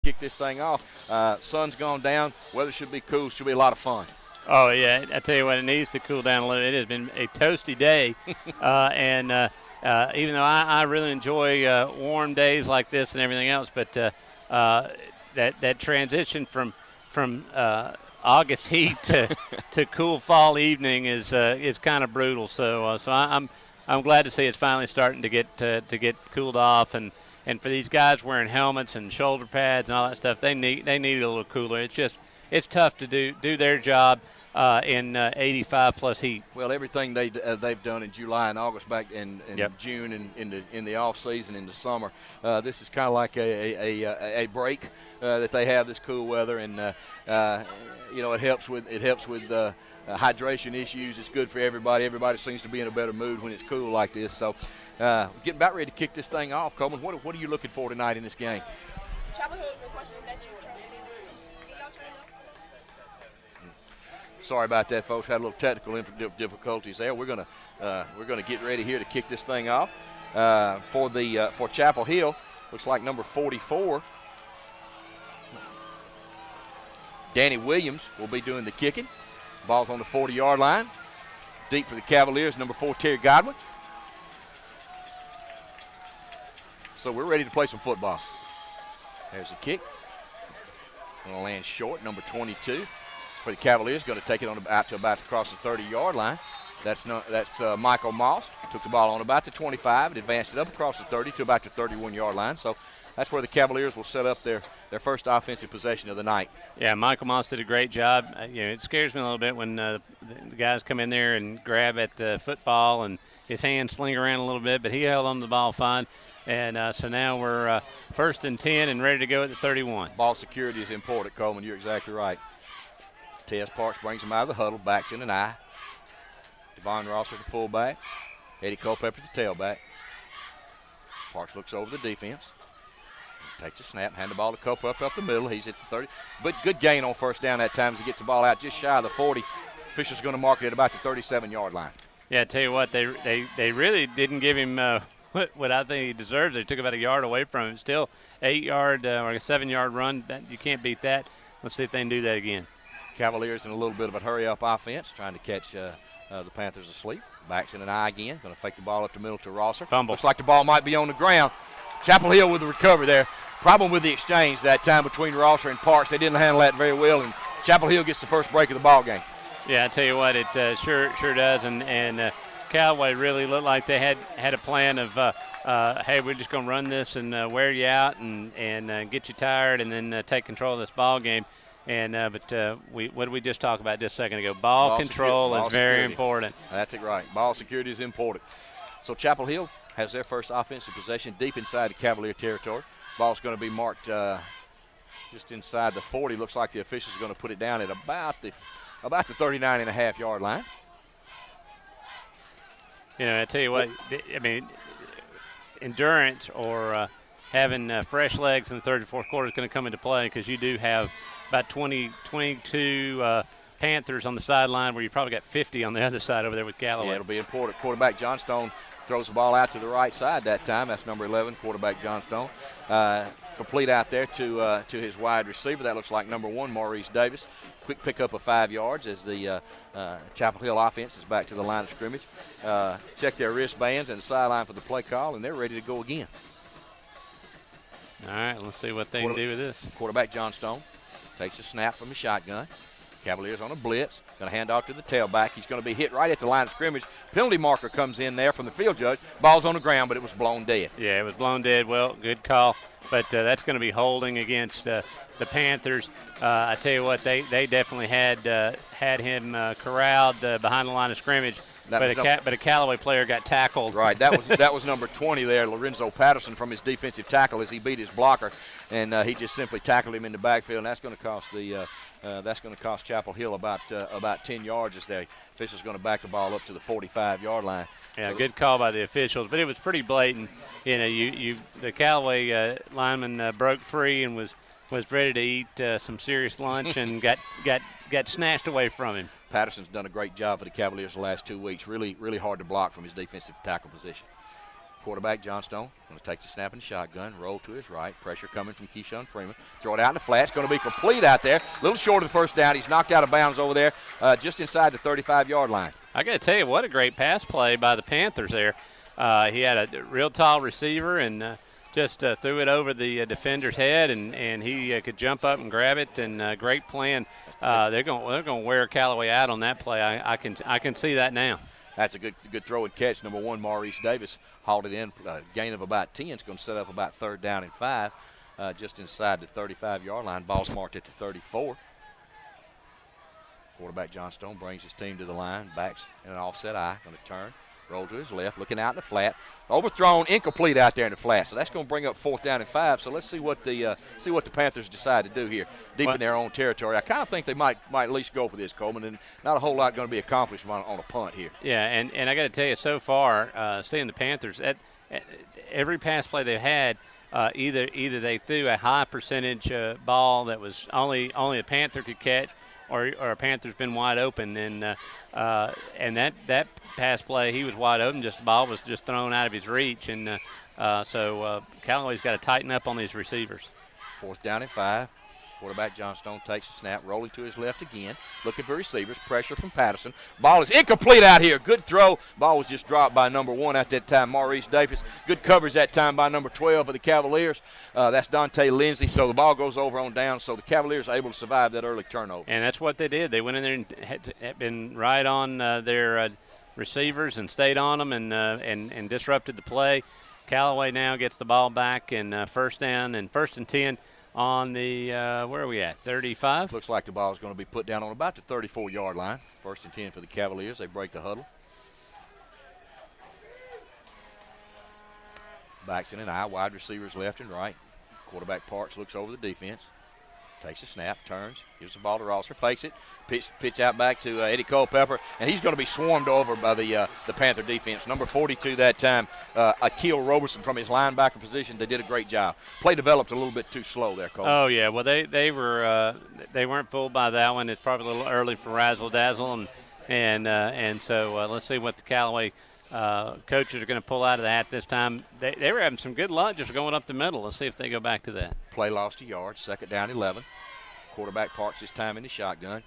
kick this thing off. Sun's gone down. Weather should be cool. Should be a lot of fun. Oh, yeah. I tell you what, it needs to cool down a little. It has been a toasty day. And even though I really enjoy warm days like this and everything else, but that transition from August heat to cool fall evening is kind of brutal. So I'm glad to see it's finally starting to get cooled off, and for these guys wearing helmets and shoulder pads and all that stuff, they need a little cooler. It's tough to do their job in 85 plus heat. Well, everything they've done in July and August, back in Yep. June and in the off season, in the summer, this is kind of like a break that they have this cool weather, and it helps with hydration issues. It's good for everybody. Everybody seems to be in a better mood when it's cool like this. So, getting about ready to kick this thing off. Coleman, what are you looking for tonight in this game? Chapel Hill has been questioning that you turn it into. Can y'all turn it up? Sorry about that, folks. Had a little technical difficulties there. We're gonna get ready here to kick this thing off for Chapel Hill. Looks like number 44, Danny Williams, will be doing the kicking. Ball's on the 40-yard line. Deep for the Cavaliers, number 4, Terry Godwin. So we're ready to play some football. There's the kick. Going to land short, number 22. For the Cavaliers, going to take it out to about across the 30-yard line. That's Michael Moss. Took the ball on about the 25 and advanced it up across the 30 to about the 31-yard line. So that's where the Cavaliers will set up their first offensive possession of the night. Yeah, Michael Moss did a great job. It scares me a little bit when the guys come in there and grab at the football and his hands sling around a little bit, but he held on to the ball fine. And so now we're 1st and 10 and ready to go at the 31. Ball security is important, Coleman. You're exactly right. Tez Parks brings him out of the huddle, backs in an eye. Devon Rosser, the fullback. Eddie Culpepper, the tailback. Parks looks over the defense. Takes a snap, hand the ball to Culpepper up the middle. He's at the 30. But good gain on first down that time as he gets the ball out just shy of the 40. Officials going to mark it at about the 37-yard line. Yeah, I tell you what, they really didn't give him what I think he deserves. They took about a yard away from him. Still 8-yard or a 7-yard run. You can't beat that. Let's see if they can do that again. Cavaliers in a little bit of a hurry-up offense, trying to catch the Panthers asleep. Backs in an eye again. Going to fake the ball up the middle to Rosser. Fumble. Looks like the ball might be on the ground. Chapel Hill with the recovery there. Problem with the exchange that time between Rosser and Parks. They didn't handle that very well, and Chapel Hill gets the first break of the ball game. Yeah, I tell you what, it sure does. And Callaway really looked like they had a plan of, hey, we're just going to run this and wear you out and get you tired and then take control of this ball game. And what did we just talk about just a second ago? Ball control is very important. That's it, right. Ball security is important. So Chapel Hill has their first offensive possession deep inside the Cavalier territory. Ball's going to be marked just inside the 40. Looks like the officials are going to put it down at about the 39.5-yard line. I tell you what, I mean, endurance or having fresh legs in the third and fourth quarter is going to come into play because you do have about 22 Panthers on the sideline where you probably got 50 on the other side over there with Callaway. Yeah, it'll be important. Quarterback Johnstone throws the ball out to the right side that time. That's number 11, quarterback Johnstone. Complete out there to his wide receiver. That looks like number 1, Maurice Davis. Quick pickup of 5 yards as the Chapel Hill offense is back to the line of scrimmage. Check their wristbands and the sideline for the play call, and they're ready to go again. All right, let's see what they can do with this. Quarterback Johnstone takes a snap from the shotgun. Cavaliers on a blitz. Going to hand off to the tailback. He's going to be hit right at the line of scrimmage. Penalty marker comes in there from the field judge. Ball's on the ground, but it was blown dead. Yeah, it was blown dead. Well, good call. But that's going to be holding against the Panthers. I tell you what, they definitely had him corralled behind the line of scrimmage. But a Callaway player got tackled. Right, that was number 20 there, Lorenzo Patterson, from his defensive tackle as he beat his blocker, and he just simply tackled him in the backfield. And that's going to cost Chapel Hill about 10 yards as the official's going to back the ball up to the 45-yard line. Yeah, good call by the officials, but it was pretty blatant. The Callaway lineman broke free and was ready to eat some serious lunch and got snatched away from him. Patterson's done a great job for the Cavaliers the last 2 weeks. Really, really hard to block from his defensive tackle position. Quarterback Johnstone going to take the snap in the shotgun, roll to his right. Pressure coming from Keyshawn Freeman. Throw it out in the flat. It's going to be complete out there. A little short of the first down. He's knocked out of bounds over there just inside the 35-yard line. I got to tell you, what a great pass play by the Panthers there. He had a real tall receiver and just threw it over the defender's head, and he could jump up and grab it. And great plan. They're going to wear Callaway out on that play. I can see that now. That's a good throw and catch. Number 1, Maurice Davis hauled it in. Gain of about 10. It's going to set up about 3rd down and 5, just inside the 35-yard line. Ball's marked at the 34. Quarterback Johnstone brings his team to the line. Backs in an offset eye. Going to turn. Roll to his left, looking out in the flat. Overthrown, incomplete out there in the flat. So that's going to bring up 4th down and 5. So let's see what the Panthers decide to do here, deep in their own territory. I kind of think they might at least go for this, Coleman, and not a whole lot going to be accomplished on a punt here. Yeah, and I got to tell you, so far, seeing the Panthers, every pass play they've had, either they threw a high percentage ball that was only a Panther could catch, or a Panther's been wide open, and that pass play, he was wide open. Just the ball was just thrown out of his reach, and so Callaway's got to tighten up on these receivers. 4th down and 5. Quarterback Johnstone takes the snap, rolling to his left again, looking for receivers. Pressure from Patterson. Ball is incomplete out here. Good throw. Ball was just dropped by number 1 at that time, Maurice Davis. Good coverage that time by number 12 of the Cavaliers. That's Dante Lindsey. So the ball goes over on down. So the Cavaliers are able to survive that early turnover. And that's what they did. They went in there and had been right on their receivers and stayed on them and disrupted the play. Callaway now gets the ball back in 1st down and 1st and 10. On the, where are we at, 35? Looks like the ball is going to be put down on about the 34-yard line. 1st and 10 for the Cavaliers. They break the huddle. Backs in an eye, wide receivers left and right. Quarterback Parks looks over the defense. Takes a snap, turns, gives the ball to Rosser, fakes it, pitch out back to Eddie Culpepper, and he's going to be swarmed over by the Panther defense. Number 42 that time, Akil Roberson from his linebacker position. They did a great job. Play developed a little bit too slow there, Cole. Oh yeah, well they weren't fooled by that one. It's probably a little early for razzle dazzle, and so let's see what the Callaway coaches are going to pull out of that this time. They were having some good luck just going up the middle. Let's see if they go back to that. Play lost a yard, 2nd down 11. Quarterback parks his time in the shotgun.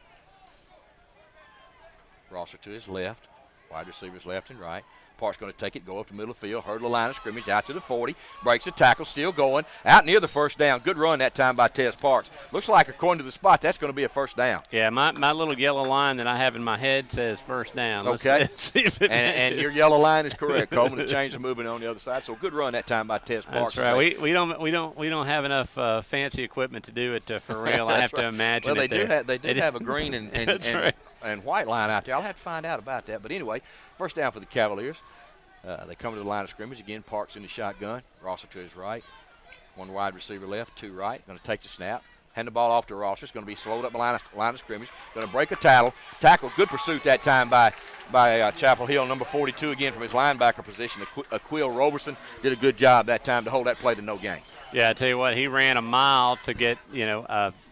Rosser to his left. Wide receivers left and right. Parks going to take it, go up the middle of the field, hurdle the line of scrimmage, out to the 40, breaks the tackle, still going, out near the 1st down. Good run that time by Tez Parks. Looks like, according to the spot, that's going to be a 1st down. Yeah, my little yellow line that I have in my head says 1st down. Let's see if it and your yellow line is correct, Coleman. The change of movement on the other side. So good run that time by Tez Parks. That's right. We don't have enough fancy equipment to do it for real. I have to imagine. Well, they do have a green right. and white line out there. I'll have to find out about that. But anyway, 1st down for the Cavaliers. They come to the line of scrimmage. Again, Parks in the shotgun. Rosser to his right. 1 wide receiver left, 2 right. Going to take the snap. Hand the ball off to Rosser. It's going to be slowed up the line of scrimmage. Going to break a tackle. Good pursuit that time by Chapel Hill. Number 42 again from his linebacker position. Akil Roberson did a good job that time to hold that play to no gain. Yeah, I tell you what, he ran a mile to get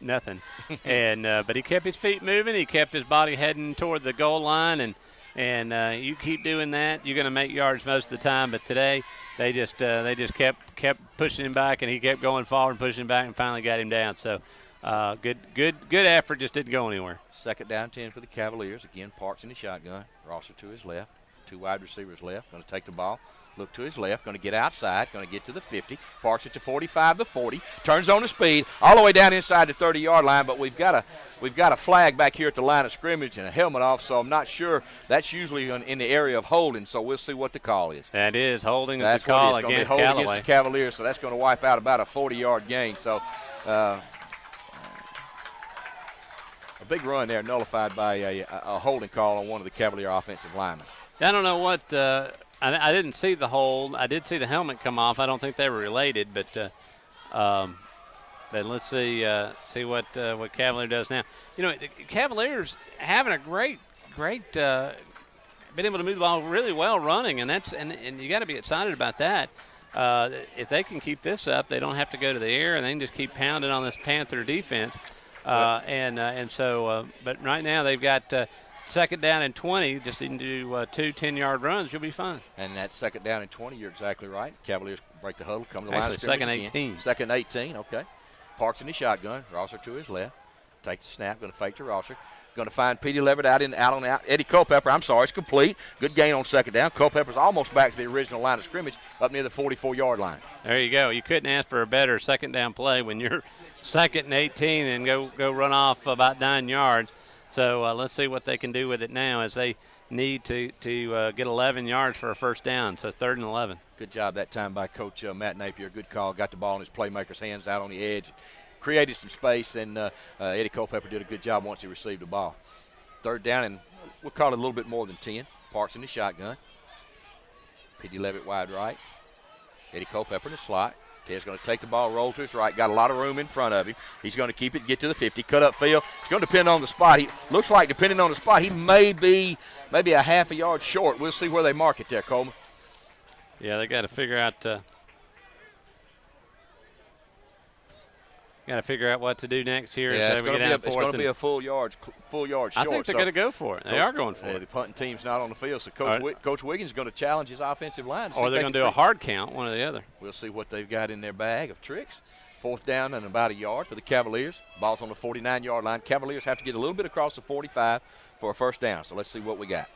nothing, and but he kept his feet moving. He kept his body heading toward the goal line, and you keep doing that, you're going to make yards most of the time. But today, they just kept pushing him back, and he kept going forward and pushing him back, and finally got him down. So, good effort, just didn't go anywhere. 2nd down 10 for the Cavaliers. Again, Parks in the shotgun. Rosser to his left. 2 wide receivers left. Going to take the ball. Look to his left, going to get outside, going to get to the 50, parks it to 45 to 40, turns on the speed, all the way down inside the 30-yard line, but we've got a flag back here at the line of scrimmage and a helmet off, so I'm not sure. That's usually in the area of holding, so we'll see what the call is. That is holding. That's the call against Callaway. Against the Cavaliers, so that's going to wipe out about a 40-yard gain. So a big run there, nullified by a holding call on one of the Cavalier offensive linemen. I don't know what I didn't see the hold. I did see the helmet come off. I don't think they were related, but let's see what Cavalier does now. The Cavaliers having a great been able to move the ball really well running, and you got to be excited about that. If they can keep this up, they don't have to go to the air, and they can just keep pounding on this Panther defense. But right now they've got second down and 20, just into 2 10-yard runs, you'll be fine. And that second down and 20, you're exactly right. Cavaliers break the huddle, come to the line of Actually, scrimmage second again. 18. Second 18, okay. Parks in the shotgun. Rosser to his left. Take the snap, going to fake to Rosser. Going to find Petey Levitt out on the out. Eddie Culpepper, I'm sorry, it's complete. Good gain on second down. Culpepper's almost back to the original line of scrimmage, up near the 44-yard line. There you go. You couldn't ask for a better second down play when you're second and 18 and go run off about 9 yards. So let's see what they can do with it now as they need to get 11 yards for a first down. So 3rd and 11. Good job that time by Coach Matt Napier. Good call. Got the ball in his playmaker's hands out on the edge. Created some space, and Eddie Culpepper did a good job once he received the ball. 3rd down, and we'll call it a little bit more than 10. Parks in the shotgun. Petey Levitt wide right. Eddie Culpepper in the slot. Ted's going to take the ball, roll to his right. Got a lot of room in front of him. He's going to keep it, get to the 50, cut up field. It's going to depend on the spot. He looks like, depending on the spot, he may be maybe a half a yard short. We'll see where they mark it there, Coleman. Yeah, they got to figure out. Got to figure out what to do next here. Yeah, it's going to be a full yard short. I think they're going to go for it. They are going for it. The punting team's not on the field, so Coach Wiggins is going to challenge his offensive line. Or they're going to do a hard count, one or the other. We'll see what they've got in their bag of tricks. 4th down and about a yard for the Cavaliers. Ball's on the 49-yard line. Cavaliers have to get a little bit across the 45 for a first down, so let's see what we got.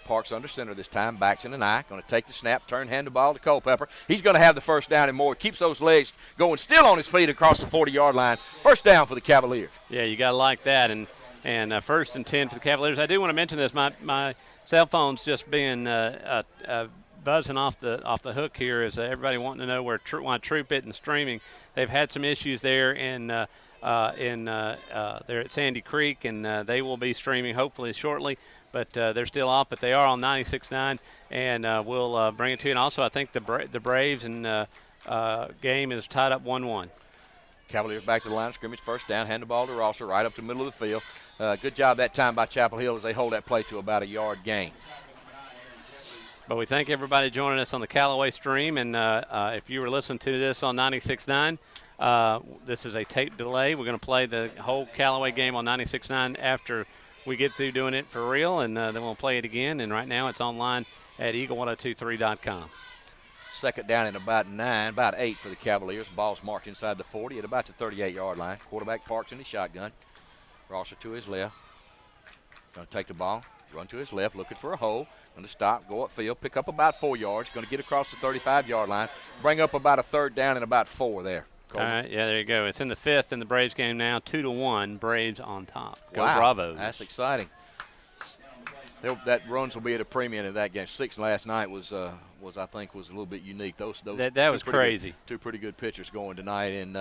Parks under center this time, backs in an eye, going to take the snap, hand the ball to Culpepper. He's going to have the first down and more. Keeps those legs going, still on his feet across the 40-yard line. First down for the Cavaliers. Yeah, you got to like that. And 1st and 10 for the Cavaliers. I do want to mention this. My cell phone's just being buzzing off the hook here. Is everybody wanting to know why Troop It and streaming? They've had some issues there they're at Sandy Creek, and they will be streaming hopefully shortly. But they're still off, but they are on 96.9, and we'll bring it to you. And also, I think the Braves and game is tied up 1-1. Cavaliers back to the line of scrimmage, first down, hand the ball to Rosser right up the middle of the field. Good job that time by Chapel Hill as they hold that play to about a yard gain. But we thank everybody joining us on the Callaway stream, and if you were listening to this on 96.9, this is a tape delay. We're going to play the whole Callaway game on 96.9 after we get through doing it for real, and then we'll play it again. And right now it's online at eagle1023.com. Second down and about 8 for the Cavaliers. Ball's marked inside the 40 at about the 38-yard line. Quarterback Parks in the shotgun. Rosser to his left. Going to take the ball, run to his left, looking for a hole. Going to stop, go upfield, pick up about 4 yards. Going to get across the 35-yard line. Bring up about a 3rd down and about 4 there. All right, yeah, there you go. It's in the 5th in the Braves game now, 2-1. Braves on top. Go wow, Bravos! That's exciting. That runs will be at a premium in that game. 6 last night was I think was a little bit unique. That was crazy. Two pretty good pitchers going tonight, and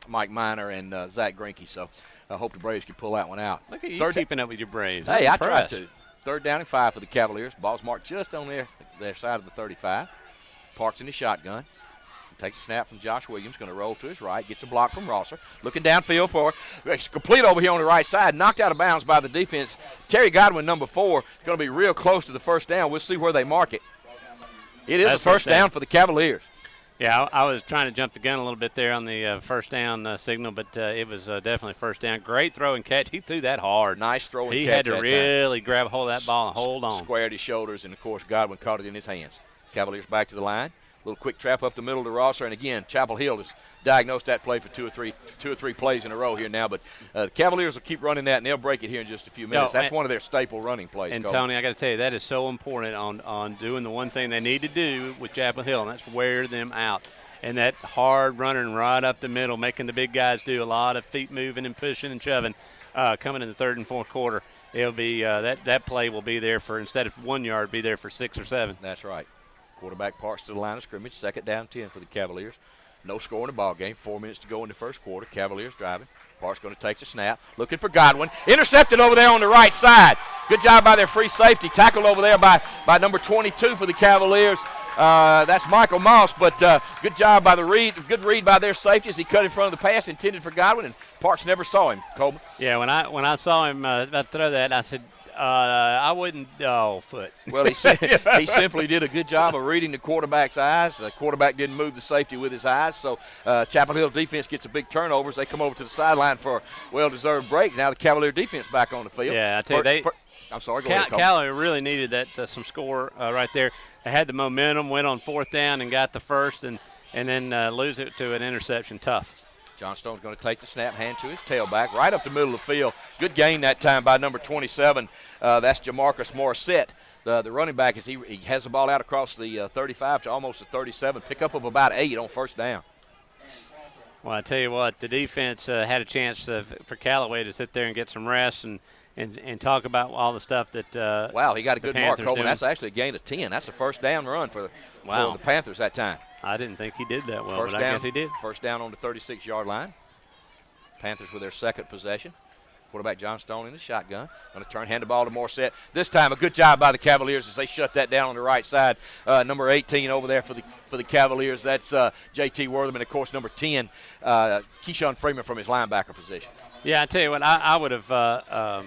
Mike Miner and Zach Greinke. So I hope the Braves can pull that one out. Look at you keeping up with your Braves. Hey, I tried to. 3rd down and 5 for the Cavaliers. Ball's marked just on their side of the 35. Parks in the shotgun. Takes a snap from Josh Williams, going to roll to his right, gets a block from Rosser. Looking downfield for it's complete over here on the right side, knocked out of bounds by the defense. Terry Godwin, number 4, going to be real close to the first down. We'll see where they mark it. It is a first down for the Cavaliers. Yeah, I was trying to jump the gun a little bit there on the first down signal, but it was definitely first down. Great throw and catch. He threw that hard. Nice throw and catch. He had to really grab a hold of that ball and hold on. Squared his shoulders, and, of course, Godwin caught it in his hands. Cavaliers back to the line. Little quick trap up the middle to Rosser, and again, Chapel Hill has diagnosed that play for two or three plays in a row here now. But the Cavaliers will keep running that, and they'll break it here in just a few minutes. That's one of their staple running plays. And Cole. Tony, I got to tell you, that is so important on doing the one thing they need to do with Chapel Hill, and that's wear them out. And that hard running right up the middle, making the big guys do a lot of feet moving and pushing and shoving, coming in the 3rd and 4th quarter. It'll be that play will be there for, instead of 1 yard, be there for 6 or 7. That's right. Quarterback Parks to the line of scrimmage. 2nd down 10 for the Cavaliers. No score in the ball game. 4 minutes to go in the first quarter. Cavaliers driving. Parks going to take the snap. Looking for Godwin. Intercepted over there on the right side. Good job by their free safety. Tackled over there by number 22 for the Cavaliers. That's Michael Moss, but good job by good read by their safety as he cut in front of the pass intended for Godwin, and Parks never saw him. Coleman. Yeah, when I saw him about to throw that, I said, I wouldn't. Oh, foot. Well, he simply did a good job of reading the quarterback's eyes. The quarterback didn't move the safety with his eyes, so Chapel Hill defense gets a big turnover as they come over to the sideline for a well-deserved break. Now the Cavalier defense back on the field. Yeah, I tell you, I'm sorry, go ahead. Callaway really needed that some score right there. They had the momentum, went on 4th down and got the first, and then lose it to an interception. Tough. Johnstone's going to take the snap, hand to his tailback, right up the middle of the field. Good gain that time by number 27. That's Jamarcus Morissette. The running back, he has the ball out across the 35 to almost the 37. Pickup of about 8 on 1st down. Well, I tell you what, the defense had a chance for Callaway to sit there and get some rest and talk about all the stuff that wow, he got a good mark, Coleman. doing. That's actually a gain of 10. That's a 1st down run for the Panthers that time. I didn't think he did that well, First but down, I guess he did. 1st down on the 36-yard line. Panthers with their 2nd possession. Quarterback Johnstone in the shotgun. Going to hand the ball to Morissette. This time a good job by the Cavaliers as they shut that down on the right side. Number 18 over there for the Cavaliers. That's J.T. Wortham. And, of course, number 10, Keyshawn Freeman from his linebacker position. Yeah, I tell you what, I would have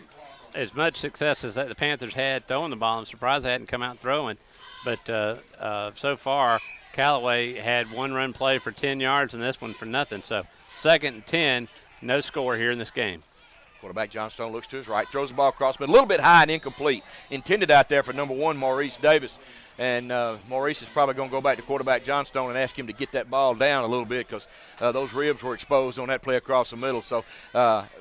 as much success as that the Panthers had throwing the ball. I'm surprised they hadn't come out throwing. But so far, Callaway had one run play for 10 yards and this one for nothing. So 2nd and 10, no score here in this game. Quarterback Johnstone looks to his right, throws the ball across, but a little bit high and incomplete. Intended out there for number 1, Maurice Davis. And Maurice is probably going to go back to quarterback Johnstone and ask him to get that ball down a little bit because those ribs were exposed on that play across the middle. So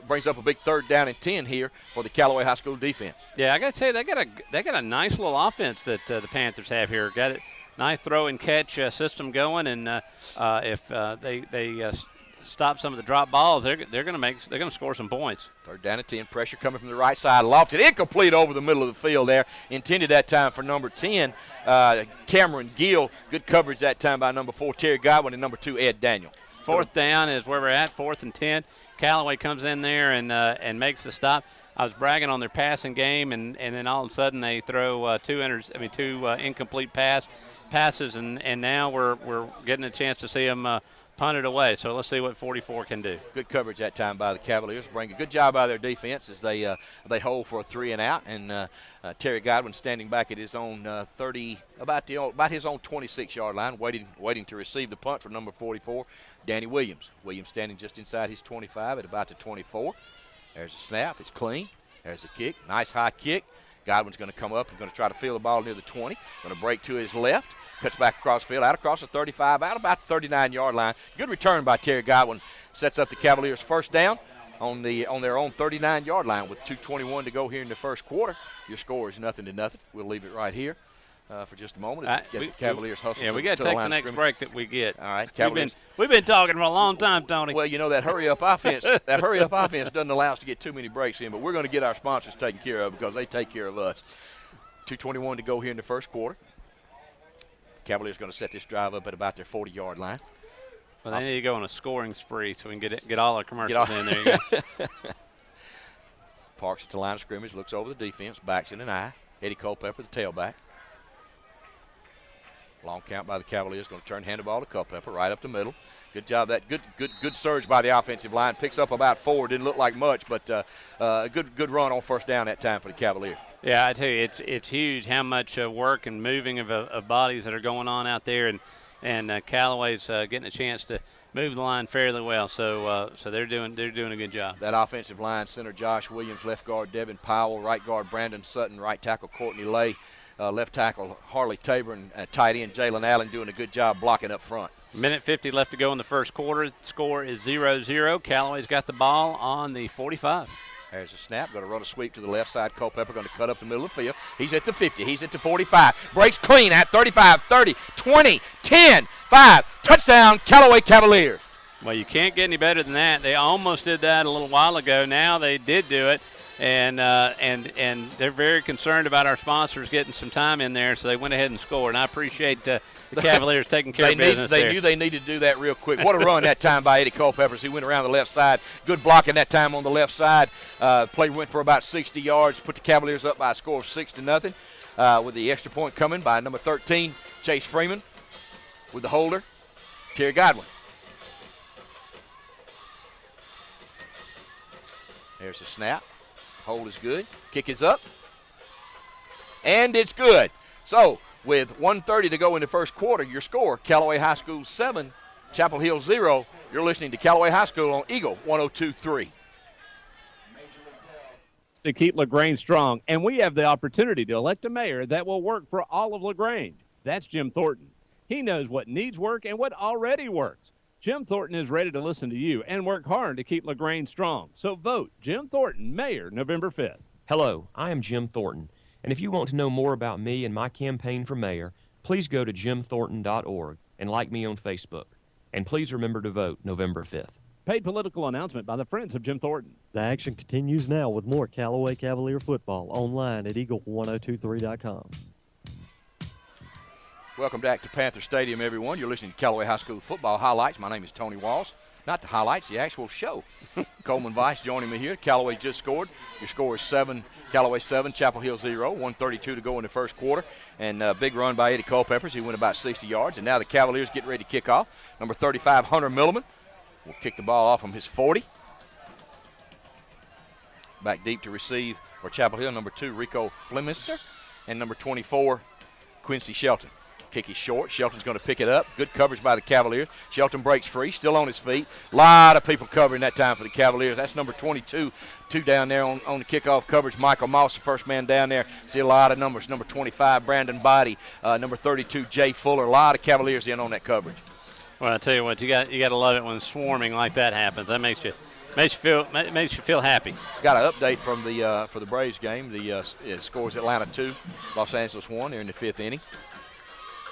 brings up a big 3rd down and 10 here for the Callaway High School defense. Yeah, I got to tell you, they got a nice little offense that the Panthers have here. Got it, nice throw and catch system going, and if they stop some of the drop balls, they're going to score some points. 3rd down and 10, pressure coming from the right side, lofted, incomplete over the middle of the field there. Intended that time for number 10, Cameron Gill. Good coverage that time by number 4, Terry Godwin, and number 2, Ed Daniel. 4th down is where we're at, 4th and 10. Callaway comes in there and makes the stop. I was bragging on their passing game, and then all of a sudden they throw two incomplete passes, and now we're getting a chance to see them punt it away. So let's see what 44 can do. Good coverage that time by the Cavaliers. Bring a good job by their defense as they hold for a 3 and out. And Terry Godwin standing back at his own 30, about his own 26-yard line, waiting to receive the punt from number 44, Danny Williams. Williams standing just inside his 25 at about the 24. There's a snap. It's clean. There's a kick. Nice high kick. Godwin's going to come up and going to try to field the ball near the 20. Going to break to his left. Cuts back across the field, out across the 35, out about the 39-yard line. Good return by Terry Godwin. Sets up the Cavaliers' 1st down on their own 39-yard line with 2:21 to go here in the 1st quarter. Your score is 0-0. We'll leave it right here for just a moment as the Cavaliers hustle. Yeah, we got to take the next break that we get. All right, Cavaliers. We've been talking for a long time, Tony. Well, you know that hurry-up offense. That hurry-up offense doesn't allow us to get too many breaks in, but we're going to get our sponsors taken care of because they take care of us. 2:21 to go here in the 1st quarter. Cavaliers going to set this drive up at about their 40-yard line. Well, they need to go on a scoring spree so we can get all our commercials in there. You go. Parks at the line of scrimmage, looks over the defense, backs in an eye. Eddie Culpepper, the tailback. Long count by the Cavaliers. Going to hand the ball to Culpepper right up the middle. Good job. That good surge by the offensive line. Picks up about 4. Didn't look like much, but a good run on 1st down that time for the Cavaliers. Yeah, I tell you, it's huge how much work and moving of bodies that are going on out there, and Callaway's getting a chance to move the line fairly well. So they're doing a good job. That offensive line: center Josh Williams, left guard Devin Powell, right guard Brandon Sutton, right tackle Courtney Lay, left tackle Harley Tabor, and tight end Jalen Allen doing a good job blocking up front. Minute 50 left to go in the 1st quarter. Score is 0-0. Callaway's got the ball on the 45. There's a snap. Going to run a sweep to the left side. Culpepper going to cut up the middle of the field. He's at the 50. He's at the 45. Breaks clean at 35, 30, 20, 10, 5. Touchdown, Callaway Cavaliers. Well, you can't get any better than that. They almost did that a little while ago. Now they did do it. And they're very concerned about our sponsors getting some time in there, so they went ahead and scored. And I appreciate the Cavaliers taking care of business They knew they needed to do that real quick. What a run that time by Eddie Culpepper. He went around the left side. Good blocking that time on the left side. Play went for about 60 yards, put the Cavaliers up by a score of 6-0 with the extra point coming by number 13, Chase Freeman, with the holder, Terry Godwin. There's a snap. Hold is good. Kick is up. And it's good. So, with 1:30 to go in the first quarter, your score, Callaway High School 7, Chapel Hill 0. You're listening to Callaway High School on Eagle 102.3. To keep LaGrange strong, and we have the opportunity to elect a mayor that will work for all of LaGrange. That's Jim Thornton. He knows what needs work and what already works. Jim Thornton is ready to listen to you and work hard to keep LaGrange strong. So vote Jim Thornton, Mayor, November 5th. Hello, I am Jim Thornton, and if you want to know more about me and my campaign for mayor, please go to jimthornton.org and like me on Facebook. And please remember to vote November 5th. Paid political announcement by the Friends of Jim Thornton. The action continues now with more Callaway Cavalier football online at eagle1023.com. Welcome back to Panther Stadium, everyone. You're listening to Callaway High School football highlights. My name is Tony Walls. Not the highlights, the actual show. Coleman Vice joining me here. Callaway just scored. Your score is 7, Callaway 7, Chapel Hill 0. 1:32 to go in the first quarter. And a big run by Eddie Culpeppers. He went about 60 yards. And now the Cavaliers get ready to kick off. Number 35, Hunter Milliman, will kick the ball off from his 40. Back deep to receive for Chapel Hill, number 2, Rico Flemister. And number 24, Quincy Shelton. Kick is short. Shelton's going to pick it up. Good coverage by the Cavaliers. Shelton breaks free, still on his feet. A lot of people covering that time for the Cavaliers. That's number 22, two down there on the kickoff coverage. Michael Moss, the first man down there. See a lot of numbers. Number 25, Brandon Body. Number 32, Jay Fuller. A lot of Cavaliers in on that coverage. Well, I tell you what, you got to love it when swarming like that happens. That makes you feel happy. Got an update from for the Braves game. The scores Atlanta 2, Los Angeles 1. They're in the 5th inning.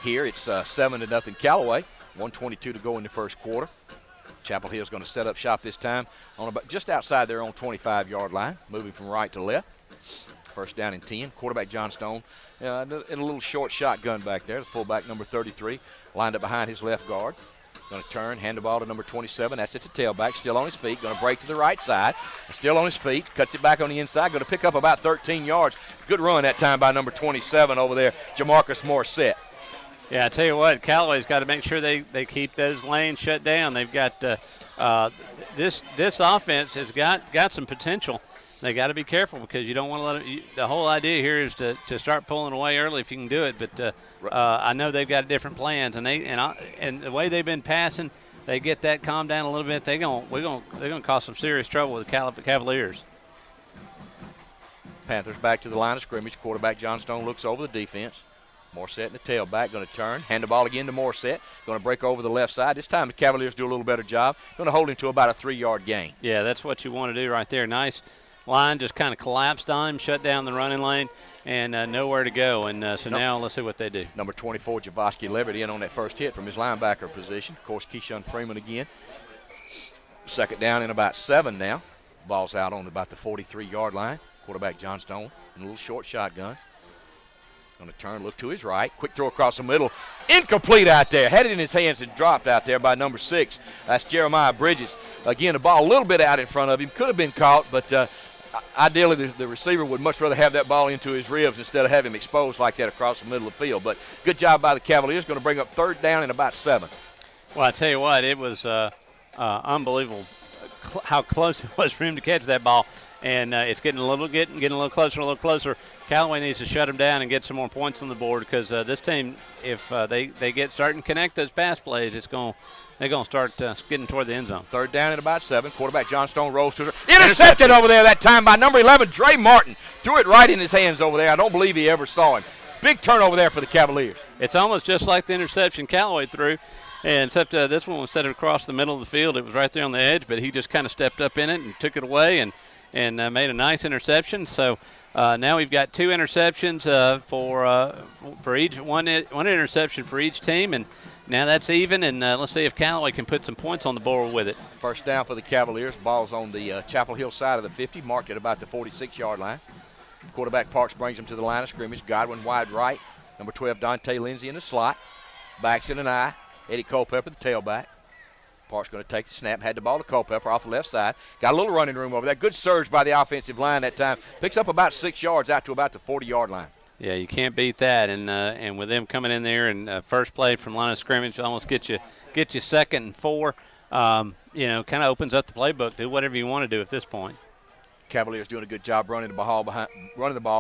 Here it's 7-0 Callaway. 1:22 to go in the first quarter. Chapel Hill's going to set up shop this time on about just outside their own 25-yard line, moving from right to left. First down and 10. Quarterback John Stone in a little short shotgun back there. The fullback number 33 lined up behind his left guard. Going to turn, hand the ball to number 27. That's at the tailback, still on his feet. Going to break to the right side. Still on his feet. Cuts it back on the inside. Going to pick up about 13 yards. Good run that time by number 27 over there, Jamarcus Morissette. Yeah, I tell you what, Callaway's got to make sure they keep those lanes shut down. They've got this offense has got some potential. They got to be careful because you don't want to let it. The whole idea here is to start pulling away early if you can do it. But I know they've got different plans, and the way they've been passing, they get that calmed down a little bit. They're gonna cause some serious trouble with the Cavaliers. Panthers back to the line of scrimmage. Quarterback John Stone looks over the defense. Morissette in the tailback, going to turn, hand the ball again to Morissette, going to break over the left side. This time the Cavaliers do a little better job. Going to hold him to about a 3-yard gain. Yeah, that's what you want to do right there. Nice line, just kind of collapsed on him, shut down the running lane, and nowhere to go. And now let's see what they do. Number 24, Javoski Leverett in on that first hit from his linebacker position. Of course, Keyshawn Freeman again. Second down and about 7 now. Ball's out on about the 43-yard line. Quarterback John Stone in a little short shotgun. Going to turn, look to his right. Quick throw across the middle. Incomplete out there. Had it in his hands and dropped out there by number 6. That's Jeremiah Bridges. Again, the ball a little bit out in front of him. Could have been caught, but ideally the receiver would much rather have that ball into his ribs instead of have him exposed like that across the middle of the field. But good job by the Cavaliers. Going to bring up third down and about 7. Well, I tell you what, it was unbelievable how close it was for him to catch that ball. And it's getting a little closer. Callaway needs to shut them down and get some more points on the board because this team, if they get starting to connect those pass plays, they're going to start getting toward the end zone. Third down at about 7. Quarterback John Stone rolls to her. Intercepted over there that time by number 11, Dre Martin. Threw it right in his hands over there. I don't believe he ever saw him. Big turnover there for the Cavaliers. It's almost just like the interception Callaway threw, and except this one was set across the middle of the field. It was right there on the edge, but he just kind of stepped up in it and took it away and made a nice interception. So now we've got 2 interceptions for each one interception for each team, and now that's even. And let's see if Callaway can put some points on the board with it. First down for the Cavaliers. Ball's on the Chapel Hill side of the 50, marked at about the 46-yard line. Quarterback Parks brings him to the line of scrimmage. Godwin wide right. Number 12, Dante Lindsay in the slot. Backs in an eye. Eddie Culpepper, the tailback. Parks going to take the snap, had the ball to Culpepper off the left side. Got a little running room over there. Good surge by the offensive line that time. Picks up about 6 yards out to about the 40-yard line. Yeah, you can't beat that. And with them coming in there and first play from line of scrimmage, almost get you 2nd and 4. Kind of opens up the playbook. Do whatever you want to do at this point. Cavaliers doing a good job running the ball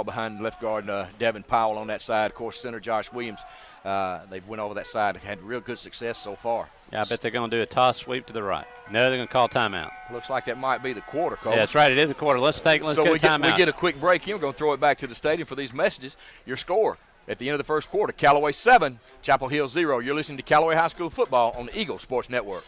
behind left guard Devin Powell on that side. Of course, center Josh Williams. They've went over that side and had real good success so far. Yeah, I bet they're going to do a toss sweep to the right. No, they're going to call timeout. Looks like that might be the quarter, Cole. Yeah, that's right. It is a quarter. Let's get a timeout. We get a quick break here. We're going to throw it back to the stadium for these messages. Your score at the end of the first quarter, Callaway 7, Chapel Hill 0. You're listening to Callaway High School football on the Eagle Sports Network.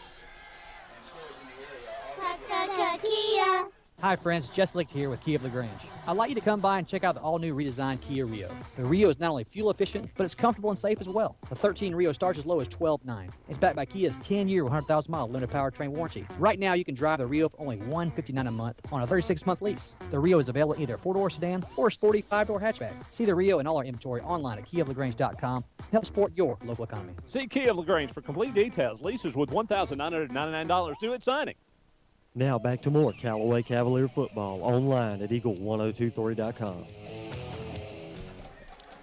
Kia. Hi friends, Jess Licht here with Kia of LaGrange. I'd like you to come by and check out the all-new redesigned Kia Rio. The Rio is not only fuel efficient, but it's comfortable and safe as well. The 13 Rio starts as low as $12,900. It's backed by Kia's 10-year, 100,000-mile limited powertrain warranty. Right now, you can drive the Rio for only $159 a month on a 36-month lease. The Rio is available in either a 4-door sedan or a sporty 5-door hatchback. See the Rio and all our inventory online at KiaofLaGrange.com and help support your local economy. See Kia of LaGrange for complete details. Leases with $1,999 due at signing. Now back to more Callaway Cavalier football online at eagle1023.com.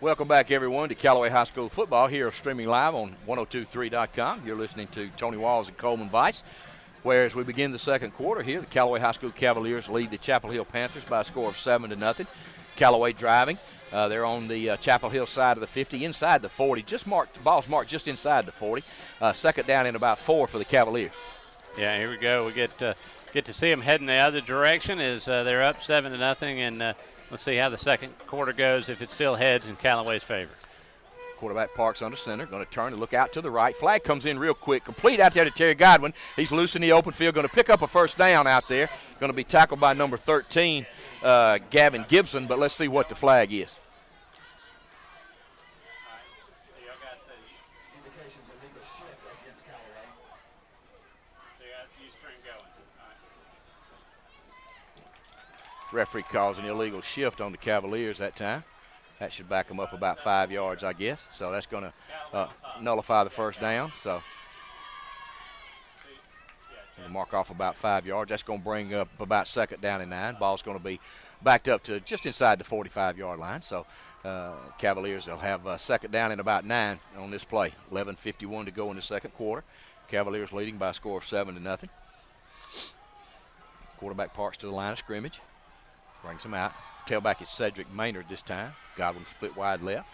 Welcome back, everyone, to Callaway High School football here streaming live on 1023.com. You're listening to Tony Walls and Coleman Vice. Where as we begin the second quarter here, the Callaway High School Cavaliers lead the Chapel Hill Panthers by a score of 7-0. Callaway driving. They're on the Chapel Hill side of the 50, inside the 40. The ball's marked just inside the 40. Second down and about 4 for the Cavaliers. Yeah, here we go. We get to see them heading the other direction as they're up 7-0, and let's see how the second quarter goes if it still heads in Callaway's favor. Quarterback parks under center, going to turn and look out to the right. Flag comes in real quick. Complete out there to Terry Godwin. He's loose in the open field, going to pick up a first down out there. Going to be tackled by number 13, Gavin Gibson, but let's see what the flag is. Referee calls an illegal shift on the Cavaliers that time. That should back them up about 5 yards, I guess. So that's going to nullify the first down. So we'll mark off about 5 yards. That's going to bring up about second down and 9. Ball's going to be backed up to just inside the 45-yard line. So Cavaliers will have second down and about 9 on this play. 11:51 to go in the second quarter. Cavaliers leading by a score of 7-0. Quarterback parks to the line of scrimmage. Brings him out. Tailback is Cedric Maynard this time. Godwin split wide left.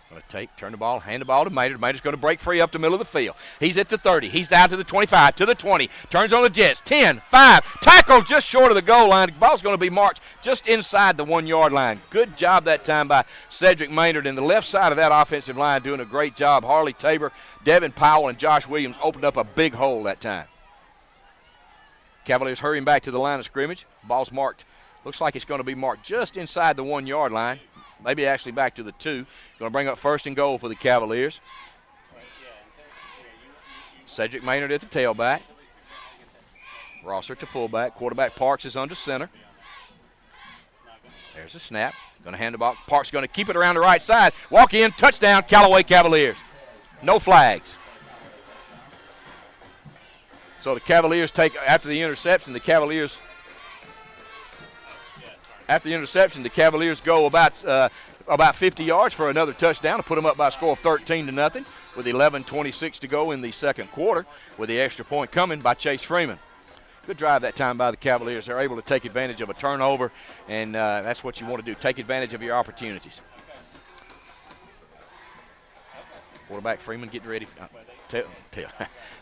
Going to turn the ball, hand the ball to Maynard. Maynard's going to break free up the middle of the field. He's at the 30. He's down to the 25, to the 20. Turns on the Jets. 10, 5. Tackle just short of the goal line. The ball's going to be marked just inside the 1-yard line. Good job that time by Cedric Maynard. And the left side of that offensive line doing a great job. Harley Tabor, Devin Powell, and Josh Williams opened up a big hole that time. Cavaliers hurrying back to the line of scrimmage. Ball's marked. Looks like it's going to be marked just inside the 1-yard line. Maybe actually back to the 2. Going to bring up first and goal for the Cavaliers. Cedric Maynard at the tailback. Rosser to fullback. Quarterback Parks is under center. There's the snap. Going to hand the ball. Parks going to keep it around the right side. Walk in. Touchdown, Callaway Cavaliers. No flags. So the Cavaliers take, after the interception, the Cavaliers go about 50 yards for another touchdown to put them up by a score of 13-0 with 11:26 to go in the second quarter, with the extra point coming by Chase Freeman. Good drive that time by the Cavaliers. They're able to take advantage of a turnover, and that's what you want to do, take advantage of your opportunities. Quarterback Freeman getting ready.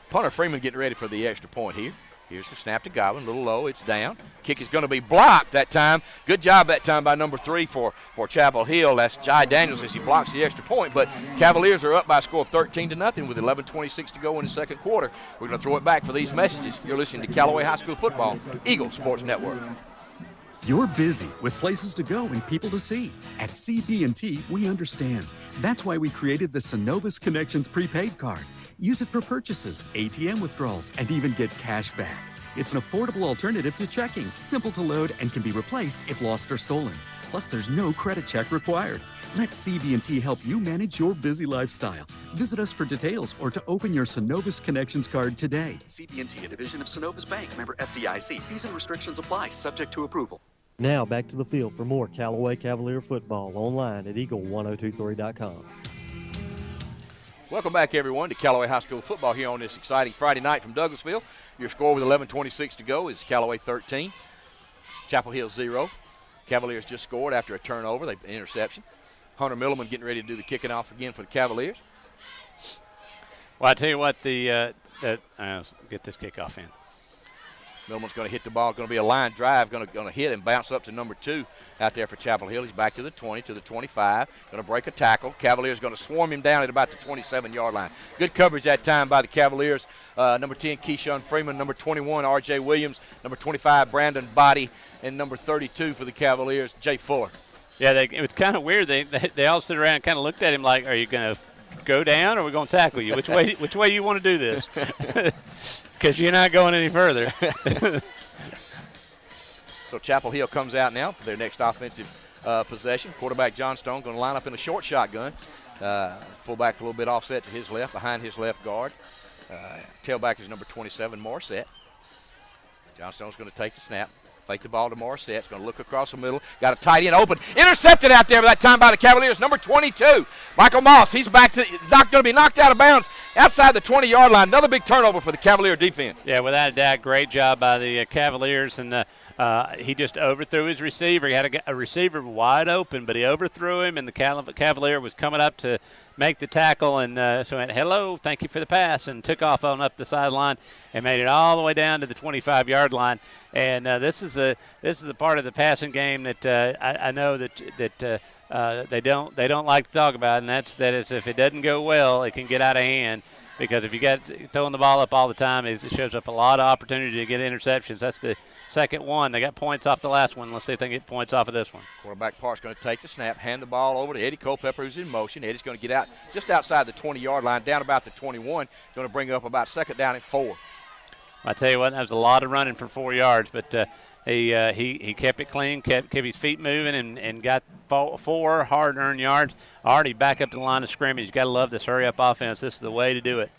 Punter Freeman getting ready for the extra point here. Here's the snap to Godwin, a little low, it's down. Kick is going to be blocked that time. Good job that time by number 3 for Chapel Hill. That's Jai Daniels as he blocks the extra point. But Cavaliers are up by a score of 13-0 with 11:26 to go in the second quarter. We're going to throw it back for these messages. You're listening to Callaway High School football, Eagle Sports Network. You're busy with places to go and people to see. At CB&T, we understand. That's why we created the Synovus Connections prepaid card. Use it for purchases, ATM withdrawals, and even get cash back. It's an affordable alternative to checking, simple to load, and can be replaced if lost or stolen. Plus, there's no credit check required. Let CB&T help you manage your busy lifestyle. Visit us for details or to open your Synovus Connections card today. CB&T, a division of Synovus Bank, member FDIC. Fees and restrictions apply, subject to approval. Now back to the field for more Callaway Cavalier football online at eagle1023.com. Welcome back, everyone, to Callaway High School football here on this exciting Friday night from Douglasville. Your score with 11:26 to go is Callaway 13, Chapel Hill 0. Cavaliers just scored after a turnover. They interception. Hunter Milliman getting ready to do the kicking off again for the Cavaliers. Well, I tell you what, let's get this kickoff in. Millman's going to hit the ball. Going to be a line drive. Going to hit and bounce up to number 2 out there for Chapel Hill. He's back to the 20, to the 25. Going to break a tackle. Cavaliers going to swarm him down at about the 27-yard line. Good coverage that time by the Cavaliers. Number 10, Keyshawn Freeman. Number 21, R.J. Williams. Number 25, Brandon Body. And number 32 for the Cavaliers, Jay Fuller. Yeah, it was kind of weird. They all stood around and kind of looked at him like, are you going to go down or are we going to tackle you? Which way do you want to do this? Because you're not going any further. So Chapel Hill comes out now for their next offensive possession. Quarterback John Stone going to line up in a short shotgun. Fullback a little bit offset to his left, behind his left guard. Tailback is number 27, Morissette. John Stone's going to take the snap. Fake the ball to Morissette. Going to look across the middle. Got a tight end open. Intercepted out there that time by the Cavaliers. Number 22, Michael Moss. He's back to going to be knocked out of bounds outside the 20-yard line. Another big turnover for the Cavalier defense. Yeah, without a doubt, great job by the Cavaliers. And he just overthrew his receiver. He had a receiver wide open, but he overthrew him, and the Cavalier was coming up to make the tackle, and so went, hello, thank you for the pass, and took off on up the sideline and made it all the way down to the 25-yard line. And this is the part of the passing game that I know that they don't like to talk about, and that is if it doesn't go well, it can get out of hand. Because if you got throwing the ball up all the time, it shows up a lot of opportunity to get interceptions. That's the second one. They got points off the last one. Let's see if they can get points off of this one. Quarterback Park's going to take the snap, hand the ball over to Eddie Culpepper, who's in motion. Eddie's going to get out just outside the 20-yard line, down about the 21. Going to bring it up about second down at 4. I tell you what, that was a lot of running for 4 yards, but he kept it clean, kept his feet moving, and got 4 hard-earned yards. Already back up to the line of scrimmage. You got to love this hurry-up offense. This is the way to do it.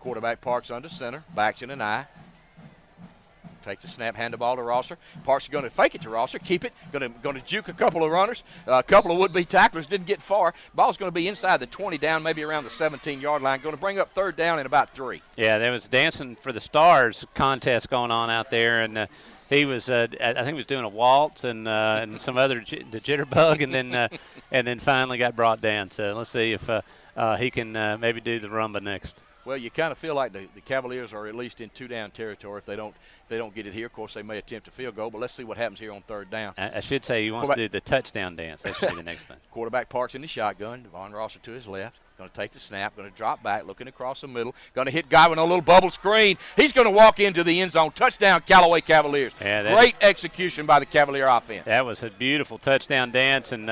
Quarterback Parks under center, backs in an eye. Take the snap, hand the ball to Rosser. Parks is going to fake it to Rosser, keep it, going to juke a couple of runners. A couple of would-be tacklers didn't get far. Ball's going to be inside the 20, down maybe around the 17-yard line. Going to bring up third down in about 3. Yeah, there was Dancing for the Stars contest going on out there, and he was, I think he was doing a waltz and some other the jitterbug, and then finally got brought down. So let's see if he can maybe do the rumba next. Well, you kind of feel like the Cavaliers are at least in 2-down territory. If they don't get it here, of course, they may attempt a field goal. But let's see what happens here on third down. I should say he wants to do the touchdown dance. That should be the next thing. Quarterback Parks in the shotgun. Devon Rosser to his left. Going to take the snap. Going to drop back, looking across the middle. Going to hit Godwin on a little bubble screen. He's going to walk into the end zone. Touchdown, Callaway Cavaliers. Yeah, great execution by the Cavalier offense. That was a beautiful touchdown dance, and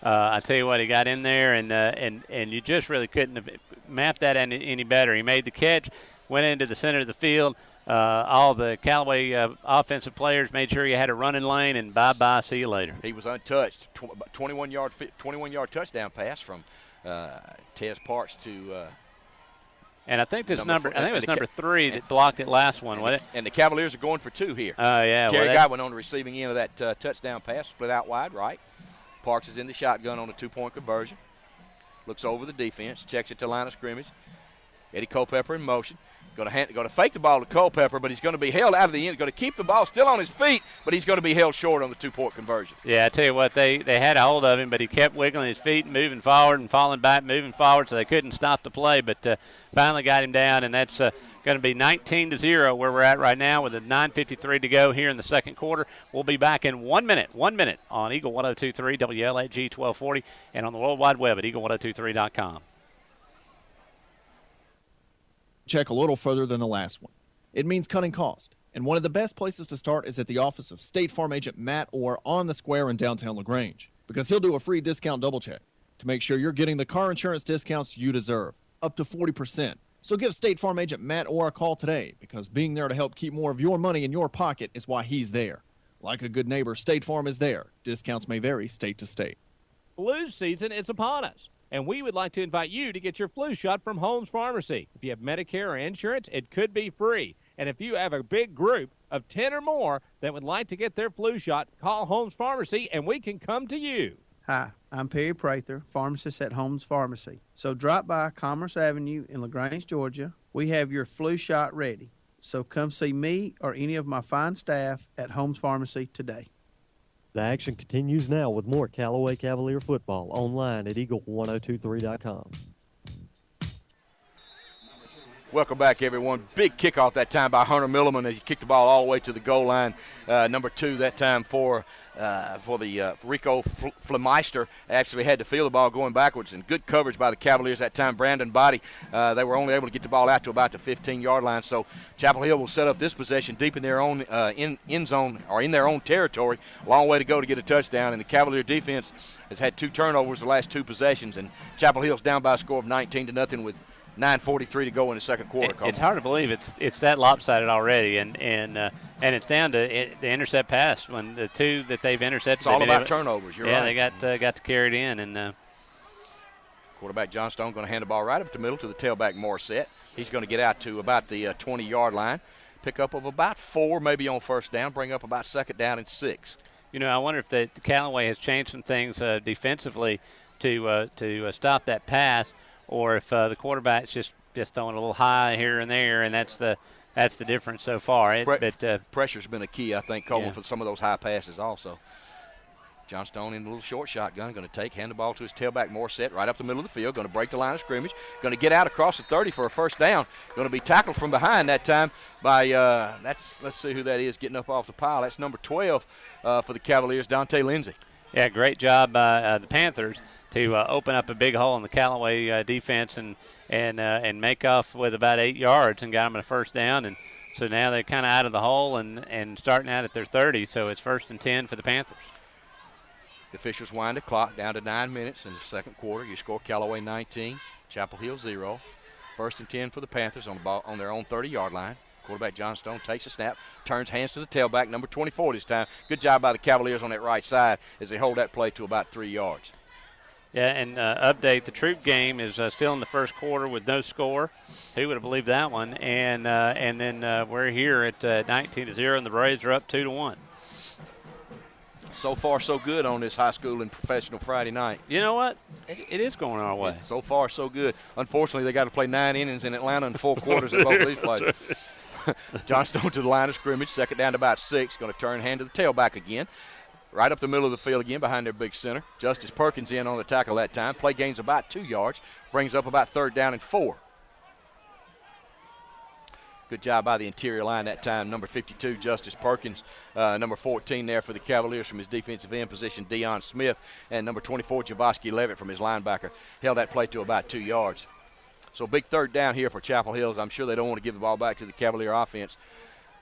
I tell you what, he got in there, and you just really couldn't have mapped that any better. He made the catch, went into the center of the field. All the Callaway offensive players made sure you had a running lane, and bye-bye, see you later. He was untouched. 21-yard touchdown pass from Tez Parks to and I think this number 3 that blocked it last one, wasn't it? And the Cavaliers are going for 2 here. Yeah. Terry Godwin on the receiving end of that touchdown pass, split out wide right. Parks is in the shotgun on a 2-point conversion. Looks over the defense, checks it to line of scrimmage. Eddie Culpepper in motion. Going to fake the ball to Culpepper, but he's going to be held out of the end. He's going to keep the ball still on his feet, but he's going to be held short on the 2-point conversion. Yeah, I tell you what, they had a hold of him, but he kept wiggling his feet, moving forward and falling back, moving forward, so they couldn't stop the play. But finally got him down, and that's going to be 19-0 where we're at right now with a 9:53 to go here in the second quarter. We'll be back in 1 minute on Eagle 102.3, WLAG 1240, and on the World Wide Web at eagle1023.com. Check a little further than the last one. It means cutting cost. And one of the best places to start is at the office of State Farm agent Matt Orr on the square in downtown LaGrange, because he'll do a free discount double check to make sure you're getting the car insurance discounts you deserve, up to 40%. So give State Farm agent Matt Orr a call today, because being there to help keep more of your money in your pocket is why he's there. Like a good neighbor, State Farm is there. Discounts may vary state to state. Flu season is upon us, and we would like to invite you to get your flu shot from Holmes Pharmacy. If you have Medicare or insurance, it could be free. And if you have a big group of 10 or more that would like to get their flu shot, call Holmes Pharmacy and we can come to you. Hi, I'm Perry Prather, pharmacist at Holmes Pharmacy. So drop by Commerce Avenue in LaGrange, Georgia. We have your flu shot ready. So come see me or any of my fine staff at Holmes Pharmacy today. The action continues now with more Callaway Cavalier football online at eagle1023.com. Welcome back, everyone. Big kickoff that time by Hunter Milliman as he kicked the ball all the way to the goal line. Number 2 that time for the Rico Flemeister actually had to field the ball going backwards, and good coverage by the Cavaliers that time. Brandon Body, they were only able to get the ball out to about the 15-yard line. So Chapel Hill will set up this possession deep in their own end zone or in their own territory. Long way to go to get a touchdown, and the Cavalier defense has had 2 turnovers the last 2 possessions, and Chapel Hill's down by a score of 19-0 with 9:43 to go in the second quarter. It's hard to believe it's that lopsided already, and it's down to the intercept pass when the 2 that they've intercepted. It's all about turnovers. You're right. Yeah, they got to carry it in, and quarterback John Stone going to hand the ball right up the middle to the tailback Morissette. He's going to get out to about the 20-yard line, pick up of about 4, maybe on first down, bring up about second down and 6. You know, I wonder if the Callaway has changed some things defensively to stop that pass, or if the quarterback's just throwing a little high here and there, and that's the difference so far. Pressure's been a key, I think, Coleman, for some of those high passes also. John Stone in a little short shotgun, going to hand the ball to his tailback Morissette right up the middle of the field, going to break the line of scrimmage, going to get out across the 30 for a first down, going to be tackled from behind that time by, let's see who that is getting up off the pile. That's number 12 for the Cavaliers, Dante Lindsay. Yeah, great job by the Panthers to open up a big hole in the Callaway defense and make off with about 8 yards and got them a first down. And so now they're kind of out of the hole and starting out at their 30, so it's 1st and 10 for the Panthers. The officials wind the clock down to 9 minutes in the second quarter. You score Callaway 19, Chapel Hill 0. 1st and 10 for the Panthers on their own 30-yard line. Quarterback John Stone takes a snap, turns hands to the tailback, number 24 this time. Good job by the Cavaliers on that right side as they hold that play to about 3 yards. Yeah, and update, the Troop game is still in the first quarter with no score. Who would have believed that one? And then we're here at 19-0, and the Braves are up 2-1. So far, so good on this high school and professional Friday night. You know what? It is going our way. So far, so good. Unfortunately, they got to play 9 innings in Atlanta in 4 quarters at both of these places. John Stone to the line of scrimmage, second down to about 6. Going to turn hand to the tailback again. Right up the middle of the field again behind their big center. Justice Perkins in on the tackle that time. Play gains about 2 yards. Brings up about 3rd down and 4. Good job by the interior line that time. Number 52, Justice Perkins. Number 14 there for the Cavaliers from his defensive end position, Deion Smith. And number 24, Javosky Levitt from his linebacker. Held that play to about 2 yards. So big 3rd down here for Chapel Hills. I'm sure they don't want to give the ball back to the Cavalier offense.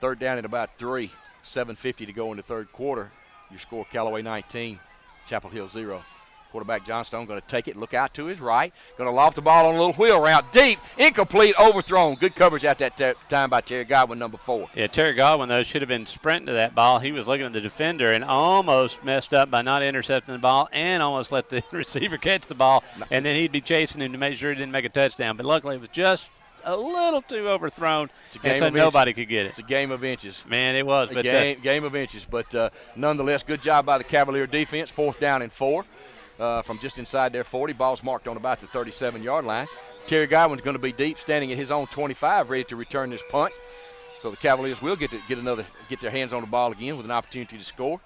3rd down at about 3. 7:50 to go in the third quarter. You score Callaway 19, Chapel Hill 0. Quarterback John Stone going to take it, look out to his right. Going to loft the ball on a little wheel route. Deep, incomplete, overthrown. Good coverage at that time by Terry Godwin, number 4. Yeah, Terry Godwin, though, should have been sprinting to that ball. He was looking at the defender and almost messed up by not intercepting the ball and almost let the receiver catch the ball, and then he'd be chasing him to make sure he didn't make a touchdown. But luckily it was just a little too overthrown, and so nobody could get it. It's a game of inches. Man, it was. A game of inches. But nonetheless, good job by the Cavalier defense. 4th down and 4 from just inside their 40. Ball's marked on about the 37-yard line. Terry Godwin's going to be deep, standing at his own 25, ready to return this punt. So the Cavaliers will get their hands on the ball again with an opportunity to score.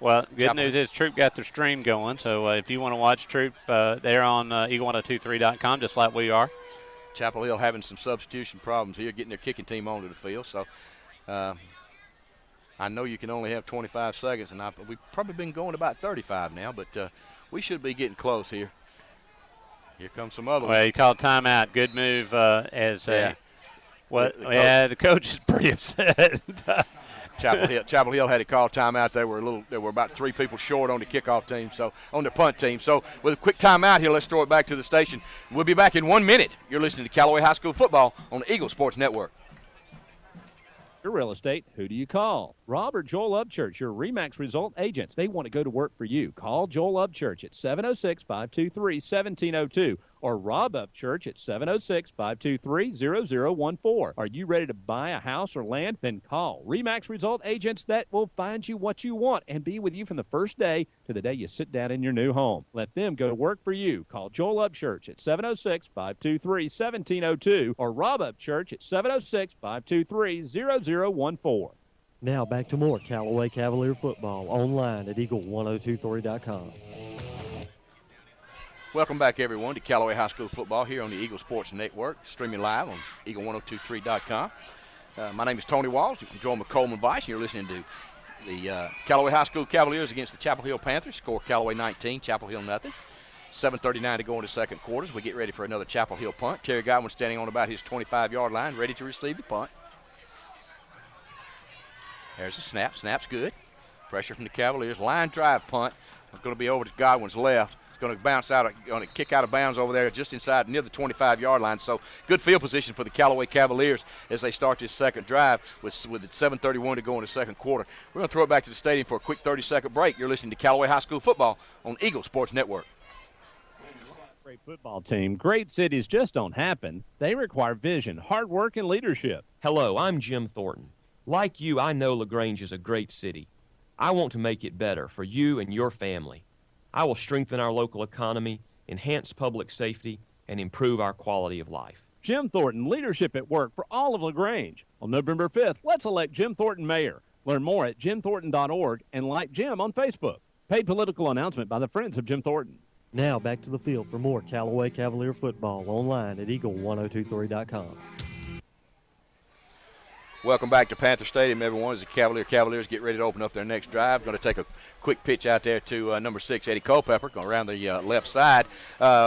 Well, good news is Troop got their stream going, so if you want to watch Troop, they're on eagle1023.com, just like we are. Chapel Hill having some substitution problems here, getting their kicking team onto the field. So I know you can only have 25 seconds, and we've probably been going about 35 now, but we should be getting close here. Here comes some other ones. Well, you called timeout. Good move the coach is pretty upset. Chapel Hill had to call timeout. There were about 3 people short on the kickoff team, so on the punt team. So with a quick timeout here, let's throw it back to the station. We'll be back in 1 minute. You're listening to Callaway High School football on the Eagle Sports Network. Your real estate, who do you call? Rob or Joel Upchurch, your RE/MAX result agents. They want to go to work for you. Call Joel Upchurch at 706-523-1702 or Rob Upchurch at 706-523-0014. Are you ready to buy a house or land? Then call RE/MAX result agents that will find you what you want and be with you from the first day to the day you sit down in your new home. Let them go to work for you. Call Joel Upchurch at 706-523-1702 or Rob Upchurch at 706-523-0014. Now back to more Callaway Cavalier football online at eagle1023.com. Welcome back, everyone, to Callaway High School football here on the Eagle Sports Network, streaming live on eagle1023.com. My name is Tony Walls. You can join me, Coleman Bice. You're listening to the Callaway High School Cavaliers against the Chapel Hill Panthers. Score Callaway 19, Chapel Hill nothing. 7:39 to go in the second quarter as we get ready for another Chapel Hill punt. Terry Godwin standing on about his 25-yard line, ready to receive the punt. There's the snap. Snap's good. Pressure from the Cavaliers. Line drive punt. It's going to be over to Godwin's left. It's going to bounce out, going to kick out of bounds over there just inside near the 25-yard line. So good field position for the Callaway Cavaliers as they start this second drive with 7:31 to go in the second quarter. We're going to throw it back to the stadium for a quick 30-second break. You're listening to Callaway High School football on Eagle Sports Network. Great football team. Great cities just don't happen. They require vision, hard work, and leadership. Hello, I'm Jim Thornton. Like you, I know LaGrange is a great city. I want to make it better for you and your family. I will strengthen our local economy, enhance public safety, and improve our quality of life. Jim Thornton, leadership at work for all of LaGrange. On November 5th, let's elect Jim Thornton mayor. Learn more at jimthornton.org and like Jim on Facebook. Paid political announcement by the Friends of Jim Thornton. Now back to the field for more Callaway Cavalier football online at eagle1023.com. Welcome back to Panther Stadium, everyone, as the Cavaliers get ready to open up their next drive. Going to take a quick pitch out there to number 6, Eddie Culpepper, going around the left side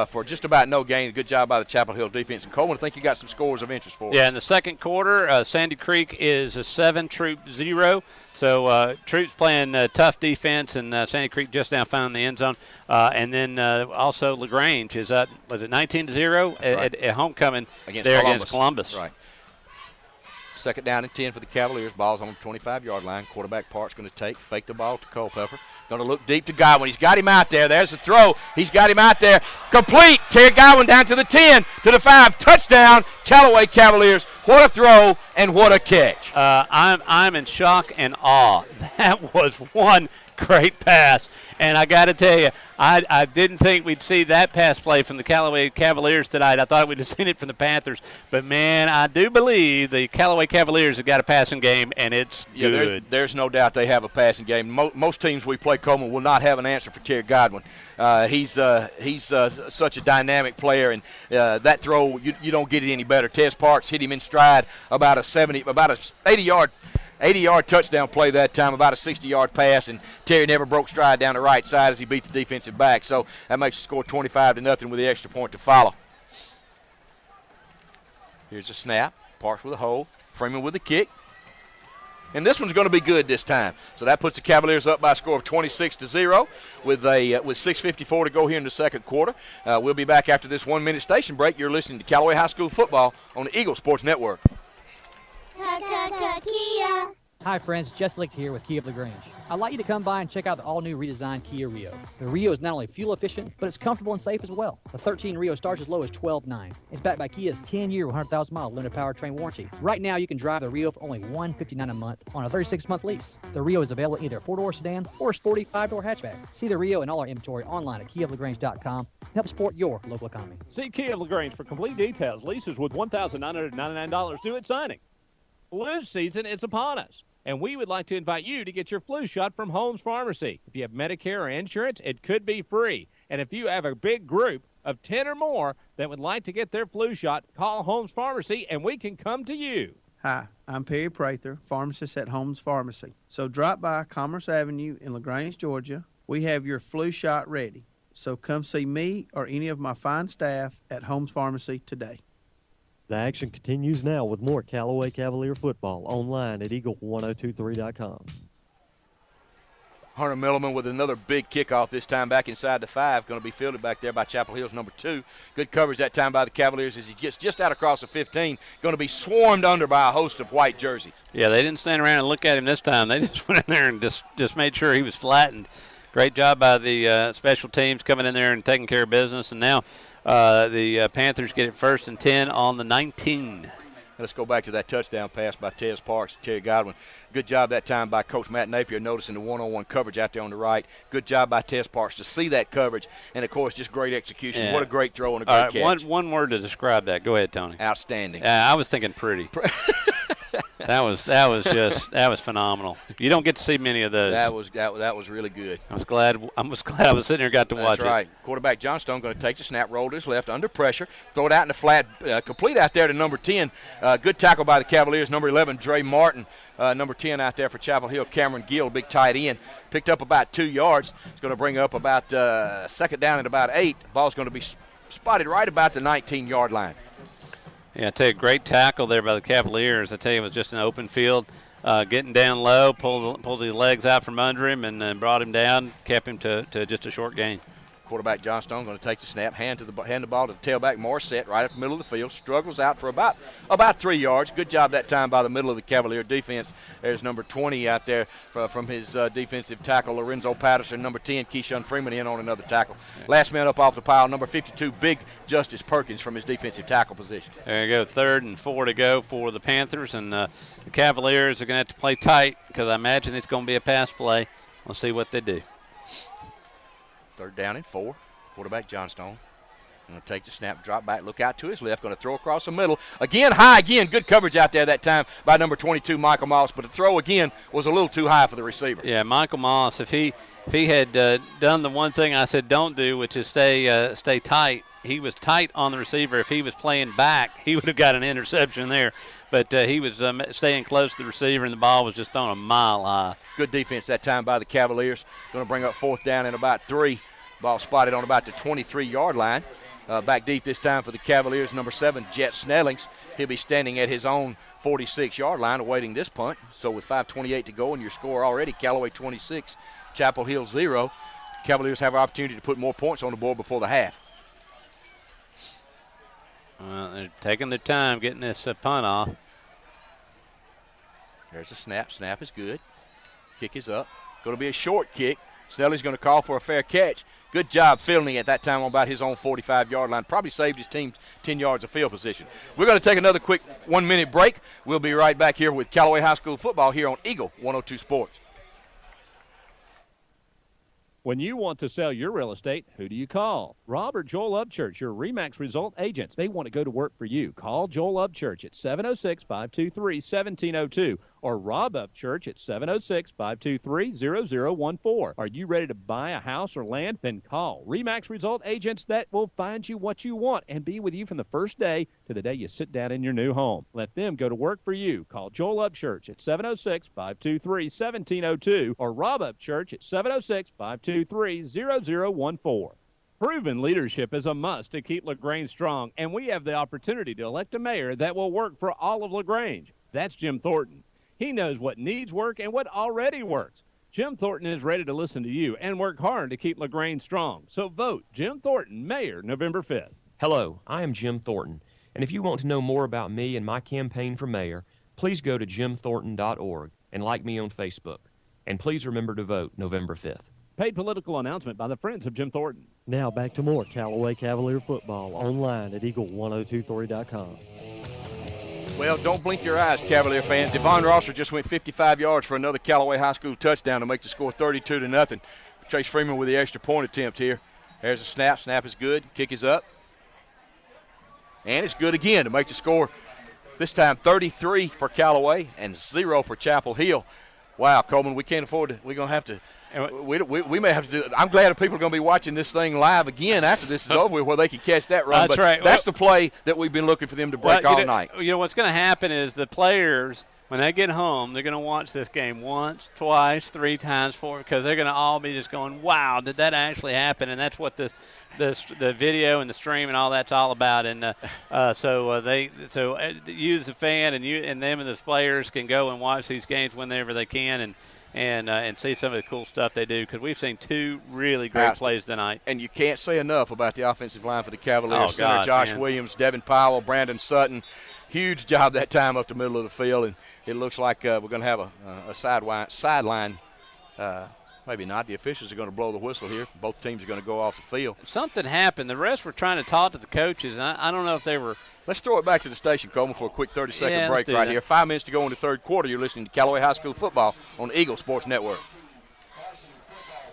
for just about no gain. Good job by the Chapel Hill defense. And Coleman, I think you got some scores of interest for us. Yeah, in the second quarter, Sandy Creek is a 7, Troop 0. So Troop's playing tough defense, and Sandy Creek just now found the end zone. And then also LaGrange is up, was it 19-0 at homecoming against Columbus. Right. Second down and 10 for the Cavaliers. Ball's on the 25-yard line. Quarterback Park's going to take. Fake the ball to Culpepper. Going to look deep to Godwin. He's got him out there. There's the throw. He's got him out there. Complete. Terry Godwin down to the 10, to the 5. Touchdown, Callaway Cavaliers. What a throw and what a catch. I'm in shock and awe. That was one great pass. And I got to tell you, I didn't think we'd see that pass play from the Callaway Cavaliers tonight. I thought we'd have seen it from the Panthers. But, man, I do believe the Callaway Cavaliers have got a passing game, and it's good. There's no doubt they have a passing game. Most teams we play, Coleman, will not have an answer for Terry Godwin. He's such a dynamic player, and that throw, you don't get it any better. Tez Parks hit him in stride about a 80-yard touchdown play that time, about a 60-yard pass, and Terry never broke stride down the right side as he beat the defensive back. So that makes the score 25-0 with the extra point to follow. Here's a snap. Parks with a hold. Freeman with a kick. And this one's going to be good this time. So that puts the Cavaliers up by a score of 26-0 with 6:54 to go here in the second quarter. We'll be back after this 1-minute station break. You're listening to Callaway High School football on the Eagle Sports Network. Kia. Hi friends, Jess Licht here with Kia of LaGrange. I'd like you to come by and check out the all-new redesigned Kia Rio. The Rio is not only fuel efficient, but it's comfortable and safe as well. The 13 Rio starts as low as $12,900. It's backed by Kia's 10-year, 100,000-mile limited powertrain warranty. Right now, you can drive the Rio for only $159 a month on a 36-month lease. The Rio is available in either a 4-door sedan or a sporty 5-door hatchback. See the Rio and all our inventory online at KiaofLaGrange.com and help support your local economy. See Kia of LaGrange for complete details. Leases with $1,999 due at signing. Flu season is upon us, and we would like to invite you to get your flu shot from Holmes Pharmacy. If you have Medicare or insurance, it could be free. And if you have a big group of 10 or more that would like to get their flu shot, call Holmes Pharmacy, and we can come to you. Hi, I'm Perry Prather, pharmacist at Holmes Pharmacy. So drop by Commerce Avenue in LaGrange, Georgia. We have your flu shot ready. So come see me or any of my fine staff at Holmes Pharmacy today. The action continues now with more Callaway Cavalier football online at eagle1023.com. Hunter Milliman with another big kickoff, this time back inside the 5. Going to be fielded back there by Chapel Hill's number 2. Good coverage that time by the Cavaliers as he gets just out across the 15. Going to be swarmed under by a host of white jerseys. Yeah, they didn't stand around and look at him this time. They just went in there and just made sure he was flattened. Great job by the special teams coming in there and taking care of business. And now the Panthers get it 1st and 10 on the 19. Let's go back to that touchdown pass by Tez Parks and Terry Godwin. Good job that time by Coach Matt Napier noticing the one-on-one coverage out there on the right. Good job by Tez Parks to see that coverage. And, of course, just great execution. Yeah. What a great throw and a great catch. One word to describe that. Go ahead, Tony. Outstanding. I was thinking pretty. That was phenomenal. You don't get to see many of those. That was really good. I was glad I was sitting there, got to watch That's right. Quarterback Johnstone going to take the snap, roll to his left under pressure, throw it out in the flat, complete out there to number 10. Good tackle by the Cavaliers. Number 11, Dre Martin. Number 10 out there for Chapel Hill, Cameron Gill, big tight end. Picked up about 2 yards. It's going to bring up about second down at about 8. Ball's going to be spotted right about the 19-yard line. Yeah, I tell you, great tackle there by the Cavaliers. I tell you, it was just an open field, getting down low, pulled his legs out from under him, and brought him down, kept him to just a short gain. Quarterback Johnstone going to take the snap, hand the ball to the tailback Morissette right up the middle of the field. Struggles out for about 3 yards. Good job that time by the middle of the Cavalier defense. There's number 20 out there from his defensive tackle, Lorenzo Patterson. Number 10, Keyshawn Freeman in on another tackle. Last man up off the pile, number 52, Big Justice Perkins from his defensive tackle position. There you go, 3rd and 4 to go for the Panthers, and the Cavaliers are going to have to play tight because I imagine it's going to be a pass play. We'll see what they do. 3rd down and 4. Quarterback Johnstone going to take the snap, drop back, look out to his left, going to throw across the middle. Again, high again. Good coverage out there that time by number 22, Michael Moss, but the throw again was a little too high for the receiver. Yeah, Michael Moss, if he had done the one thing I said don't do, which is stay tight, he was tight on the receiver. If he was playing back, he would have got an interception there. But he was staying close to the receiver, and the ball was just thrown a mile high. Good defense that time by the Cavaliers. Going to bring up 4th down and about 3. Ball spotted on about the 23-yard line. Back deep this time for the Cavaliers, number 7, Jet Snellings. He'll be standing at his own 46-yard line awaiting this punt. So with 5:28 to go and your score already, Callaway 26, Chapel Hill 0. Cavaliers have an opportunity to put more points on the board before the half. They're taking their time getting this punt off. There's a snap. Snap is good. Kick is up. Going to be a short kick. Snelling's going to call for a fair catch. Good job fielding at that time on about his own 45-yard line. Probably saved his team 10 yards of field position. We're going to take another quick 1-minute break. We'll be right back here with Callaway High School football here on Eagle 102 Sports. When you want to sell your real estate, who do you call? Rob or Joel Upchurch, your RE/MAX result agents. They want to go to work for you. Call Joel Upchurch at 706-523-1702 or Rob Upchurch at 706-523-0014. Are you ready to buy a house or land? Then call RE/MAX result agents that will find you what you want and be with you from the first day to the day you sit down in your new home. Let them go to work for you. Call Joel Upchurch at 706-523-1702 or Rob Upchurch at 706-523-0014. Proven leadership is a must to keep LaGrange strong, and we have the opportunity to elect a mayor that will work for all of LaGrange. That's Jim Thornton. He knows what needs work and what already works. Jim Thornton is ready to listen to you and work hard to keep LaGrange strong. So vote Jim Thornton, Mayor, November 5th. Hello, I am Jim Thornton, and if you want to know more about me and my campaign for mayor, please go to jimthornton.org and like me on Facebook. And please remember to vote November 5th. Paid political announcement by the Friends of Jim Thornton. Now back to more Callaway Cavalier football online at eagle1023.com. Well, don't blink your eyes, Cavalier fans. Devon Rosser just went 55 yards for another Callaway High School touchdown to make the score 32-0. Chase Freeman with the extra point attempt here. There's a snap. Snap is good. Kick is up. And it's good again to make the score, this time 33 for Callaway and 0 for Chapel Hill. Wow, Coleman, we can't afford to. We're going to have to. We may have to do. I'm glad that people are going to be watching this thing live again after this is over with, where they can catch that run. That's right. That's the play that we've been looking for them to break all night. You know what's going to happen is the players, when they get home, they're going to watch this game once, twice, 3 times, 4, because they're going to all be just going, "Wow, did that actually happen?" And that's what the video and the stream and all that's all about. And so you as a fan and them and the players can go and watch these games whenever they can and see some of the cool stuff they do, because we've seen 2 really great plays tonight. And you can't say enough about the offensive line for the Cavaliers. Oh, Center God, Josh man. Williams, Devin Powell, Brandon Sutton. Huge job that time up the middle of the field, and it looks like we're going to have a sideline. Maybe not. The officials are going to blow the whistle here. Both teams are going to go off the field. Something happened. The refs were trying to talk to the coaches, and I don't know if they were. Let's throw it back to the station, Coleman, for a quick 30-second break let's do right that. here. 5 minutes to go in the third quarter. You're listening to Callaway High School football on Eagle Sports Network.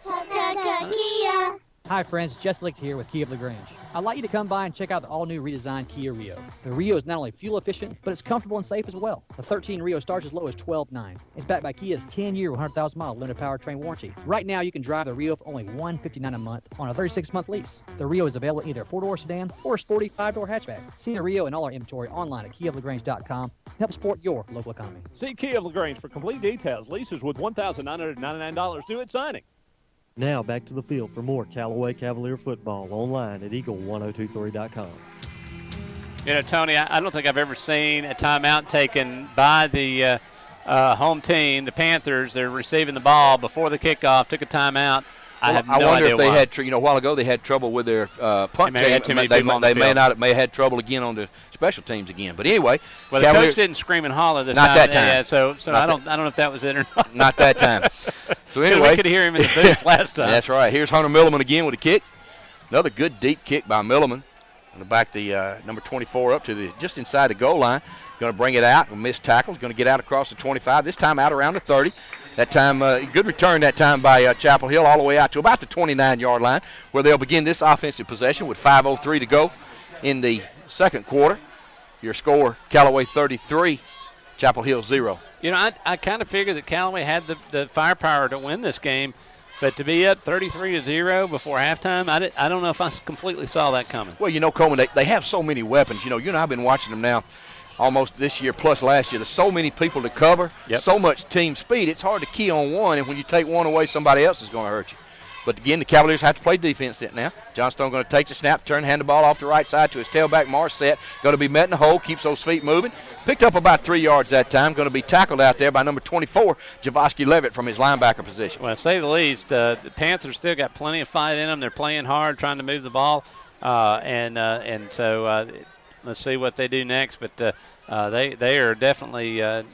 Kia. Hi, friends. Jess Licht here with Kia of LaGrange. I'd like you to come by and check out the all-new redesigned Kia Rio. The Rio is not only fuel efficient, but it's comfortable and safe as well. The 13 Rio starts as low as $12,900. It's backed by Kia's 10-year, 100,000-mile limited powertrain warranty. Right now, you can drive the Rio for only $159 a month on a 36-month lease. The Rio is available in either a 4-door sedan or a sporty 5-door hatchback. See the Rio and all our inventory online at KiaLaGrange.com and help support your local economy. See Kia of LaGrange for complete details. Leases with $1,999 due at signing. Now back to the field for more Callaway Cavalier football online at Eagle1023.com. You know, Tony, I don't think I've ever seen a timeout taken by the home team, the Panthers. They're receiving the ball before the kickoff, took a timeout. I wonder if they had, a while ago they had trouble with their punt team. They may have had trouble again on the special teams again. But anyway, well, the coach didn't scream and holler this time. Not that time. Yeah, so I don't know if that was it or not. Not that time. So anyway, we could hear him in the booth last time. That's right. Here's Hunter Milliman again with a kick. Another good deep kick by Milliman. Going to back the number 24 up to just inside the goal line. Going to bring it out. Missed tackle. Going to get out across the 25. This time out around the 30. That time, good return that time by Chapel Hill all the way out to about the 29-yard line, where they'll begin this offensive possession with 5:03 to go in the second quarter. Your score, Callaway 33, Chapel Hill 0. You know, I kind of figured that Callaway had the firepower to win this game, but to be up 33-0 before halftime, I don't know if I completely saw that coming. Well, you know, Coleman, they have so many weapons. You know, I've been watching them now almost this year plus last year. There's so many people to cover, so much team speed. It's hard to key on one, and when you take one away, somebody else is going to hurt you. But again, the Cavaliers have to play defense now. Johnstone going to take the snap, hand the ball off the right side to his tailback, Marset. Going to be met in the hole, keeps those feet moving. Picked up about 3 yards that time. Going to be tackled out there by number 24, Javosky Levitt from his linebacker position. Well, to say the least, the Panthers still got plenty of fight in them. They're playing hard, trying to move the ball, and so let's see what they do next. But they are definitely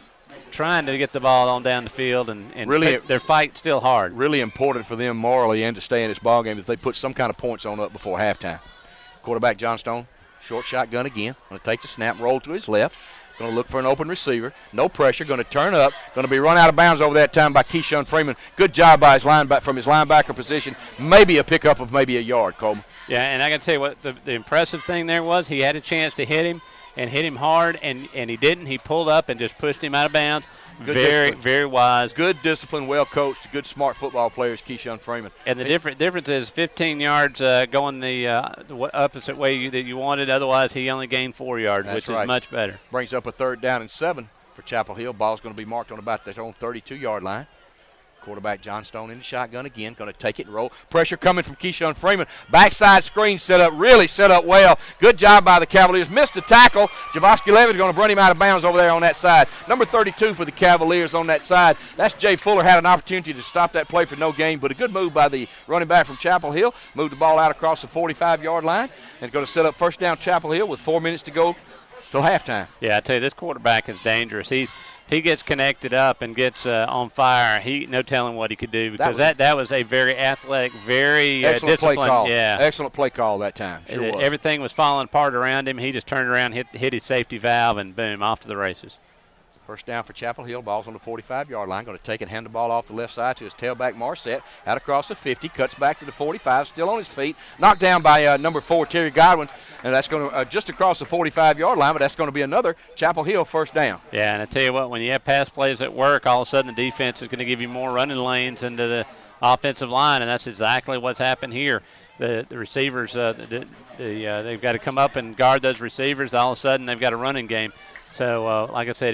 trying to get the ball on down the field, and really, their fight's still hard. Really important for them morally and to stay in this ball game if they put some kind of points on up before halftime. Quarterback Johnstone, short shotgun again. Going to take the snap, roll to his left. Going to look for an open receiver. No pressure. Going to turn up. Going to be run out of bounds over that time by Keyshawn Freeman. Good job by his from his linebacker position. Maybe a pickup of maybe a yard, Coleman. Yeah, and I got to tell you what the impressive thing there was. He had a chance to hit him and hit him hard, and he didn't. He pulled up and just pushed him out of bounds. Very wise. Good discipline, well coached, good smart football players, Keyshawn Freeman. And the difference is 15 yards going the opposite way that you wanted. Otherwise, he only gained 4 yards, which is much better. Brings up a 3rd down and 7 for Chapel Hill. Ball's going to be marked on about their own 32-yard line. Quarterback Johnstone in the shotgun again. Going to take it and roll. Pressure coming from Keyshawn Freeman. Backside screen set up. Really set up well. Good job by the Cavaliers. Missed the tackle. Javosky Levitt is going to run him out of bounds over there on that side. Number 32 for the Cavaliers on that side. That's Jay Fuller. Had an opportunity to stop that play for no gain, but a good move by the running back from Chapel Hill. Moved the ball out across the 45-yard line and going to set up first down Chapel Hill with 4 minutes to go till halftime. Yeah, I tell you, this quarterback is dangerous. If he gets connected up and gets on fire, no telling what he could do, because that was a very athletic, very excellent disciplined. Play call. Yeah, excellent play call that time. Sure was. Everything was falling apart around him. He just turned around, hit his safety valve, and boom, off to the races. First down for Chapel Hill. Ball's on the 45-yard line. Going to take it, hand the ball off the left side to his tailback, Marset. Out across the 50, cuts back to the 45, still on his feet. Knocked down by number 4, Terry Godwin. And that's going to just across the 45-yard line, but that's going to be another Chapel Hill first down. Yeah, and I tell you what, when you have pass plays at work, all of a sudden the defense is going to give you more running lanes into the offensive line, and that's exactly what's happened here. The receivers, they've got to come up and guard those receivers. All of a sudden they've got a running game. So, like I said,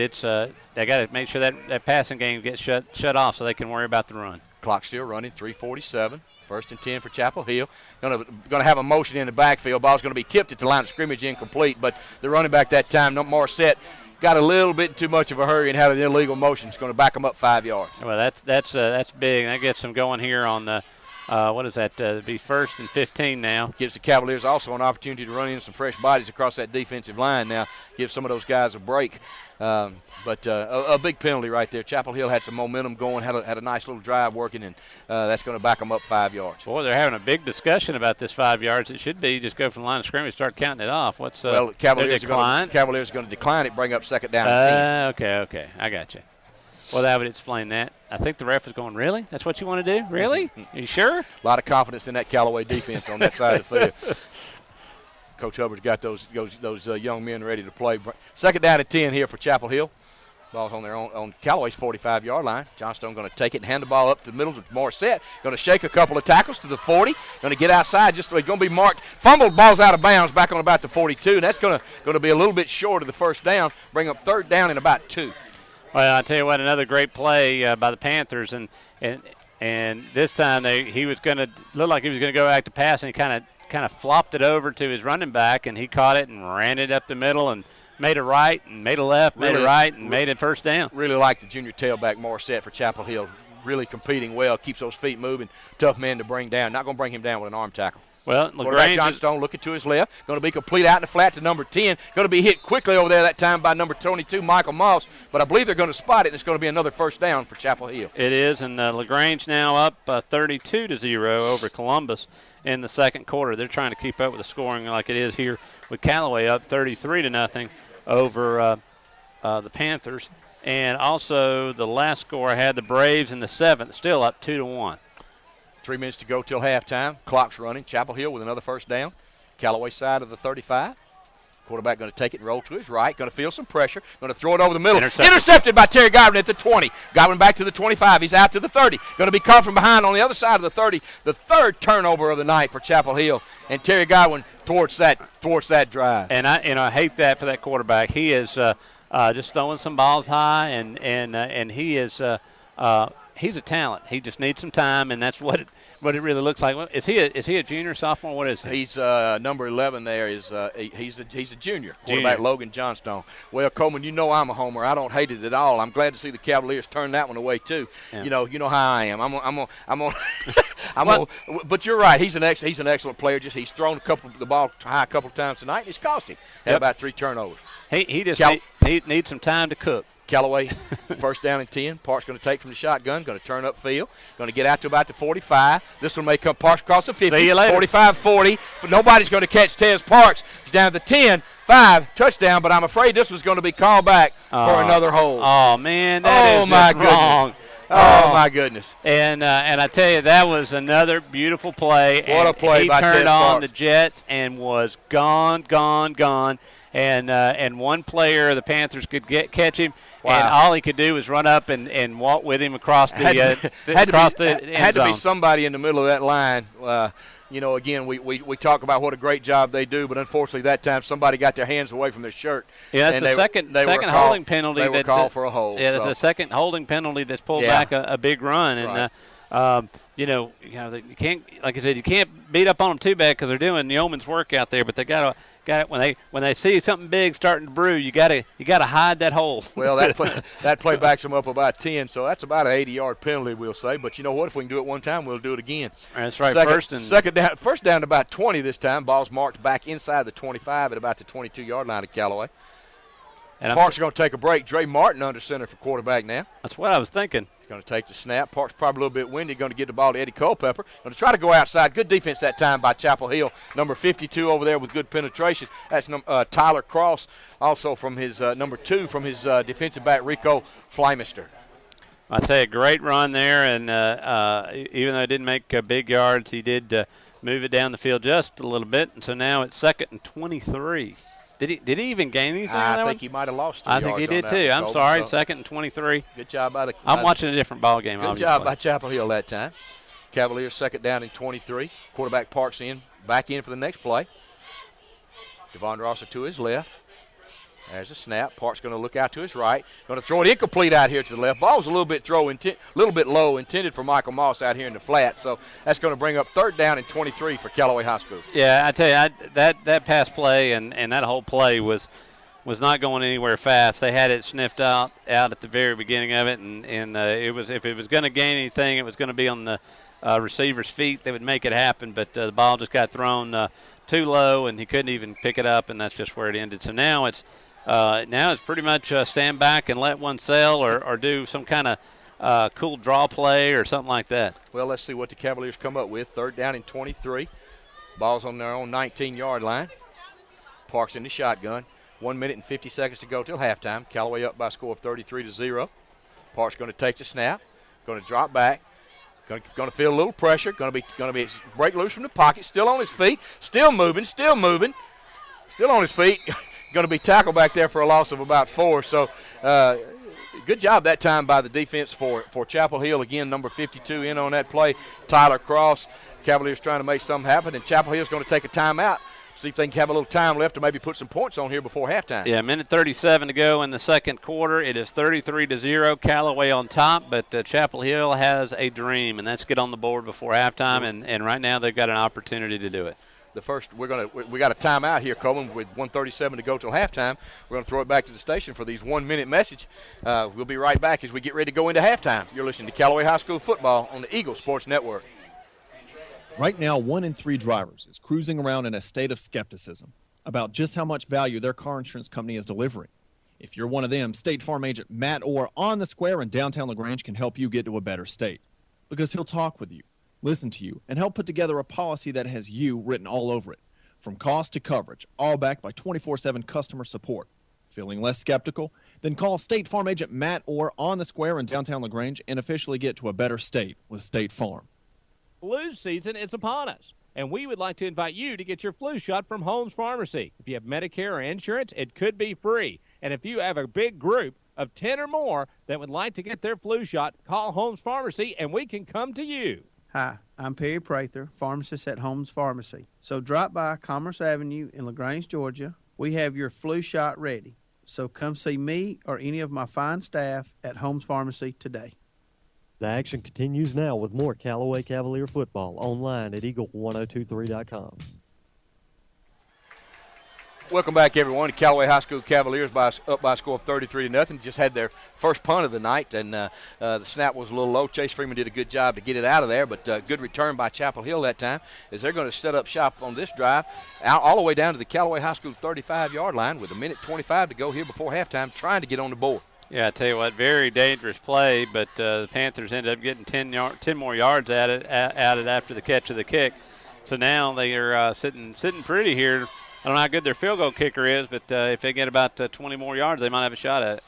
they got to make sure that passing game gets shut off so they can worry about the run. Clock still running, 3:47. 1st and 10 for Chapel Hill. Going to have a motion in the backfield. Ball's going to be tipped at the line of scrimmage, incomplete. But the running back that time, Marset, got a little bit too much of a hurry and had an illegal motion. It's going to back them up 5 yards. Well, that's big. That gets them going here on the. What is that? Be 1st and 15 now. Gives the Cavaliers also an opportunity to run in some fresh bodies across that defensive line now. Gives some of those guys a break. But a big penalty right there. Chapel Hill had some momentum going, had a nice little drive working, and that's going to back them up 5 yards. Boy, they're having a big discussion about this 5 yards. It should be just go from the line of scrimmage, start counting it off. Well, Cavaliers are going to decline it, bring up 2nd down and 10. Okay. I got you. Well, that would explain that. I think the ref is going, really? That's what you want to do? Really? Are you sure? A lot of confidence in that Callaway defense on that side of the field. Coach Hubbard's got those young men ready to play. Second down and 10 here for Chapel Hill. Ball's on their own on Callaway's 45-yard line. Johnstone going to take it and hand the ball up to the middle to Morissette. Going to shake a couple of tackles to the 40. Going to get outside. Just going to be marked. Fumbled, ball's out of bounds back on about the 42. And that's going to be a little bit short of the first down. Bring up third down in about 2. Well, I tell you what, another great play by the Panthers, and this time he was going to look like he was going to go back to pass, and he kind of flopped it over to his running back, and he caught it and ran it up the middle and made a right and made a left, made a right, and made it first down. Really like the junior tailback Morissette for Chapel Hill. Really competing well, keeps those feet moving. Tough man to bring down. Not going to bring him down with an arm tackle. Well, LaGrange Johnstone looking to his left. Going to be complete out in the flat to number 10. Going to be hit quickly over there that time by number 22, Michael Moss. But I believe they're going to spot it, and it's going to be another first down for Chapel Hill. It is, and LaGrange now up 32-0 over Columbus in the second quarter. They're trying to keep up with the scoring like it is here with Callaway up 33-0 over the Panthers. And also the last score I had the Braves in the seventh, still up 2-1. 3 minutes to go till halftime. Clock's running. Chapel Hill with another first down. Callaway side of the 35. Quarterback going to take it and roll to his right. Going to feel some pressure. Going to throw it over the middle. Intercepted by Terry Godwin at the 20. Godwin back to the 25. He's out to the 30. Going to be caught from behind on the other side of the 30. The third turnover of the night for Chapel Hill. And Terry Godwin towards that drive. And I hate that for that quarterback. He is just throwing some balls high, and he is he's a talent. He just needs some time, and that's what it really looks like. Is he a junior, sophomore? What is he? He's number 11 there. He's a junior. Quarterback Logan Johnstone. Well, Coleman, you know I'm a homer. I don't hate it at all. I'm glad to see the Cavaliers turn that one away too. Yeah. You know how I am. I'm on. But you're right. He's an excellent player. Just he's thrown the ball high a couple of times tonight, and it's cost him. Had about 3 turnovers. He just needs some time to cook. Callaway, first down and 10. Parks going to take from the shotgun, going to turn upfield, going to get out to about the 45. This one may come Parks across the 50. See you later. 45-40. Nobody's going to catch Tez Parks. He's down to the 10. 5, touchdown, but I'm afraid this was going to be called back for another hold. Oh, man, that is just wrong. Oh, my goodness. And I tell you, that was another beautiful play. What a play by Tez Parks. He turned on the Jets and was gone. And one player of the Panthers could catch him. Wow. And all he could do was run up and walk with him across the end zone. Had to be somebody in the middle of that line. Again, we talk about what a great job they do, but unfortunately that time somebody got their hands away from their shirt. Yeah, that's the second holding penalty. They were called for a hold. Yeah, that's the second holding penalty that's pulled back a big run. And, you can't, like I said, you can't beat up on them too bad because they're doing yeoman's work out there, but they got when they see something big starting to brew, you gotta hide that hole. Well, that play backs them up about 10, so that's about an 80-yard penalty, we'll say. But you know what? If we can do it one time, we'll do it again. That's right. First down to about 20 this time. Ball's marked back inside the 25 at about the 22-yard line of Callaway. And Parks are going to take a break. Dre Martin under center for quarterback now. That's what I was thinking. He's going to take the snap. Parks probably a little bit windy. Going to get the ball to Eddie Culpepper. Going to try to go outside. Good defense that time by Chapel Hill. Number 52 over there with good penetration. That's Tyler Cross, also from his number 2 from his defensive back Rico Flymister. I tell you, great run there, and even though he didn't make big yards, he did move it down the field just a little bit. And so now it's 2nd and 23. Did he even gain anything? I think he might have lost 2 yards. I think he did too. I'm sorry. 2nd and 23. Good job by the. I'm watching a different ball game. Good job by Chapel Hill that time. Cavaliers 2nd down and 23. Quarterback Parks back in for the next play. Devon Rosser to his left. There's a snap. Parks going to look out to his right. Going to throw it incomplete out here to the left. Ball's a little bit low, intended for Michael Moss out here in the flat. So that's going to bring up 3rd down and 23 for Callaway High School. Yeah, I tell you, that pass play and that whole play was not going anywhere fast. They had it sniffed out at the very beginning of it, and it was, if it was going to gain anything, it was going to be on the receiver's feet. They would make it happen, but the ball just got thrown too low, and he couldn't even pick it up, and that's just where it ended. So now it's pretty much stand back and let one sail or do some kind of cool draw play or something like that. Well, let's see what the Cavaliers come up with. 3rd down and 23. Ball's on their own 19-yard line. Parks in the shotgun. 1 minute and 50 seconds to go till halftime. Callaway up by a score of 33-0. Parks going to take the snap. Going to drop back. Going to feel a little pressure. Going to be break loose from the pocket. Still on his feet. Still moving. Still on his feet. Going to be tackled back there for a loss of about 4. So good job that time by the defense for Chapel Hill. Again, number 52 in on that play, Tyler Cross. Cavaliers trying to make something happen, and Chapel Hill's going to take a timeout. See if they can have a little time left to maybe put some points on here before halftime. Yeah, minute 37 to go in the second quarter. It is 33-0. Callaway on top, but Chapel Hill has a dream, and that's get on the board before halftime. And right now they've got an opportunity to do it. We got a timeout here, Coleman, with 1:37 to go till halftime. We're going to throw it back to the station for these 1-minute message. We'll be right back as we get ready to go into halftime. You're listening to Callaway High School football on the Eagle Sports Network. Right now, 1 in 3 drivers is cruising around in a state of skepticism about just how much value their car insurance company is delivering. If you're one of them, State Farm agent Matt Orr on the square in downtown LaGrange can help you get to a better state, because he'll talk with you, listen to you, and help put together a policy that has you written all over it, from cost to coverage, all backed by 24/7 customer support. Feeling less skeptical? Then call State Farm agent Matt Orr on the square in downtown LaGrange and officially get to a better state with State Farm. Flu season is upon us, and we would like to invite you to get your flu shot from Holmes Pharmacy. If you have Medicare or insurance, it could be free. And if you have a big group of 10 or more that would like to get their flu shot, call Holmes Pharmacy, and we can come to you. Hi, I'm Perry Prather, pharmacist at Holmes Pharmacy. So drop by Commerce Avenue in LaGrange, Georgia. We have your flu shot ready. So come see me or any of my fine staff at Holmes Pharmacy today. The action continues now with more Callaway Cavalier football online at eagle1023.com. Welcome back, everyone. The Callaway High School Cavaliers up by a score of 33-0. Just had their first punt of the night, and the snap was a little low. Chase Freeman did a good job to get it out of there, but good return by Chapel Hill that time, as they're going to set up shop on this drive all the way down to the Callaway High School 35-yard line with 1:25 to go here before halftime, trying to get on the board. Yeah, I tell you what, very dangerous play, but the Panthers ended up getting 10 more yards at it after the catch of the kick. So now they are sitting pretty here. I don't know how good their field goal kicker is, but if they get about 20 more yards, they might have a shot at it.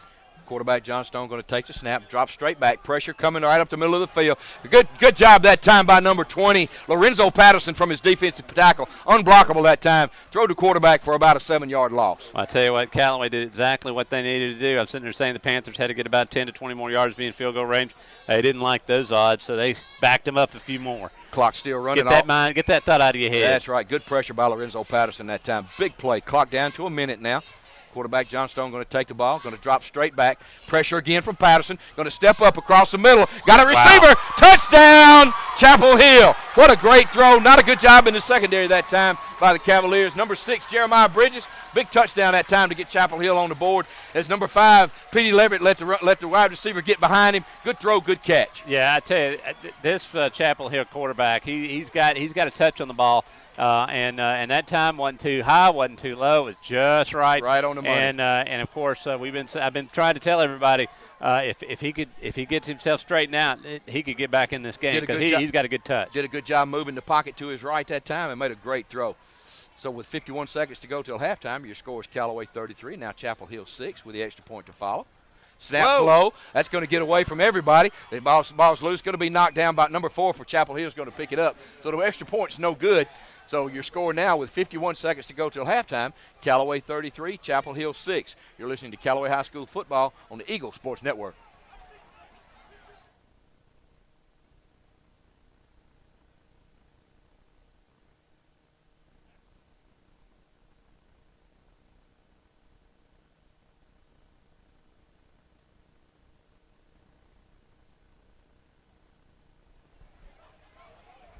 Quarterback John Stone going to take the snap, drop straight back, pressure coming right up the middle of the field. Good job that time by number 20, Lorenzo Patterson from his defensive tackle. Unblockable that time. Throw to quarterback for about a 7-yard loss. Well, I tell you what, Callaway did exactly what they needed to do. I'm sitting there saying the Panthers had to get about 10 to 20 more yards being field goal range. They didn't like those odds, so they backed them up a few more. Clock still running. Get that thought out of your head. That's right. Good pressure by Lorenzo Patterson that time. Big play. Clock down to a minute now. Quarterback John Stone going to take the ball, going to drop straight back. Pressure again from Patterson. Going to step up across the middle. Got a receiver. Wow. Touchdown, Chapel Hill. What a great throw. Not a good job in the secondary that time by the Cavaliers. Number 6, Jeremiah Bridges. Big touchdown that time to get Chapel Hill on the board. As number 5, Petey Leverett let the wide receiver get behind him. Good throw, good catch. Yeah, I tell you, this Chapel Hill quarterback, he's got a touch on the ball. And that time wasn't too high, wasn't too low. It was just right. Right on the money. And of course, I've been trying to tell everybody if he gets himself straightened out, he could get back in this game because he's got a good touch. Did a good job moving the pocket to his right that time and made a great throw. So with 51 seconds to go till halftime, your score is Callaway 33. Now Chapel Hill 6 with the extra point to follow. Snaps low. That's going to get away from everybody. The ball's loose. Going to be knocked down by number 4 for Chapel Hill is going to pick it up. So the extra point's no good. So your score now with 51 seconds to go till halftime, Callaway 33, Chapel Hill 6. You're listening to Callaway High School football on the Eagle Sports Network.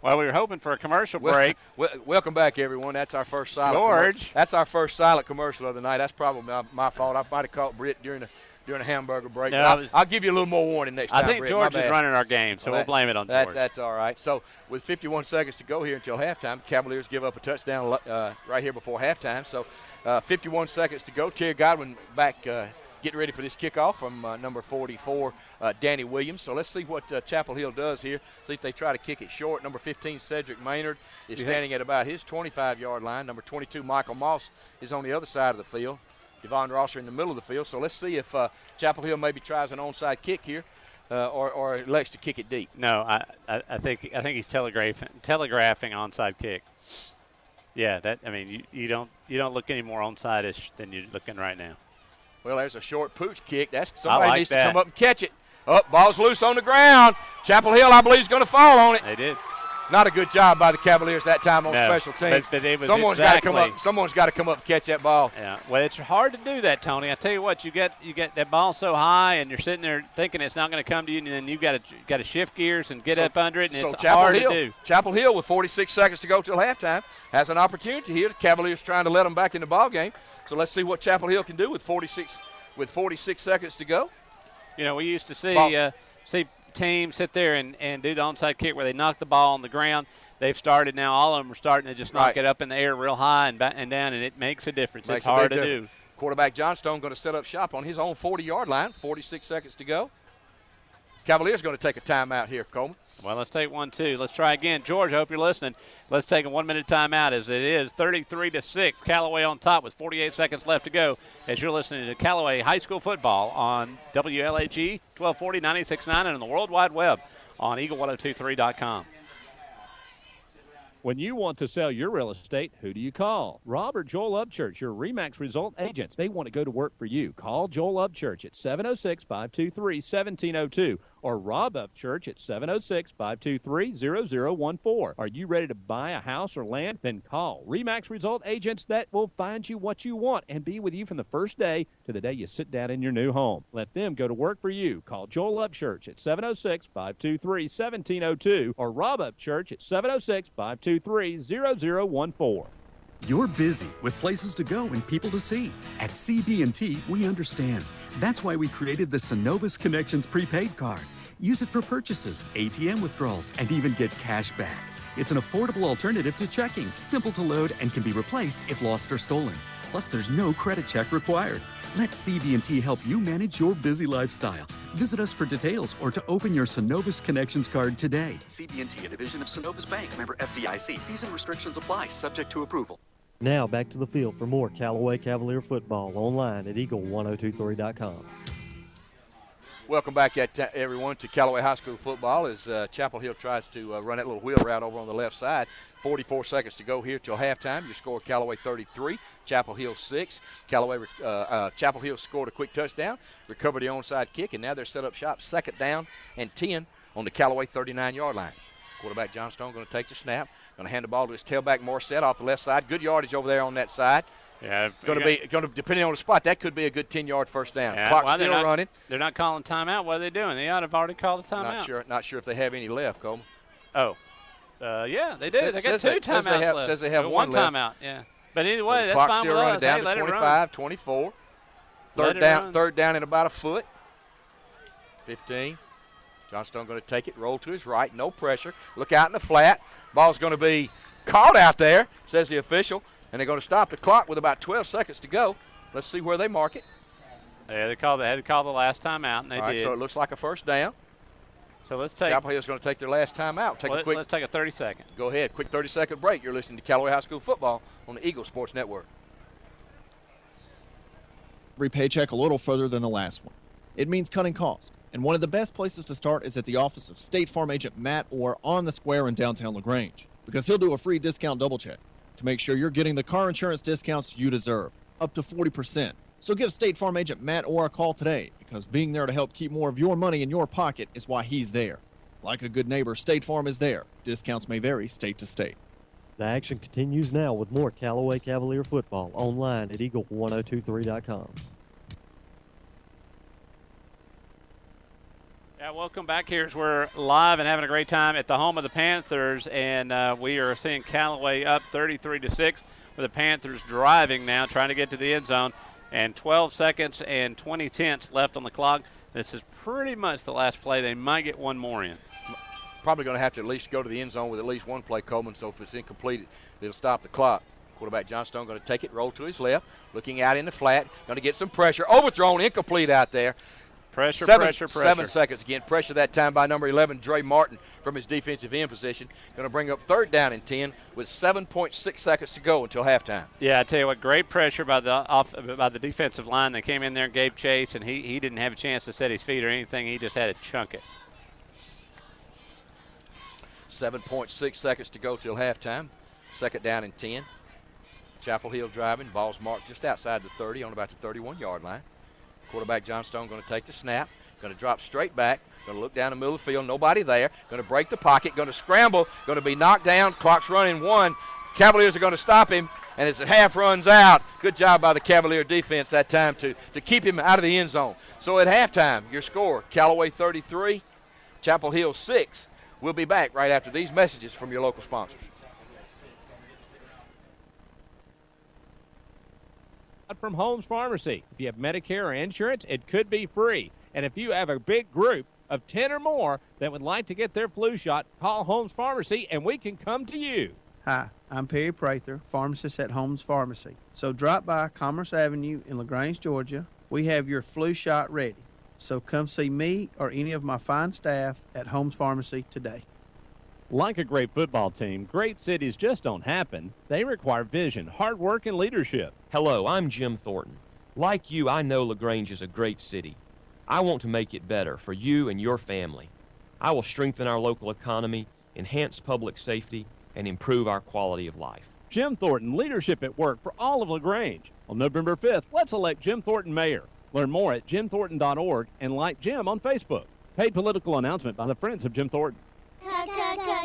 Well, we were hoping for a commercial break. Welcome back, everyone. That's our first silent. George. That's our first silent commercial of the night. That's probably my fault. I might have caught Britt during a hamburger break. No, I'll give you a little more warning next time. I think Britt, George is running our game, so we'll blame it on George. That's all right. So with 51 seconds to go here until halftime, Cavaliers give up a touchdown right here before halftime. So 51 seconds to go. Terry Godwin back getting ready for this kickoff from number 44, Danny Williams. So let's see what Chapel Hill does here. See if they try to kick it short. Number 15, Cedric Maynard, is standing at about his 25-yard line. Number 22, Michael Moss, is on the other side of the field. Devon Rosser in the middle of the field. So let's see if Chapel Hill maybe tries an onside kick here or elects to kick it deep. No, I think he's telegraphing onside kick. Yeah, you don't look any more onside-ish than you're looking right now. Well, there's a short pooch kick. Somebody needs that. to come up and catch it. Ball's loose on the ground. Chapel Hill, I believe, is going to fall on it. They did. Not a good job by the Cavaliers that time on special teams. But it was Someone's got to come up. Someone's got to come up and catch that ball. Yeah. Well, it's hard to do that, Tony. I tell you what, you get that ball so high, and you're sitting there thinking it's not going to come to you, and then you've got to shift gears and get up under it, and it's hard to do. Chapel Hill, with 46 seconds to go till halftime, has an opportunity here. The Cavaliers trying to let them back in the ball game. So let's see what Chapel Hill can do with 46 seconds to go. You know, we used to see teams sit there and do the onside kick where they knock the ball on the ground. They've started now. All of them are starting to just knock it up in the air real high and down, and it makes a difference. It's hard to do. Quarterback Johnstone going to set up shop on his own 40-yard line. 46 seconds to go. Cavaliers going to take a timeout here, Coleman. Well, let's take one, too. Let's try again. George, I hope you're listening. Let's take a 1-minute timeout as it is 33-6. Callaway on top with 48 seconds left to go as you're listening to Callaway High School Football on WLAG 1240, 96.9, and on the World Wide Web on Eagle1023.com. When you want to sell your real estate, who do you call? Rob or Joel Upchurch, your RE/MAX result agents. They want to go to work for you. Call Joel Upchurch at 706-523-1702 or Rob Upchurch at 706-523-0014. Are you ready to buy a house or land? Then call RE/MAX result agents that will find you what you want and be with you from the first day to the day you sit down in your new home. Let them go to work for you. Call Joel Upchurch at 706-523-1702 or Rob Upchurch at 706-523-0014. You're busy with places to go and people to see. At CB&T, we understand. That's why we created the Synovus Connections prepaid card. Use it for purchases, ATM withdrawals, and even get cash back. It's an affordable alternative to checking, simple to load, and can be replaced if lost or stolen. Plus, there's no credit check required. Let CB&T help you manage your busy lifestyle. Visit us for details or to open your Synovus Connections card today. CB&T, a division of Synovus Bank, member FDIC. Fees and restrictions apply, subject to approval. Now back to the field for more Callaway Cavalier football online at Eagle1023.com. Welcome back, everyone, to Callaway High School football as Chapel Hill tries to run that little wheel route over on the left side. 44 seconds to go here till halftime. Your score, Callaway 33, Chapel Hill 6. Chapel Hill scored a quick touchdown, recovered the onside kick, and now they're set up shop, 2nd down and 10 on the Callaway 39-yard line. Quarterback Johnstone going to take the snap, going to hand the ball to his tailback Morissette off the left side. Good yardage over there on that side. Yeah, going to depending on the spot, that could be a good 10-yard first down. Yeah, Clock's still running. They're not calling timeout. What are they doing? They ought to have already called a timeout. Not sure if they have any left, Coleman. Yeah, they do. They got 2 timeouts left. Says they have one left. timeout. Yeah, but anyway, so that's clock's fine still with running us. down to 25, 24. Third down in about a foot. 15. Johnstone going to take it, roll to his right, no pressure. Look out in the flat. Ball's going to be caught out there, says the official, and they're going to stop the clock with about 12 seconds to go. Let's see where they mark it. Yeah, they had to call the last timeout, and they did. So it looks like a first down. So let's take. Chapel Hill's going to take their last time out. Let's take a 30-second. Go ahead. Quick 30-second break. You're listening to Callaway High School football on the Eagle Sports Network. Every paycheck a little further than the last one. It means cutting costs. And one of the best places to start is at the office of State Farm agent Matt Orr on the square in downtown LaGrange, because he'll do a free discount double check to make sure you're getting the car insurance discounts you deserve, up to 40%. So give State Farm agent Matt Orr a call today, because being there to help keep more of your money in your pocket is why he's there. Like a good neighbor, State Farm is there. Discounts may vary state to state. The action continues now with more Callaway Cavalier football online at Eagle1023.com. Yeah, welcome back. We're live and having a great time at the home of the Panthers, and we are seeing Callaway up 33-6 with the Panthers driving now, trying to get to the end zone, and 12 seconds and 20 tenths left on the clock. This is pretty much the last play. They might get one more in. Probably going to have to at least go to the end zone with at least one play, Coleman, so if it's incomplete, it'll stop the clock. Quarterback Johnstone going to take it, roll to his left, looking out in the flat, going to get some pressure. Overthrown, incomplete out there. Pressure. 7 seconds again. Pressure that time by number 11, Dre Martin, from his defensive end position. Going to bring up 3rd down and 10 with 7.6 seconds to go until halftime. Yeah, I tell you what, great pressure by the defensive line. They came in there and gave chase, and he didn't have a chance to set his feet or anything. He just had to chunk it. 7.6 seconds to go till halftime. 2nd down and 10. Chapel Hill driving. Ball's marked just outside the 30 on about the 31-yard line. Quarterback John Stone going to take the snap. Going to drop straight back. Going to look down the middle of the field. Nobody there. Going to break the pocket. Going to scramble. Going to be knocked down. Clock's running 1. Cavaliers are going to stop him. And as the half runs out, good job by the Cavalier defense that time to keep him out of the end zone. So at halftime, your score, Callaway 33, Chapel Hill 6. We'll be back right after these messages from your local sponsors. From Holmes Pharmacy. If you have Medicare or insurance, it could be free. And if you have a big group of 10 or more that would like to get their flu shot, call Holmes Pharmacy and we can come to you. Hi, I'm Perry Prather, pharmacist at Holmes Pharmacy. So drop by Commerce Avenue in LaGrange, Georgia. We have your flu shot ready. So come see me or any of my fine staff at Holmes Pharmacy today. Like a great football team, great cities just don't happen. They require vision, hard work, and leadership. Hello, I'm Jim Thornton. Like you, I know LaGrange is a great city. I want to make it better for you and your family. I will strengthen our local economy, enhance public safety, and improve our quality of life. Jim Thornton, leadership at work for all of LaGrange. On November 5th, let's elect Jim Thornton mayor. Learn more at jimthornton.org and like Jim on Facebook. Paid political announcement by the Friends of Jim Thornton.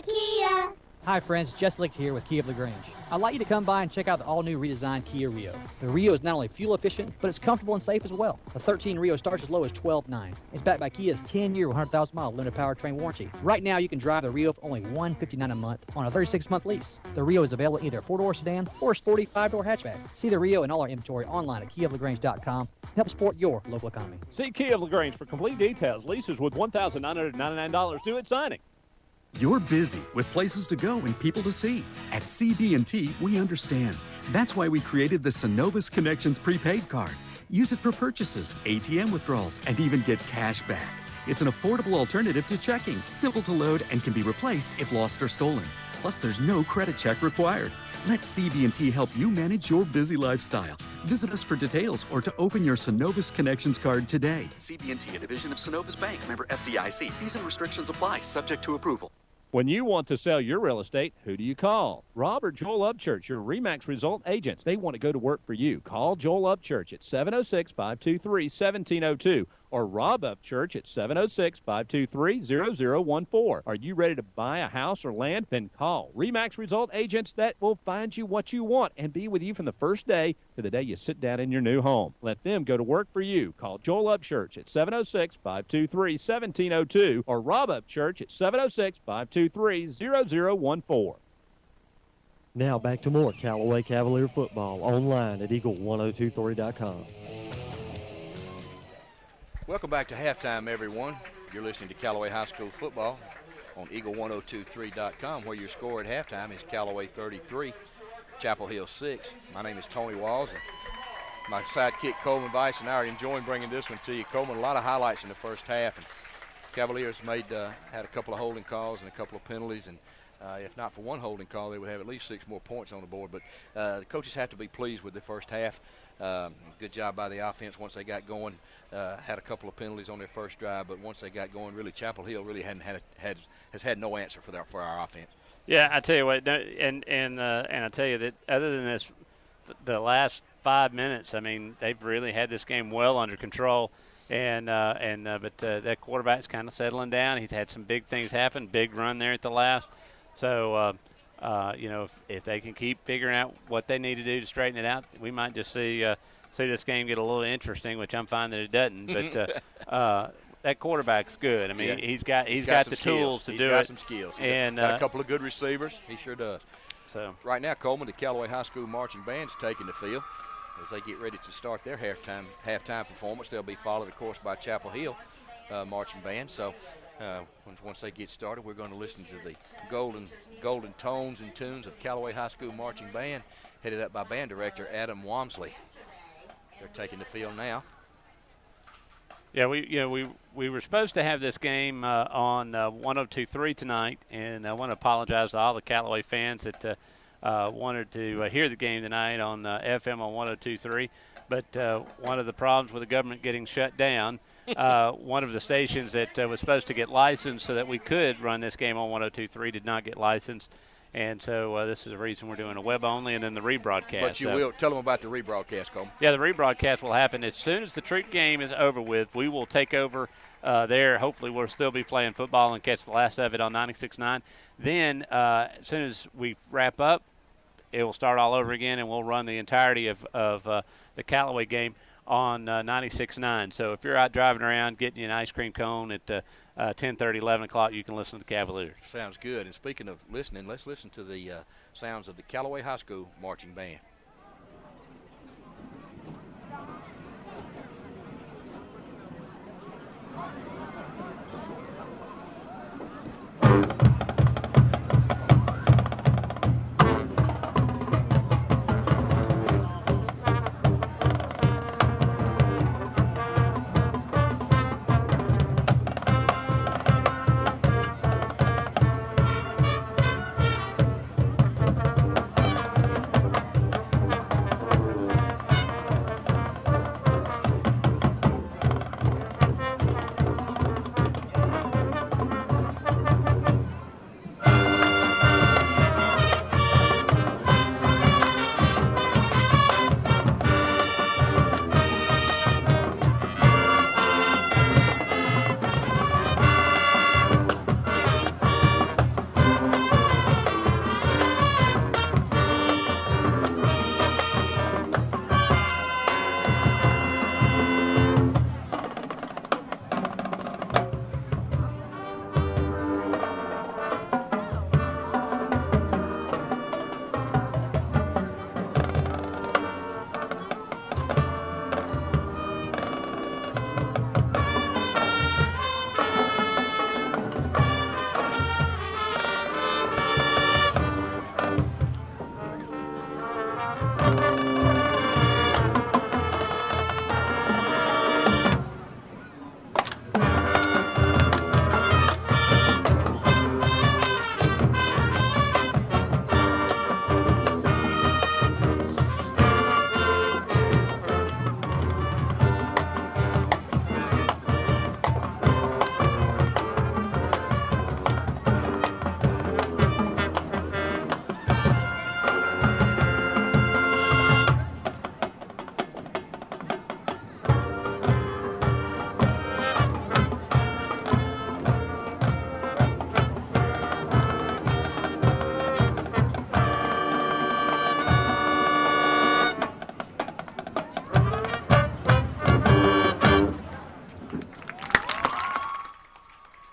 Kia. Hi friends, Jess Licht here with Kia of LaGrange. I'd like you to come by and check out the all-new redesigned Kia Rio. The Rio is not only fuel efficient, but it's comfortable and safe as well. The 13 Rio starts as low as $12,900. It's backed by Kia's 10-year, 100,000-mile limited powertrain warranty. Right now, you can drive the Rio for only $159 a month on a 36-month lease. The Rio is available either a 4-door sedan or a sporty 5-door hatchback. See the Rio and all our inventory online at kiaoflagrange.com and help support your local economy. See Kia of LaGrange for complete details. Leases with $1,999 due at signing. You're busy with places to go and people to see. At CB&T, we understand. That's why we created the Synovus Connections prepaid card. Use it for purchases, ATM withdrawals, and even get cash back. It's an affordable alternative to checking, simple to load, and can be replaced if lost or stolen. Plus, there's no credit check required. Let CB&T help you manage your busy lifestyle. Visit us for details or to open your Synovus Connections card today. CB&T, a division of Synovus Bank, member FDIC. Fees and restrictions apply, subject to approval. When you want to sell your real estate, who do you call? Rob or Joel Upchurch, your RE/MAX result agents. They want to go to work for you. Call Joel Upchurch at 706-523-1702 or Rob Upchurch at 706-523-0014. Are you ready to buy a house or land? Then call RE/MAX result agents that will find you what you want and be with you from the first day to the day you sit down in your new home. Let them go to work for you. Call Joel Upchurch at 706-523-1702 or Rob Upchurch at 706-523-0014. Now back to more Callaway Cavalier football online at eagle1023.com. Welcome back to halftime, everyone. You're listening to Callaway High School football on eagle1023.com, where your score at halftime is Callaway 33, Chapel Hill 6. My name is Tony Walls, and my sidekick Coleman Bice and I are enjoying bringing this one to you. Coleman, a lot of highlights in the first half, and Cavaliers had a couple of holding calls and a couple of penalties, and if not for one holding call, they would have at least 6 more points on the board. But the coaches have to be pleased with the first half. Good job by the offense once they got going. Had a couple of penalties on their first drive, but once they got going, really Chapel Hill really has had no answer for our offense. Yeah, I tell you what, and I tell you that other than this, the last 5 minutes, I mean, they've really had this game well under control. But that quarterback's kind of settling down. He's had some big things happen, big run there at the last. So, if they can keep figuring out what they need to do to straighten it out, we might just see this game get a little interesting, which I'm fine that it doesn't. But that quarterback's good. I mean, yeah. he's got the tools to do it. He's got some skills. And got a couple of good receivers. He sure does. So right now, Coleman, the Callaway High School marching band's taking the field as they get ready to start their halftime performance. They'll be followed, of course, by Chapel Hill marching band. So once they get started, we're going to listen to the golden tones and tunes of Callaway High School marching band, headed up by band director Adam Wamsley. They're taking the field now. Yeah, we were supposed to have this game on 102.3 tonight, and I want to apologize to all the Callaway fans that wanted to hear the game tonight on FM on 102.3. But one of the problems with the government getting shut down, one of the stations that was supposed to get licensed so that we could run this game on 102.3 did not get licensed. And so this is the reason we're doing a web only and then the rebroadcast. But you will tell them about the rebroadcast, Coleman. Yeah, the rebroadcast will happen as soon as the Treat game is over with. We will take over there. Hopefully we'll still be playing football and catch the last of it on 96.9. Then as soon as we wrap up, it will start all over again, and we'll run the entirety of the Callaway game on 96.9. So if you're out driving around getting you an ice cream cone at 10:30, 11 o'clock, you can listen to the Cavaliers. Sounds good. And speaking of listening, let's listen to the sounds of the Callaway High School marching band.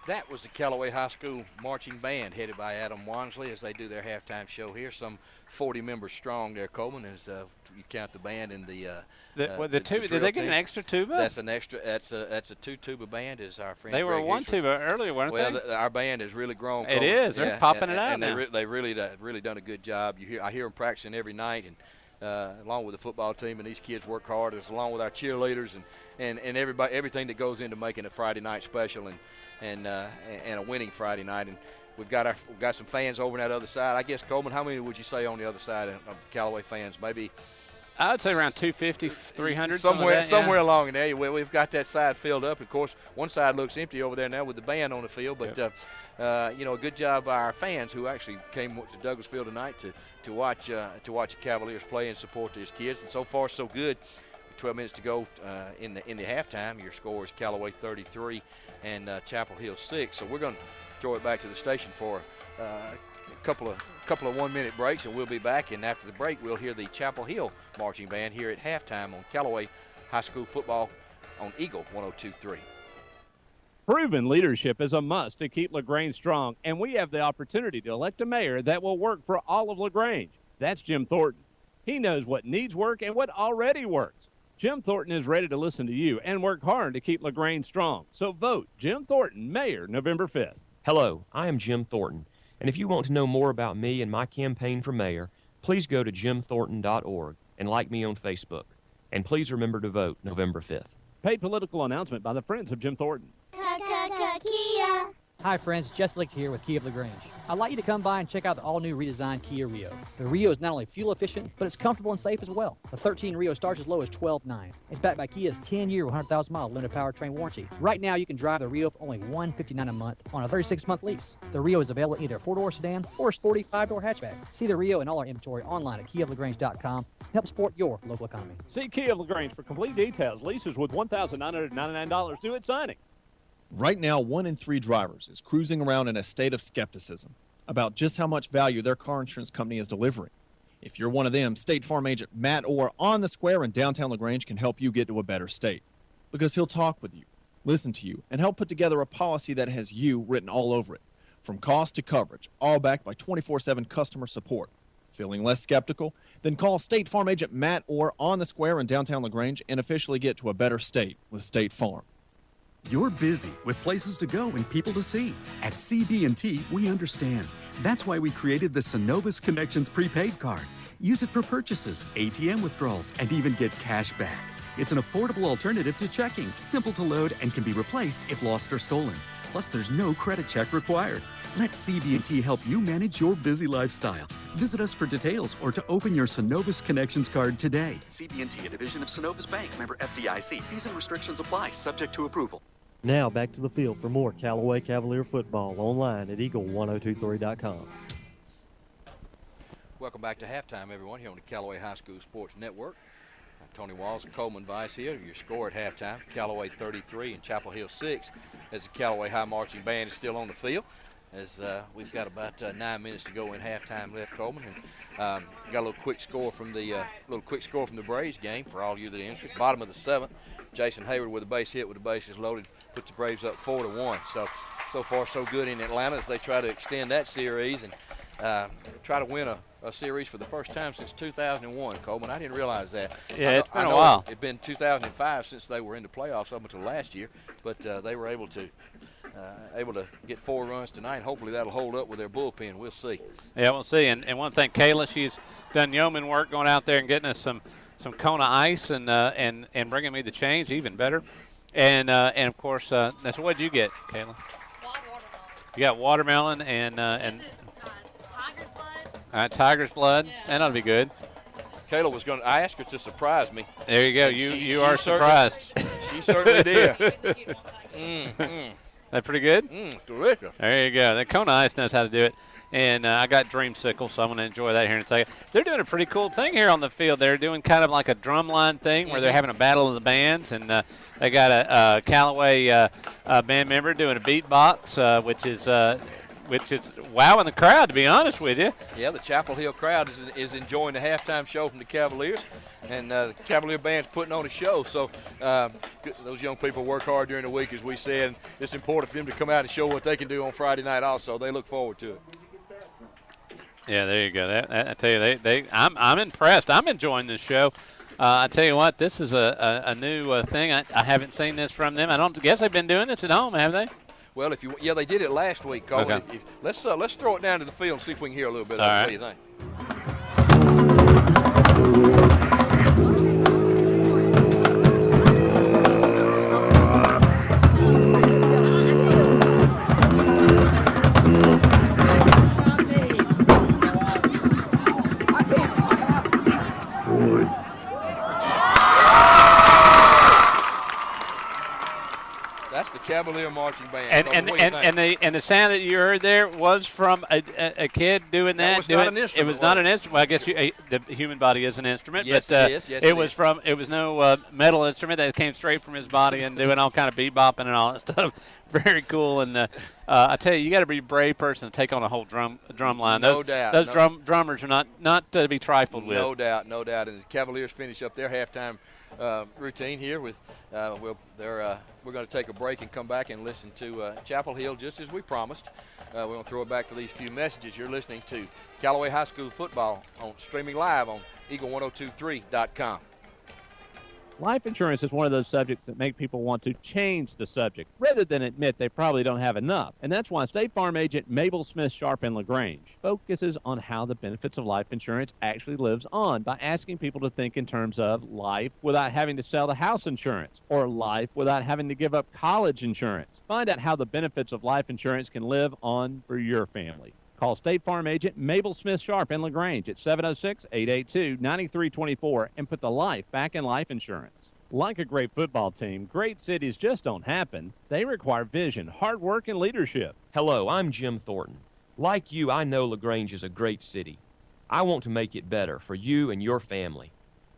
That was the Callaway High School marching band headed by Adam Wansley as they do their halftime show here. Some 40 members strong there, Coleman, as you count the band and the tuba. Did they get an extra tuba? That's an extra. That's a two-tuba band. Is our friend. They were Greg one Hicksley. tuba earlier, weren't they? Well, our band has really grown. It Coleman. is. They're popping it out and now. They really done a good job. I hear them practicing every night, and along with the football team, and these kids work hard, along with our cheerleaders and everybody, everything that goes into making a Friday night special and a winning Friday night. And we've got some fans over on that other side. I guess, Coleman, how many would you say on the other side of the Callaway fans? Maybe I would say around 250, 300. Somewhere along in there. We've got that side filled up. Of course, one side looks empty over there now with the band on the field. But a good job by our fans who actually came to Douglasville tonight to watch the Cavaliers play and support these kids. And so far, so good. 12 minutes to go in the halftime. Your score is Callaway 33 and Chapel Hill 6. So we're going to throw it back to the station for a couple of 1-minute breaks, and we'll be back. And after the break, we'll hear the Chapel Hill marching band here at halftime on Callaway High School football on Eagle 102.3. Proven leadership is a must to keep LaGrange strong, and we have the opportunity to elect a mayor that will work for all of LaGrange. That's Jim Thornton. He knows what needs work and what already works. Jim Thornton is ready to listen to you and work hard to keep LaGrange strong. So vote Jim Thornton, Mayor, November 5th. Hello, I am Jim Thornton, and if you want to know more about me and my campaign for mayor, please go to jimthornton.org and like me on Facebook. And please remember to vote November 5th. Paid political announcement by the Friends of Jim Thornton. Kia. Hi friends, Jess Licht here with Kia of LaGrange. I'd like you to come by and check out the all-new redesigned Kia Rio. The Rio is not only fuel efficient, but it's comfortable and safe as well. The 13 Rio starts as low as $12,900. It's backed by Kia's 10-year, 100,000-mile limited powertrain warranty. Right now, you can drive the Rio for only $159 a month on a 36-month lease. The Rio is available in either a 4-door sedan or a sporty 5-door hatchback. See the Rio and all our inventory online at kiaoflagrange.com and help support your local economy. See Kia of LaGrange for complete details. Leases with $1,999 due at signing. Right now, 1 in 3 drivers is cruising around in a state of skepticism about just how much value their car insurance company is delivering. If you're one of them, State Farm agent Matt Orr on the Square in downtown LaGrange can help you get to a better state, because he'll talk with you, listen to you, and help put together a policy that has you written all over it, from cost to coverage, all backed by 24/7 customer support. Feeling less skeptical? Then call State Farm agent Matt Orr on the Square in downtown LaGrange and officially get to a better state with State Farm. You're busy with places to go and people to see. At CB&T, we understand. That's why we created the Synovus Connections prepaid card. Use it for purchases, ATM withdrawals, and even get cash back. It's an affordable alternative to checking, simple to load, and can be replaced if lost or stolen. Plus, there's no credit check required. Let CB&T help you manage your busy lifestyle. Visit us for details or to open your Synovus Connections card today. CB&T, a division of Synovus Bank, member FDIC. Fees and restrictions apply, subject to approval. Now back to the field for more Callaway Cavalier football online at eagle1023.com. Welcome back to halftime, everyone, here on the Callaway High School Sports Network. Tony Walls and Coleman Vice here. Your score at halftime, Callaway 33 and Chapel Hill 6, as the Callaway High Marching Band is still on the field. As we've got about 9 minutes to go in halftime left, Coleman, and got a little quick score from the Braves game for all you that are interested. Bottom of the 7th, Jason Hayward with a base hit with the bases loaded puts the Braves up 4-1. So far so good in Atlanta as they try to extend that series and try to win a series for the first time since 2001. Coleman, I didn't realize that. Yeah, it's been a while. It's been 2005 since they were in the playoffs up until last year, but they were able to get 4 runs tonight. Hopefully that'll hold up with their bullpen. We'll see. Yeah, we'll see. And one thing, Kayla, she's done yeoman work going out there and getting us some Kona ice and bringing me the change, even better. And of course, so what did you get, Kayla? You got watermelon and tiger's blood. All right, tiger's blood. Yeah. That ought to be good. Kayla was going to – I asked her to surprise me. There you go. You are surprised. She certainly did. That pretty good? Delicious. There you go. The Kona Ice knows how to do it. And I got Dreamsicle, so I'm going to enjoy that here in a second. They're doing a pretty cool thing here on the field. They're doing kind of like a drumline thing where they're having a battle of the bands. And they got a Callaway band member doing a beatbox, which is wowing the crowd, to be honest with you. Yeah, the Chapel Hill crowd is enjoying the halftime show from the Cavaliers, and the Cavalier band's putting on a show. So those young people work hard during the week, as we said. And it's important for them to come out and show what they can do on Friday night also. They look forward to it. Yeah, there you go. I tell you, I'm impressed. I'm enjoying this show. I tell you what, this is a new thing. I haven't seen this from them. I don't guess they've been doing this at home, have they? Well, they did it last week, Cole. Okay. Let's throw it down to the field and see if we can hear a little bit of All it. right. What do you think? That's the Cavalier marching band. And the sound that you heard there was from a kid doing that. It was not an instrument. It was not an instrument. Well, I guess the human body is an instrument. Yes, but, it is. Yes, it was no metal instrument that came straight from his body and doing all kind of bebopping and all that stuff. Very cool. And I tell you got to be a brave person to take on a whole drum line. No doubt. Those drummers are not to be trifled with. No doubt. And the Cavaliers finish up their halftime routine here with we're going to take a break and come back and listen to Chapel Hill just as we promised. We're going to throw it back for these few messages. You're listening to Callaway High School football streaming live on eagle1023.com. Life insurance is one of those subjects that make people want to change the subject rather than admit they probably don't have enough. And that's why State Farm agent Mabel Smith Sharp in LaGrange focuses on how the benefits of life insurance actually lives on by asking people to think in terms of life without having to sell the house insurance or life without having to give up college insurance. Find out how the benefits of life insurance can live on for your family. Call State Farm agent Mabel Smith Sharp in LaGrange at 706-882-9324 and put the life back in life insurance. Like a great football team, great cities just don't happen. They require vision, hard work, and leadership. Hello, I'm Jim Thornton. Like you, I know LaGrange is a great city. I want to make it better for you and your family.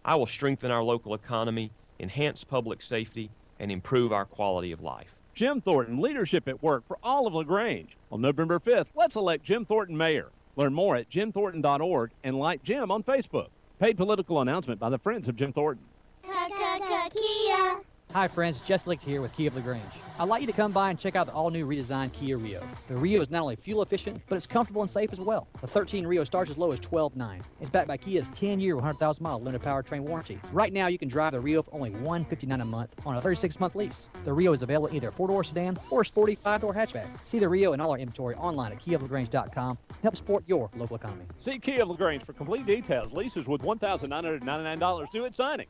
I will strengthen our local economy, enhance public safety, and improve our quality of life. Jim Thornton, leadership at work for all of LaGrange. On November 5th, let's elect Jim Thornton mayor. Learn more at jimthornton.org and like Jim on Facebook. Paid political announcement by the Friends of Jim Thornton. Kia. Hi friends, Jess Licht here with Kia of LaGrange. I'd like you to come by and check out the all-new redesigned Kia Rio. The Rio is not only fuel efficient, but it's comfortable and safe as well. The 13 Rio starts as low as $12,900. It's backed by Kia's 10-year, 100,000-mile limited powertrain warranty. Right now, you can drive the Rio for only $159 a month on a 36-month lease. The Rio is available either a 4-door sedan or a sporty 5-door hatchback. See the Rio and all our inventory online at kiaoflagrange.com and help support your local economy. See Kia of LaGrange for complete details. Leases with $1,999 due at signing.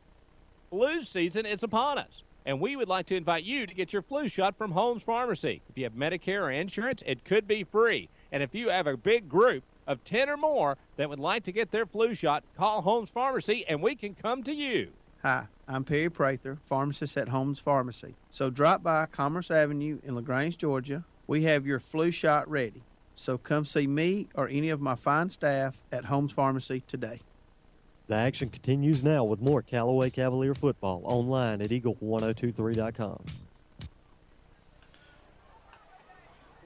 Flu season is upon us, and we would like to invite you to get your flu shot from Holmes Pharmacy. If you have Medicare or insurance, it could be free. And if you have a big group of 10 or more that would like to get their flu shot, call Holmes Pharmacy and we can come to you. Hi, I'm Perry Prather, pharmacist at Holmes Pharmacy. So drop by Commerce Avenue in LaGrange, Georgia. We have your flu shot ready. So come see me or any of my fine staff at Holmes Pharmacy today. The action continues now with more Callaway Cavalier football online at eagle1023.com.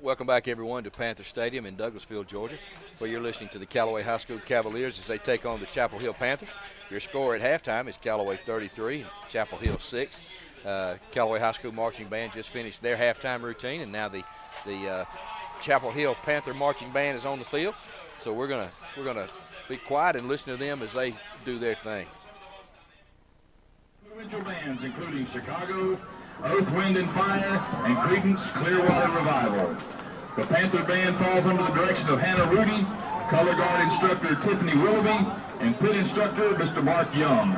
Welcome back, everyone, to Panther Stadium in Douglasville, Georgia, where you're listening to the Callaway High School Cavaliers as they take on the Chapel Hill Panthers. Your score at halftime is Callaway 33 and Chapel Hill 6. Callaway High School Marching Band just finished their halftime routine, and now the Chapel Hill Panther Marching Band is on the field. So we're gonna be quiet and listen to them as they do their thing. Individual bands including Chicago, Earth, Wind and Fire, and Creedence Clearwater Revival. The Panther Band falls under the direction of Hannah Rudy, color guard instructor Tiffany Willoughby, and pit instructor Mr. Mark Young.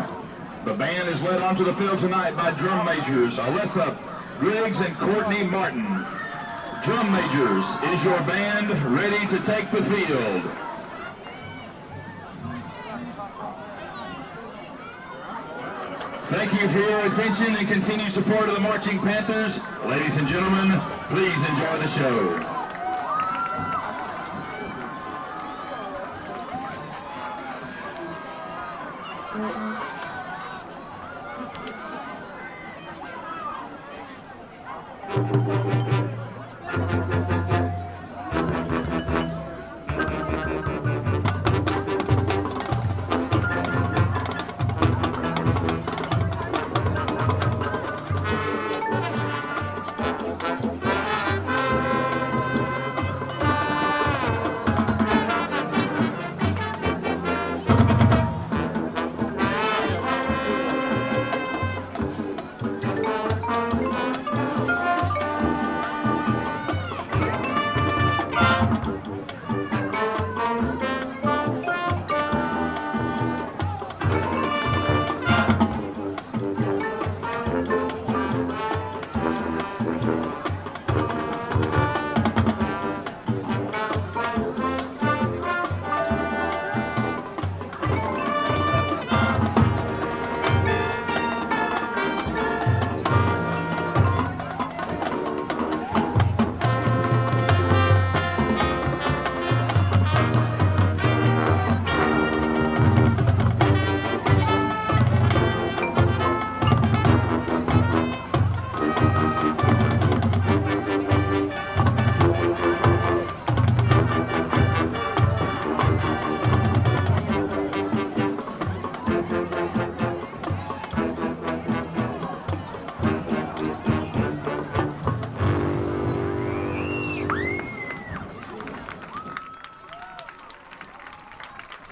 The band is led onto the field tonight by drum majors Alessa Griggs and Courtney Martin. Drum majors, is your band ready to take the field? Thank you for your attention and continued support of the Marching Panthers. Ladies and gentlemen, please enjoy the show.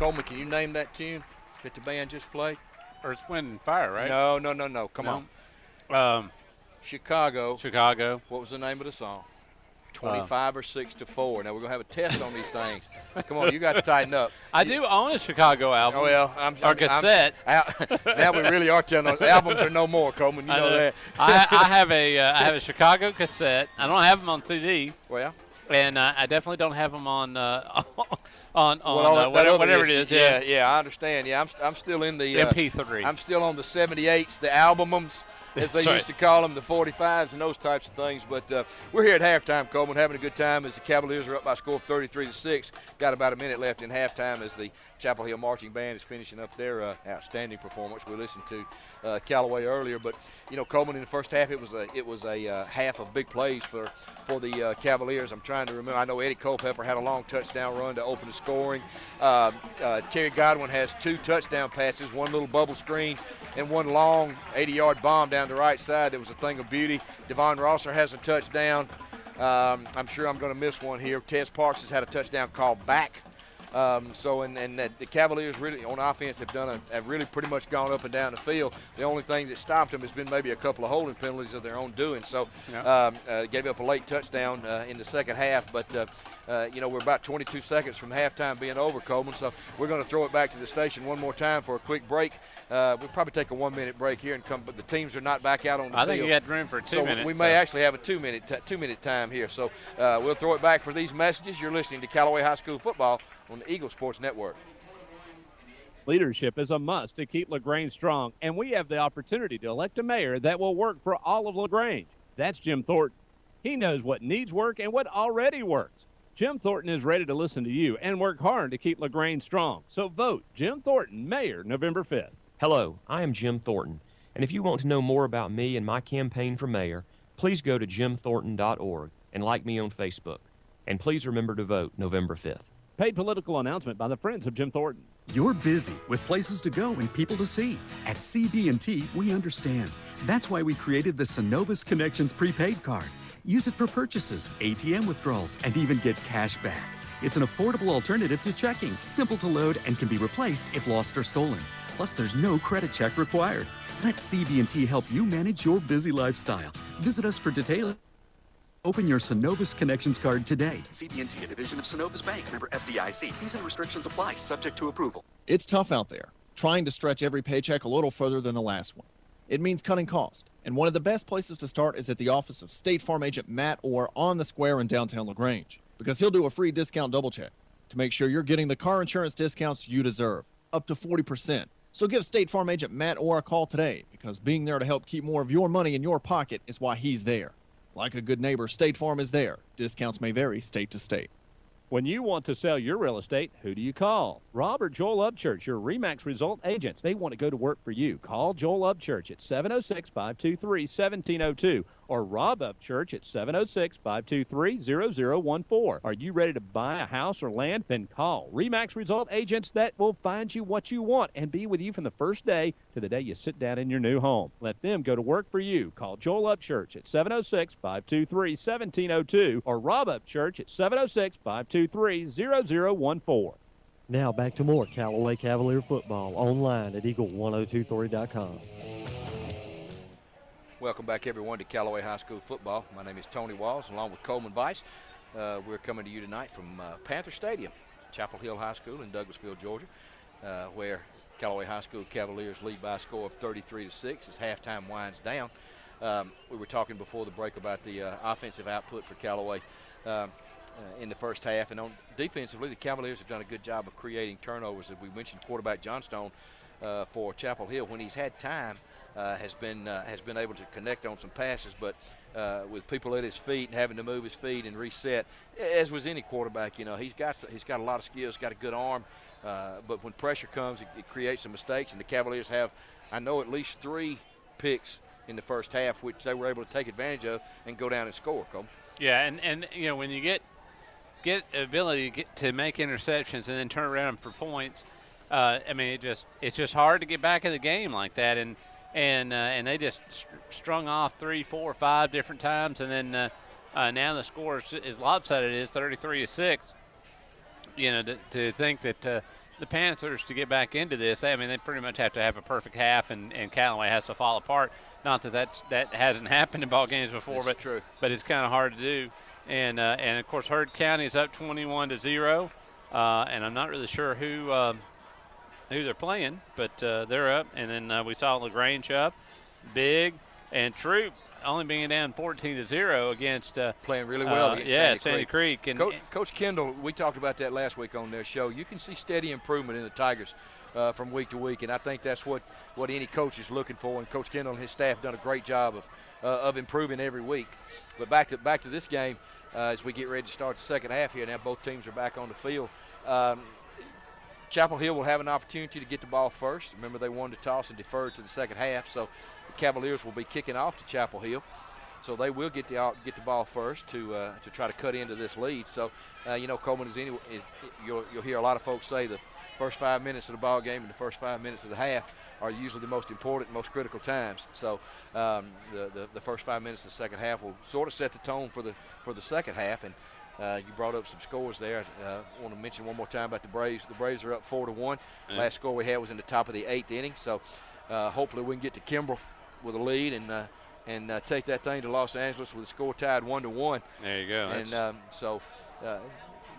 Coleman, can you name that tune that the band just played? Earth, Wind, and Fire, right? No. Come on. Chicago. What was the name of the song? 25 or 6 to 4. Now we're gonna have a test on these things. Come on, you got to tighten up. I do own a Chicago album. Oh well, or cassette. Now we really are telling those albums are no more, Coleman. You know that. I have a Chicago cassette. I don't have them on CD. Well, and I definitely don't have them on whatever it is. Yeah, I understand. Yeah, I'm still in the MP3. I'm still on the 78s, the albums, as they used to call them, the 45s and those types of things. But we're here at halftime, Coleman, having a good time as the Cavaliers are up by a score of 33-6. Got about a minute left in halftime as the Chapel Hill Marching Band is finishing up their outstanding performance. We listened to Callaway earlier, but Coleman, in the first half, it was a half of big plays for the Cavaliers. I'm trying to remember. I know Eddie Culpepper had a long touchdown run to open the scoring. Terry Godwin has 2 touchdown passes, one little bubble screen, and one long 80-yard bomb down the right side. That was a thing of beauty. Devon Rosser has a touchdown. I'm sure I'm going to miss one here. Tez Parks has had a touchdown called back. The Cavaliers really on offense have really pretty much gone up and down the field. The only thing that stopped them has been maybe a couple of holding penalties of their own doing. So gave up a late touchdown in the second half, but we're about 22 seconds from halftime being over, Coleman. So we're going to throw it back to the station one more time for a quick break. We'll probably take a 1-minute break here and come, but the teams are not back out on the field. I think you had room for 2 minutes. We may actually have a 2-minute time here. So we'll throw it back for these messages. You're listening to Callaway High School football on the Eagle Sports Network. Leadership is a must to keep LaGrange strong, and we have the opportunity to elect a mayor that will work for all of LaGrange. That's Jim Thornton. He knows what needs work and what already works. Jim Thornton is ready to listen to you and work hard to keep LaGrange strong. So vote Jim Thornton, Mayor, November 5th. Hello, I am Jim Thornton, and if you want to know more about me and my campaign for mayor, please go to jimthornton.org and like me on Facebook. And please remember to vote November 5th. Paid political announcement by the Friends of Jim Thornton. You're busy with places to go and people to see. At CB&T, we understand. That's why we created the Synovus Connections prepaid card. Use it for purchases, ATM withdrawals, and even get cash back. It's an affordable alternative to checking, simple to load, and can be replaced if lost or stolen. Plus, there's no credit check required. Let CB&T help you manage your busy lifestyle. Visit us for details. Open your Synovus Connections card today. CB&T, a division of Synovus Bank, member FDIC. Fees and restrictions apply, subject to approval. It's tough out there, trying to stretch every paycheck a little further than the last one. It means cutting cost. And one of the best places to start is at the office of State Farm agent Matt Orr on the square in downtown LaGrange, because he'll do a free discount double check to make sure you're getting the car insurance discounts you deserve, up to 40%. So give State Farm agent Matt Orr a call today, because being there to help keep more of your money in your pocket is why he's there. Like a good neighbor, State Farm is there. Discounts may vary state to state. When you want to sell your real estate, who do you call? Rob or Joel Upchurch, your RE/MAX result agents. They want to go to work for you. Call Joel Upchurch at 706-523-1702 or Rob Upchurch at 706-523-0014. Are you ready to buy a house or land? Then call RE/MAX result agents that will find you what you want and be with you from the first day to the day you sit down in your new home. Let them go to work for you. Call Joel Upchurch at 706-523-1702 or Rob Upchurch at 706-523-0014. Now back to more Callaway Cavalier football online at eagle1023.com. Welcome back, everyone, to Callaway High School football. My name is Tony Walls, along with Coleman Bice. We're coming to you tonight from Panther Stadium, Chapel Hill High School in Douglasville, Georgia, where Callaway High School Cavaliers lead by a score of 33-6 as halftime winds down. We were talking before the break about the offensive output for Callaway in the first half, and on defensively, the Cavaliers have done a good job of creating turnovers. As we mentioned, quarterback Johnstone for Chapel Hill, when he's had time, has been able to connect on some passes, but with people at his feet and having to move his feet and reset, as was any quarterback, he's got a lot of skills, got a good arm, but when pressure comes, it creates some mistakes. And the Cavaliers have, I know, at least 3 picks in the first half, which they were able to take advantage of and go down and score. Cole. Yeah, and when you get ability to make interceptions and then turn around for points, it's just hard to get back in the game like that. And they just strung off 3, 4, 5 different times, and then now the score is lopsided. It is 33-6. To think that the Panthers to get back into this, they pretty much have to have a perfect half, and Callaway has to fall apart. Not that hasn't happened in ball games before, That's true. But it's kind of hard to do. And of course, Heard County is up 21-0, and I'm not really sure who they're playing, but they're up. And then we saw LaGrange up big, and Troop only being down 14-0 against playing really well against Sandy Creek. And Coach Kendall, we talked about that last week on their show. You can see steady improvement in the Tigers from week to week, and I think that's what any coach is looking for. And Coach Kendall and his staff done a great job of improving every week. But back to this game as we get ready to start the second half here. Now both teams are back on the field. Chapel Hill will have an opportunity to get the ball first. Remember, they won the toss and deferred to the second half, so the Cavaliers will be kicking off to Chapel Hill. So they will get the ball first to try to cut into this lead. So, Coleman you'll hear a lot of folks say the first 5 minutes of the ball game and the first 5 minutes of the half are usually the most important, most critical times. So the first 5 minutes of the second half will sort of set the tone for the second half. And you brought up some scores there. I want to mention one more time about the Braves. The Braves are up 4-1. Yeah. Last score we had was in the top of the 8th inning. So hopefully we can get to Kimbrell with a lead and take that thing to Los Angeles with the score tied 1-1. There you go. And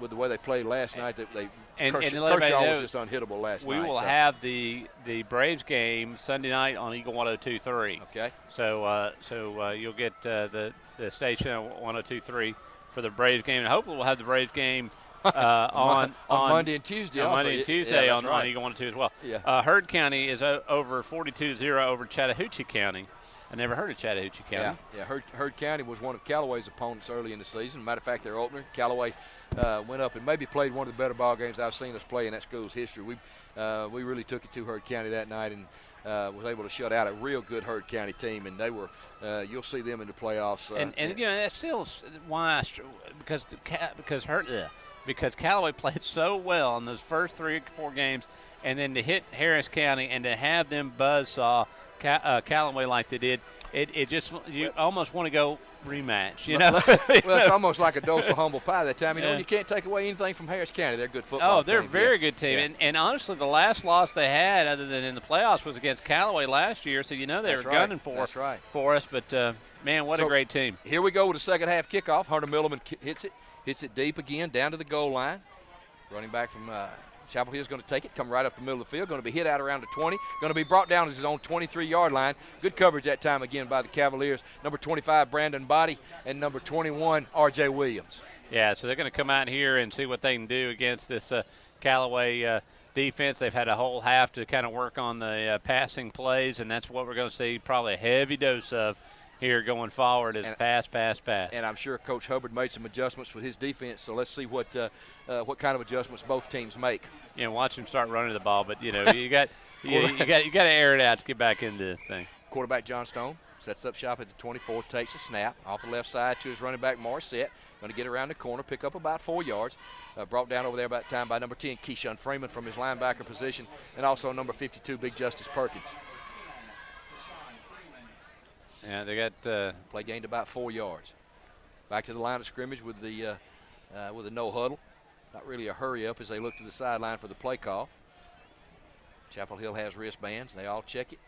with the way they played last night, Kershaw was just unhittable last night. We will have the Braves game Sunday night on Eagle 102.3. Okay. So you'll get the station on 102.3 for the Braves game, and hopefully we'll have the Braves game on Monday and Tuesday. On Right. Eagle 102 as well. Yeah. Heard County is over 42-0 over Chattahoochee County. I never heard of Chattahoochee County. Yeah. Heard County was one of Callaway's opponents early in the season. Matter of fact, their opener, Callaway, went up and maybe played one of the better ball games I've seen us play in that school's history. We really took it to Heard County that night and was able to shut out a real good Heard County team, and they were. You'll see them in the playoffs. That's still why because Callaway played so well in those first 3 or 4 games, and then to hit Harris County and to have them buzzsaw Callaway like they did, it just you almost want to go rematch, Well, it's almost like a dose of humble pie that time. You can't take away anything from Harris County. They're a good football team. They're a very good team. Yeah. And honestly, the last loss they had, other than in the playoffs, was against Callaway last year. So they were gunning for us. But, man, what a great team. Here we go with the second half kickoff. Hunter Milliman hits it deep again, down to the goal line. Running back from Chapel Hill is going to take it, come right up the middle of the field, going to be hit out around the 20, going to be brought down to his own 23-yard line. Good coverage that time again by the Cavaliers. Number 25, Brandon Body, and number 21, R.J. Williams. Yeah, so they're going to come out here and see what they can do against this Callaway defense. They've had a whole half to kind of work on the passing plays, and that's what we're going to see probably a heavy dose of here going forward is pass. And I'm sure Coach Hubbard made some adjustments with his defense, so let's see what kind of adjustments both teams make. Watch him start running the ball, but you got you got to air it out to get back into this thing. Quarterback John Stone sets up shop at the 24, takes a snap off the left side to his running back Morissette. Going to get around the corner, pick up about 4 yards. Brought down over there about time by number 10, Keyshawn Freeman from his linebacker position, and also number 52, Big Justice Perkins. Yeah, they got play gained about 4 yards. Back to the line of scrimmage with the no huddle. Not really a hurry up as they look to the sideline for the play call. Chapel Hill has wristbands. They all check it.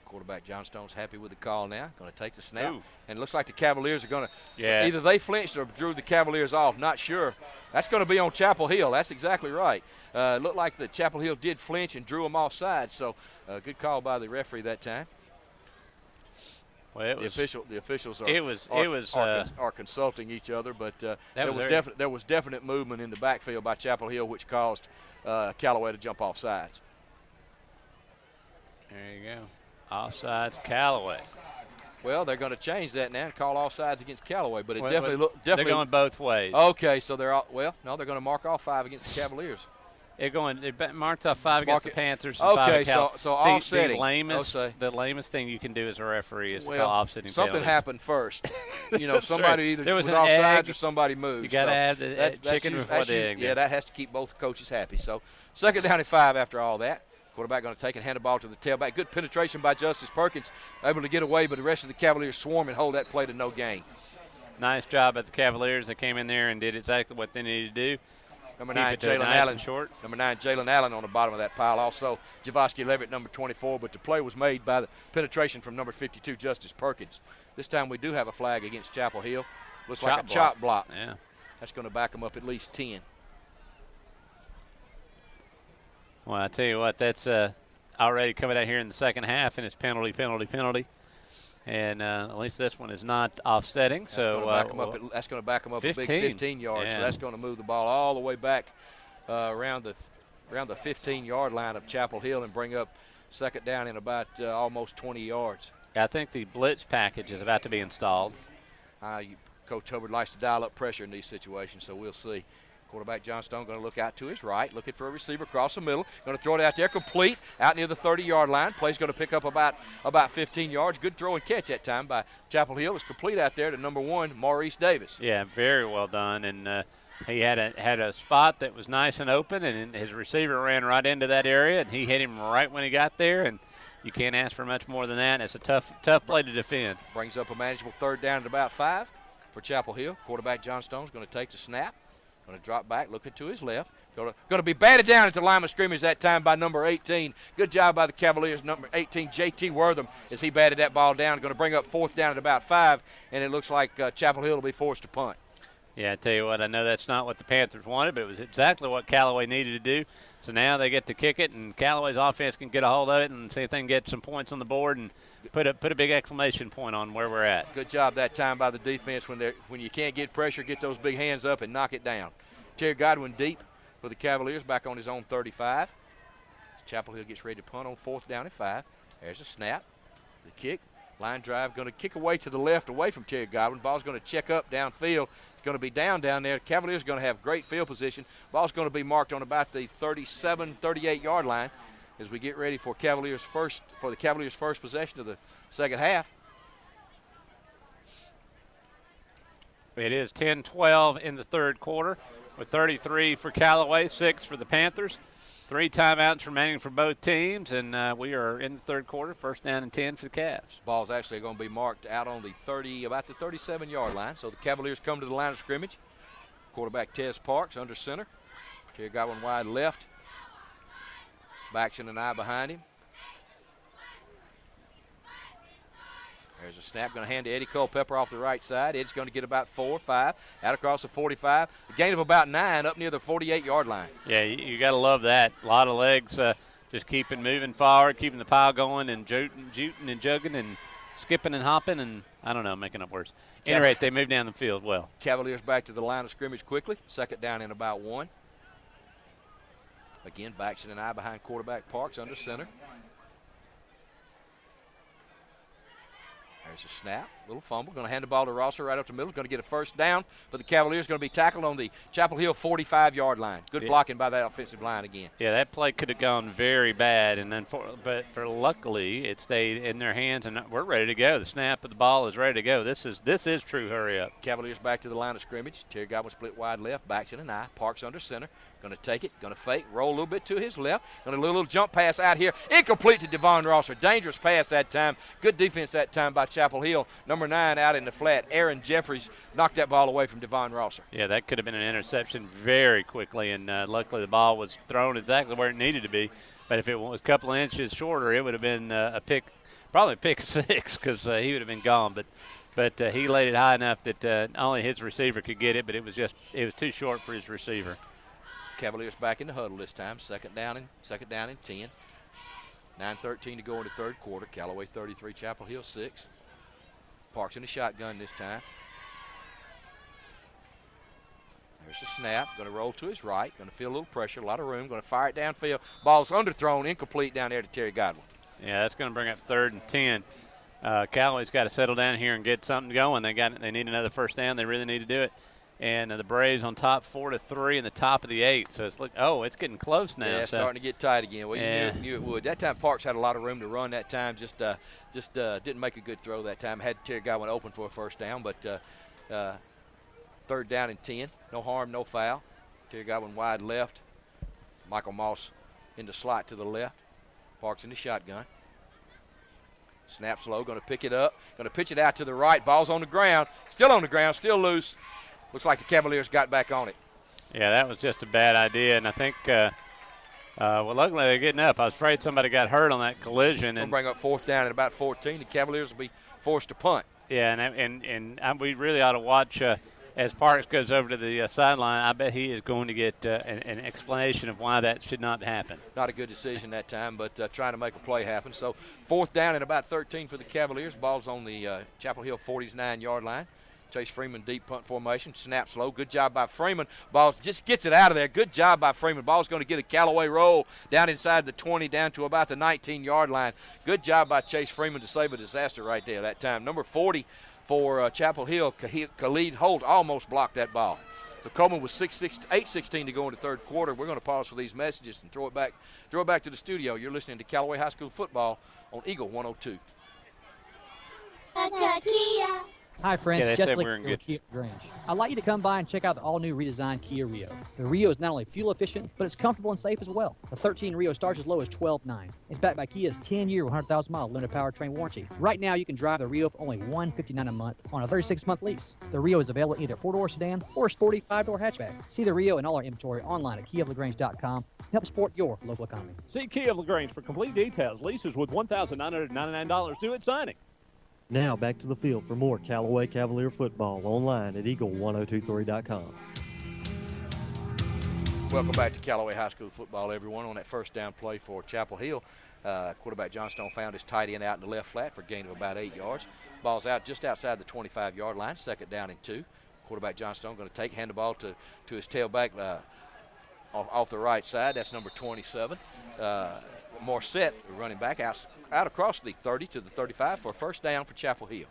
Quarterback John Stone's happy with the call now. Going to take the snap. Ooh. And it looks like the Cavaliers are going to either they flinched or drew the Cavaliers off. Not sure. That's going to be on Chapel Hill. That's exactly right. It looked like the Chapel Hill did flinch and drew them offside. So good call by the referee that time. Well, the officials are consulting each other, but there was definite movement in the backfield by Chapel Hill, which caused Callaway to jump off sides. There you go, offsides Callaway. Well, they're going to change that now and call offsides against Callaway, but it they're going both ways. Okay, so they're they're going to mark off 5 against the Cavaliers. They marked off 5 against the Panthers. And 5 okay, so offsetting. The lamest thing you can do as a referee is to call offsetting something penalties. Happened first. Somebody either there was an offsides egg, or somebody moved. You got to have the chicken before the egg. Yeah, that has to keep both coaches happy. So second down and 5 after all that. Quarterback going to take and hand the ball to the tailback. Good penetration by Justice Perkins, able to get away, but the rest of the Cavaliers swarm and hold that play to no gain. Nice job at the Cavaliers. They came in there and did exactly what they needed to do. Number Keep 9, it to it Jalen nice Allen. and short. Number 9, Jalen Allen on the bottom of that pile. Also, Javosky Levitt, number 24. But the play was made by the penetration from number 52, Justice Perkins. This time we do have a flag against Chapel Hill. Looks like a chop block. Yeah. That's going to back them up at least 10. Well, I tell you what, that's already coming out here in the second half, and it's penalty. And at least this one is not offsetting. That's so that's going to back them up 15. a big 15 yards. Yeah. So that's going to move the ball all the way back around the 15-yard line of Chapel Hill and bring up second down in about almost 20 yards. I think the blitz package is about to be installed. Coach Hubbard likes to dial up pressure in these situations, so we'll see. Quarterback John Stone going to look out to his right, looking for a receiver across the middle. Going to throw it out there, complete, out near the 30-yard line. Play's going to pick up about 15 yards. Good throw and catch that time by Chapel Hill. It's complete out there to number 1, Maurice Davis. Yeah, very well done. And he had a spot that was nice and open, and his receiver ran right into that area, and he hit him right when he got there. And you can't ask for much more than that. It's a tough play to defend. Brings up a manageable third down at about 5 for Chapel Hill. Quarterback John Stone's going to take the snap. Going to drop back, looking to his left. Going to be batted down at the line of scrimmage that time by number 18. Good job by the Cavaliers. Number 18, J.T. Wortham, as he batted that ball down. Going to bring up fourth down at about 5, and it looks like Chapel Hill will be forced to punt. Yeah, I tell you what, I know that's not what the Panthers wanted, but it was exactly what Callaway needed to do. So now they get to kick it, and Callaway's offense can get a hold of it and see if they can get some points on the board and put a big exclamation point on where we're at. Good job that time by the defense. When you can't get pressure, get those big hands up and knock it down. Terry Godwin deep for the Cavaliers, back on his own 35. Chapel Hill gets ready to punt on fourth down at 5. There's a snap, the kick, line drive, going to kick away to the left away from Terry Godwin. Ball's going to check up downfield. It's going to be down there. Cavaliers going to have great field position. Ball's going to be marked on about the 37, 38-yard line as we get ready for the Cavaliers' first possession of the second half. It is 10-12 in the third quarter with 33 for Callaway, 6 for the Panthers. 3 timeouts remaining for both teams, and we are in the third quarter, first down and 10 for the Cavs. Ball's actually going to be marked out on about the 37-yard line. So the Cavaliers come to the line of scrimmage. Quarterback Tez Parks under center. Terry Godwin wide left. Baxton and I behind him. There's a snap, going to hand to Eddie Culpepper off the right side. Eddie's going to get about 4 or 5, out across the 45. A gain of about 9 up near the 48-yard line. Yeah, you got to love that. A lot of legs just keeping moving forward, keeping the pile going and jooting and jugging and skipping and hopping and, I don't know, making up words. At any rate, they move down the field well. Cavaliers back to the line of scrimmage quickly. Second down in about 1. Again, Baxton and I behind quarterback Parks under center. There's a snap, little fumble. Going to hand the ball to Rosser right up the middle. Going to get a first down, but the Cavaliers going to be tackled on the Chapel Hill 45-yard line. Good blocking by that offensive line again. Yeah, that play could have gone very bad, and then but luckily it stayed in their hands, and we're ready to go. The snap of the ball is ready to go. This is true hurry up. Cavaliers back to the line of scrimmage. Terry Godwin split wide left, Baxton and I. Parks under center. Going to take it, going to fake, roll a little bit to his left. Going to do a little jump pass out here. Incomplete to Devon Rosser. Dangerous pass that time. Good defense that time by Chapel Hill. Number 9 out in the flat. Aaron Jeffries knocked that ball away from Devon Rosser. Yeah, that could have been an interception very quickly, and luckily the ball was thrown exactly where it needed to be. But if it was a couple of inches shorter, it would have been probably a pick 6 because he would have been gone. But he laid it high enough that only his receiver could get it, but it was too short for his receiver. Cavaliers back in the huddle this time. Second down and 10. 9:13 to go in the third quarter. Callaway 33, Chapel Hill 6. Parks in the shotgun this time. There's a snap. Going to roll to his right. Going to feel a little pressure, a lot of room. Going to fire it downfield. Ball's underthrown, incomplete down there to Terry Godwin. Yeah, that's going to bring up 3rd and 10. Callaway's got to settle down here and get something going. They need another first down. They really need to do it. And the Braves on top 4-3 in the top of the 8th. So it's getting close now. Yeah, it's starting to get tight again. Well, you knew it would. That time Parks had a lot of room to run that time. Just didn't make a good throw that time. Had Terry Godwin open for a first down, but third down and 10. No harm, no foul. Terry Godwin wide left. Michael Moss in the slot to the left. Parks in the shotgun. Snaps low, going to pick it up. Going to pitch it out to the right. Ball's on the ground. Still on the ground, still loose. Looks like the Cavaliers got back on it. Yeah, that was just a bad idea, and I think well, luckily they're getting up. I was afraid somebody got hurt on that collision. We'll And bring up fourth down at about 14. The Cavaliers will be forced to punt. yeah, we really ought to watch as Parks goes over to the sideline. I bet he is going to get an explanation of why that should not happen. Not a good decision that time, but trying to make a play happen. So fourth down at about 13 for the Cavaliers. Ball's on the Chapel Hill 49-yard line. Chase Freeman, deep punt formation, snaps low. Good job by Freeman. Ball just gets it out of there. Good job by Freeman. Ball's going to get a Callaway roll down inside the 20, down to about the 19-yard line. Good job by Chase Freeman to save a disaster right there that time. Number 40 for Chapel Hill, Khalid Holt, almost blocked that ball. So Coleman was 8:16 to go in the third quarter. We're going to pause for these messages and throw it back to the studio. You're listening to Callaway High School football on Eagle 102. Kia. Hi, friends. Yeah, they Jess said Lick we're in here with good- Kia Grange. I'd like you to come by and check out the all-new redesigned Kia Rio. The Rio is not only fuel efficient, but it's comfortable and safe as well. The 13 Rio starts as low as $12,900. It's backed by Kia's 10-year, 100,000-mile limited powertrain warranty. Right now, you can drive the Rio for only $159 a month on a 36-month lease. The Rio is available in either 4-door sedan or a sporty 5-door hatchback. See the Rio and all our inventory online at KiaLaGrange.com. Help support your local economy. See Kia of LaGrange for complete details. Leases with $1,999 due at signing. Now back to the field for more Callaway Cavalier football online at eagle1023.com. Welcome back to Callaway High School football, everyone. On that first down play for Chapel Hill, quarterback Johnstone found his tight end out in the left flat for a gain of about 8 yards. Ball's out just outside the 25-yard line, second down and 2. Quarterback Johnstone going to hand the ball to his tailback off the right side. That's number 27. Morissette, the running back, out across the 30 to the 35 for a first down for Chapel Hill.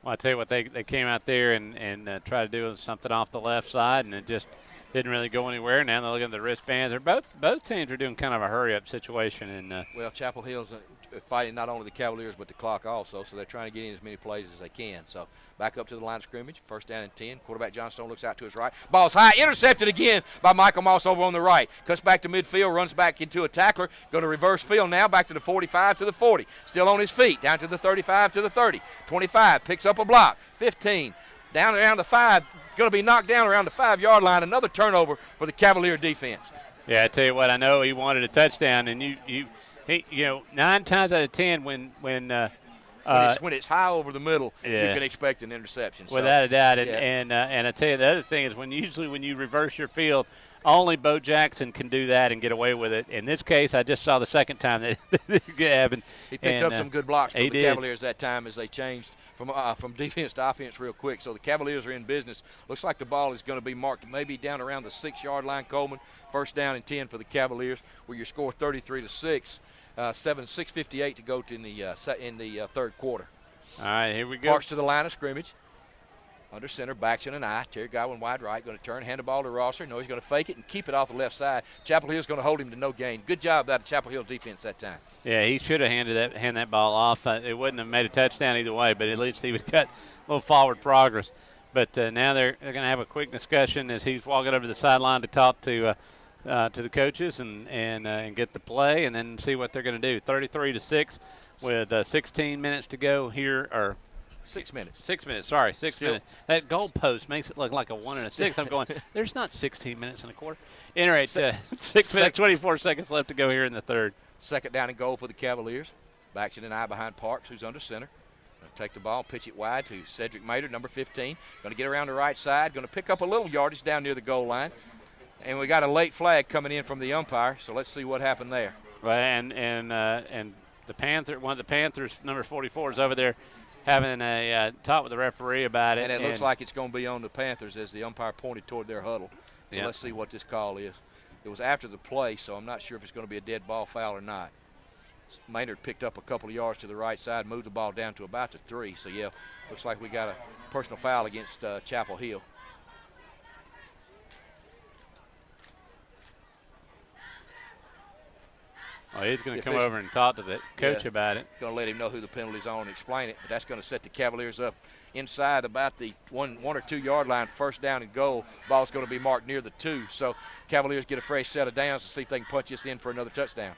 Well, I tell you what, they came out there and tried to do something off the left side, and it just didn't really go anywhere. Now they're looking at the wristbands. Both teams are doing kind of a hurry-up situation. And well, Chapel Hill's fighting not only the Cavaliers but the clock also, so they're trying to get in as many plays as they can. So back up to the line of scrimmage, first down and 10. Quarterback Johnstone looks out to his right. Ball's high, intercepted again by Michael Moss over on the right. Cuts back to midfield, runs back into a tackler. Going to reverse field now, back to the 45 to the 40. Still on his feet, down to the 35 to the 30. 25, picks up a block. 15, down around the 5. Going to be knocked down around the 5-yard line. Another turnover for the Cavalier defense. yeah, I tell you what, I know he wanted a touchdown, and he 9 times out of 10 when it's high over the middle, yeah, you can expect an interception. Without a doubt. Yeah. And I tell you, the other thing is when you reverse your field, only Bo Jackson can do that and get away with it. In this case, I just saw the second time that it happened. He picked up some good blocks for the did. Cavaliers that time as they changed from defense to offense real quick. So the Cavaliers are in business. Looks like the ball is going to be marked maybe down around the 6-yard line, Coleman. First down and 10 for the Cavaliers, where you score 33-6. 6:58 to go in the third quarter. All right, here we go. Parks to the line of scrimmage. Under center, backs in an eye. Terry Godwin wide right. Going to turn, hand the ball to Rosser. No, he's going to fake it and keep it off the left side. Chapel Hill's going to hold him to no gain. Good job by the Chapel Hill defense that time. Yeah, he should have hand that ball off. It wouldn't have made a touchdown either way, but at least he would cut a little forward progress. But now they're going to have a quick discussion as he's walking over to the sideline to talk to the coaches and get the play and then see what they're going to do. 33-6 with 16 minutes to go here, or 6 minutes. 6 minutes, sorry, 6 Still. minutes. That goalpost makes it look like a 1 and a 6. I'm going, there's not 16 minutes and a quarter. Anyway, 6 minutes, 24 seconds left to go here in the third. Second down and goal for the Cavaliers. Backs in an eye behind Parks, who's under center. Going to take the ball, pitch it wide to Cedric Mater, number 15. Going to get around the right side. Going to pick up a little yardage down near the goal line. And we got a late flag coming in from the umpire, so let's see what happened there. Right, and one of the Panthers, number 44, is over there having a talk with the referee about it. And it looks like it's going to be on the Panthers as the umpire pointed toward their huddle. So Yep. Let's see what this call is. It was after the play, so I'm not sure if it's going to be a dead ball foul or not. Maynard picked up a couple of yards to the right side, moved the ball down to about the 3. So, yeah, looks like we got a personal foul against Chapel Hill. Oh, he's going to come over and talk to the coach about it. Going to let him know who the penalties are and explain it. But that's going to set the Cavaliers up inside about the 1 or 2 yard line. First down and goal. Ball's going to be marked near the 2. So Cavaliers get a fresh set of downs to see if they can punch this in for another touchdown.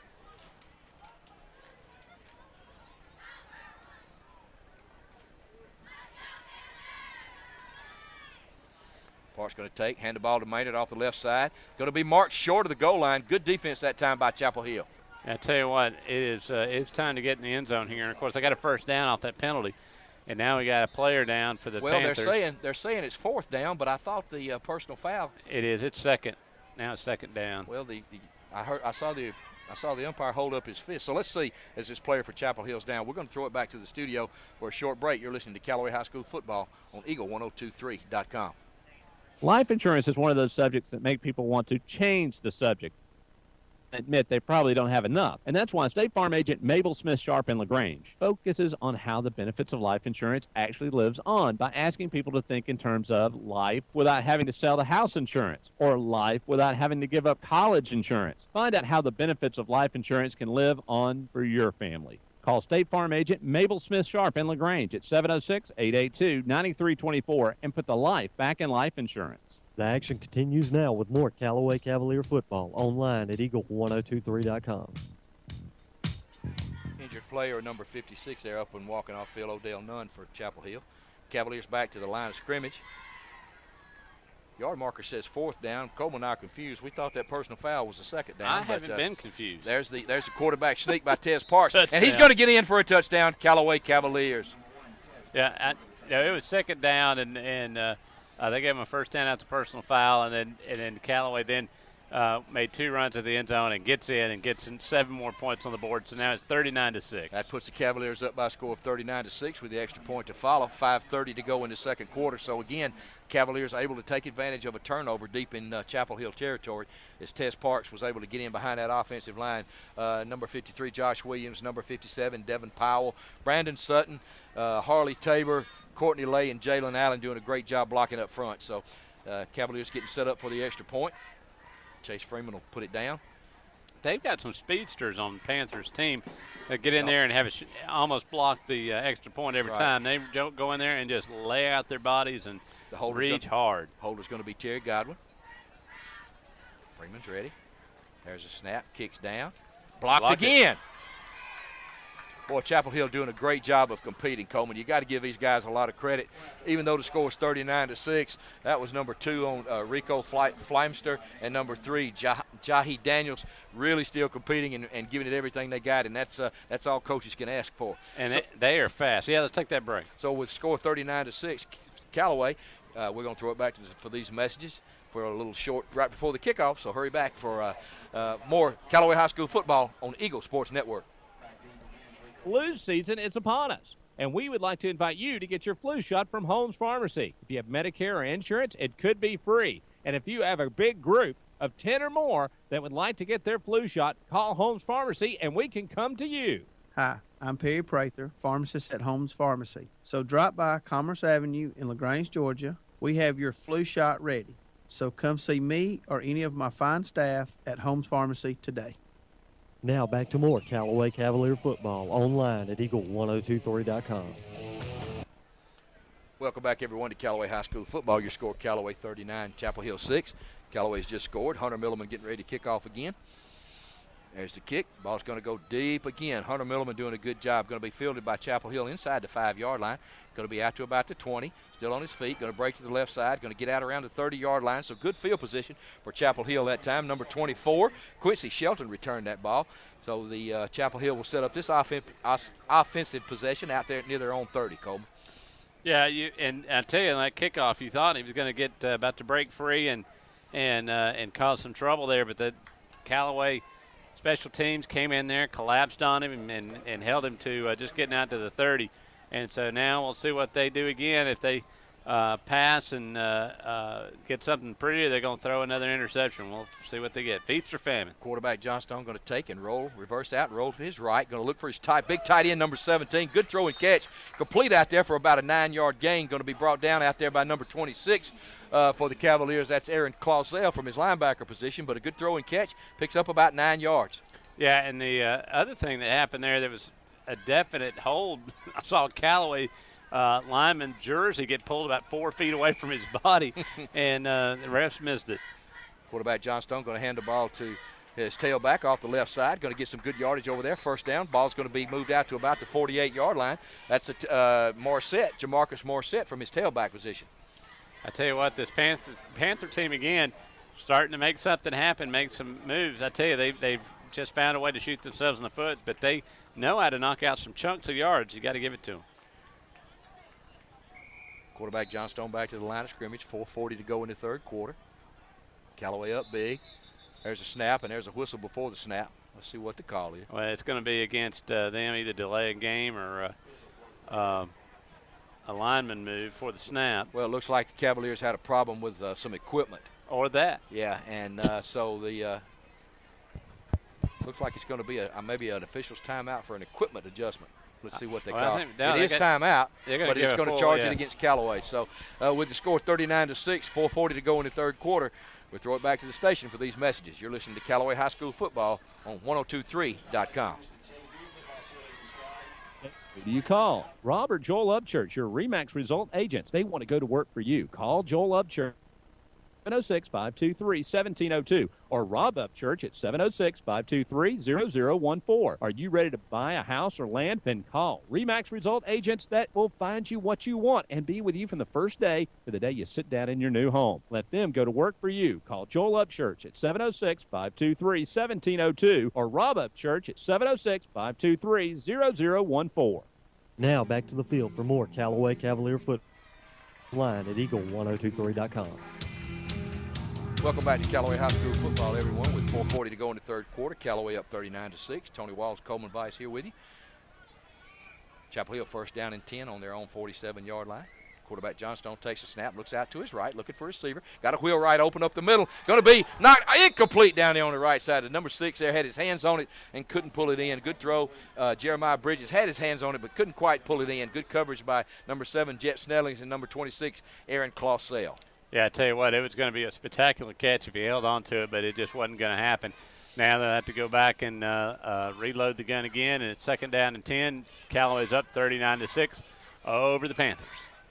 Park's going to take, hand the ball to Maynard off the left side. Going to be marked short of the goal line. Good defense that time by Chapel Hill. I tell you what, it's time to get in the end zone here. And of course, they got a first down off that penalty, and now we got a player down for the Panthers. Well, they're saying it's fourth down, but I thought the personal foul. It is. It's second. Now it's second down. Well, I saw the umpire hold up his fist. So let's see as this player for Chapel Hill's down. We're going to throw it back to the studio for a short break. You're listening to Callaway High School football on Eagle1023.com. Life insurance is one of those subjects that make people want to change the subject. Admit they probably don't have enough. And that's why State Farm agent Mabel Smith Sharp in LaGrange focuses on how the benefits of life insurance actually lives on by asking people to think in terms of life without having to sell the house insurance or life without having to give up college insurance. Find out how the benefits of life insurance can live on for your family. Call State Farm agent Mabel Smith Sharp in LaGrange at 706-882-9324 and put the life back in life insurance. The action continues now with more Callaway Cavalier football online at Eagle1023.com. Injured player number 56 there up and walking off field, Odell Nunn for Chapel Hill. Cavaliers back to the line of scrimmage. Yard marker says fourth down. Coleman and I are confused. We thought that personal foul was a second down. I haven't been confused. There's the quarterback sneak by Tez Parks. And he's going to get in for a touchdown, Callaway Cavaliers. Yeah, it was second down, and they gave him a first down after personal foul, and then Callaway then made two runs at the end zone and gets in and gets 7 more points on the board. So now it's 39-6. That puts the Cavaliers up by a score of 39-6 with the extra point to follow. 5:30 to go in the second quarter. So again, Cavaliers are able to take advantage of a turnover deep in Chapel Hill territory as Tez Parks was able to get in behind that offensive line. Number 53, Josh Williams. Number 57, Devin Powell. Brandon Sutton, Harley Tabor, Courtney Lay, and Jalen Allen doing a great job blocking up front. So Cavaliers getting set up for the extra point. Chase Freeman will put it down. They've got some speedsters on the Panthers team that get in there and have almost block the extra point every time. They don't go in there and just lay out their bodies and reach hard. Holder's going to be Terry Godwin. Freeman's ready. There's a snap. Kicks down. Blocked again. Boy, Chapel Hill doing a great job of competing, Coleman. You got to give these guys a lot of credit. Even though the score is 39-6, that was number 2 on Rico Flimster and number 3, Jahi Daniels, really still competing and giving it everything they got, and that's all coaches can ask for. And they are fast. Yeah, let's take that break. So with score 39-6, Callaway, we're going to throw it back for these messages for a little short right before the kickoff, so hurry back for more Callaway High School football on Eagle Sports Network. Flu season is upon us, and we would like to invite you to get your flu shot from Holmes Pharmacy. If you have Medicare or insurance, it could be free. And if you have a big group of 10 or more that would like to get their flu shot, call Holmes Pharmacy, and we can come to you. Hi, I'm Perry Prather, pharmacist at Holmes Pharmacy. So drop by Commerce Avenue in LaGrange, Georgia. We have your flu shot ready. So come see me or any of my fine staff at Holmes Pharmacy today. Now back to more Callaway Cavalier football online at Eagle1023.com. Welcome back, everyone, to Callaway High School football. Your score, Callaway 39, Chapel Hill 6. Callaway's just scored. Hunter Milliman getting ready to kick off again. There's the kick. Ball's going to go deep again. Hunter Milliman doing a good job. Going to be fielded by Chapel Hill inside the 5-yard line. Going to be out to about the 20. Still on his feet. Going to break to the left side. Going to get out around the 30-yard line. So good field position for Chapel Hill that time. Number 24, Quincy Shelton returned that ball. So the Chapel Hill will set up this offensive possession out there near their own 30, Coleman. Yeah, and I tell you, on that kickoff, you thought he was going to get about to break free and cause some trouble there, but the Callaway special teams came in there, collapsed on him, and held him to just getting out to the 30. And so now we'll see what they do again. If they pass and get something pretty, they're going to throw another interception. We'll see what they get. Feast or famine. Quarterback Johnstone going to take and roll, reverse out, roll to his right. Going to look for his big tight end, number 17. Good throw and catch. Complete out there for about a 9-yard gain. Going to be brought down out there by number 26 for the Cavaliers. That's Aaron Clausell from his linebacker position, but a good throw and catch. Picks up about 9 yards. Yeah, and the other thing that happened there was a definite hold. I saw Callaway lineman jersey get pulled about 4 feet away from his body, and the refs missed it. Quarterback Johnstone going to hand the ball to his tailback off the left side. Going to get some good yardage over there. First down. Ball's going to be moved out to about the 48-yard line. That's Jamarcus Morissette from his tailback position. I tell you what, this Panther team again starting to make something happen, make some moves. I tell you, they've just found a way to shoot themselves in the foot, but they know how to knock out some chunks of yards. You got to give it to them. Quarterback Johnstone back to the line of scrimmage. 4:40 to go in the third quarter. Callaway up big. There's a snap, and there's a whistle before the snap. Let's see what the call is. Well, it's going to be against them, either delay a game or a lineman move for the snap. Well, it looks like the Cavaliers had a problem with some equipment. Or that. Yeah, and so the looks like it's going to be maybe an official's timeout for an equipment adjustment. Let's see what they call it. It is timeout, but it's going to charge it against Callaway. So with the score 39-6, 4:40 to go in the third quarter, we'll throw it back to the station for these messages. You're listening to Callaway High School Football on 1023.com. Who do you call? Rob or Joel Upchurch, your RE/MAX result agents. They want to go to work for you. Call Joel Upchurch. 706-523-1702 or Rob Upchurch at 706-523-0014. Are you ready to buy a house or land? Then call RE/MAX Result Agents that will find you what you want and be with you from the first day to the day you sit down in your new home. Let them go to work for you. Call Joel Upchurch at 706-523-1702 or Rob Upchurch at 706-523-0014. Now back to the field for more Callaway Cavalier football. Line at eagle1023.com. Welcome back to Callaway High School Football, everyone, with 4:40 to go in the third quarter. Callaway up 39-6. Tony Walls, Coleman Vice here with you. Chapel Hill first down and 10 on their own 47-yard line. Quarterback Johnstone takes a snap, looks out to his right, looking for a receiver. Got a wheel right open up the middle. Going to be knocked incomplete down there on the right side. The number 6 there had his hands on it and couldn't pull it in. Good throw. Jeremiah Bridges had his hands on it but couldn't quite pull it in. Good coverage by number 7, Jet Snellings, and number 26, Aaron Clausell. Yeah, I tell you what, it was going to be a spectacular catch if he held on to it, but it just wasn't going to happen. Now they'll have to go back and reload the gun again, and it's second down and 10. Callaway's up 39-6 over the Panthers.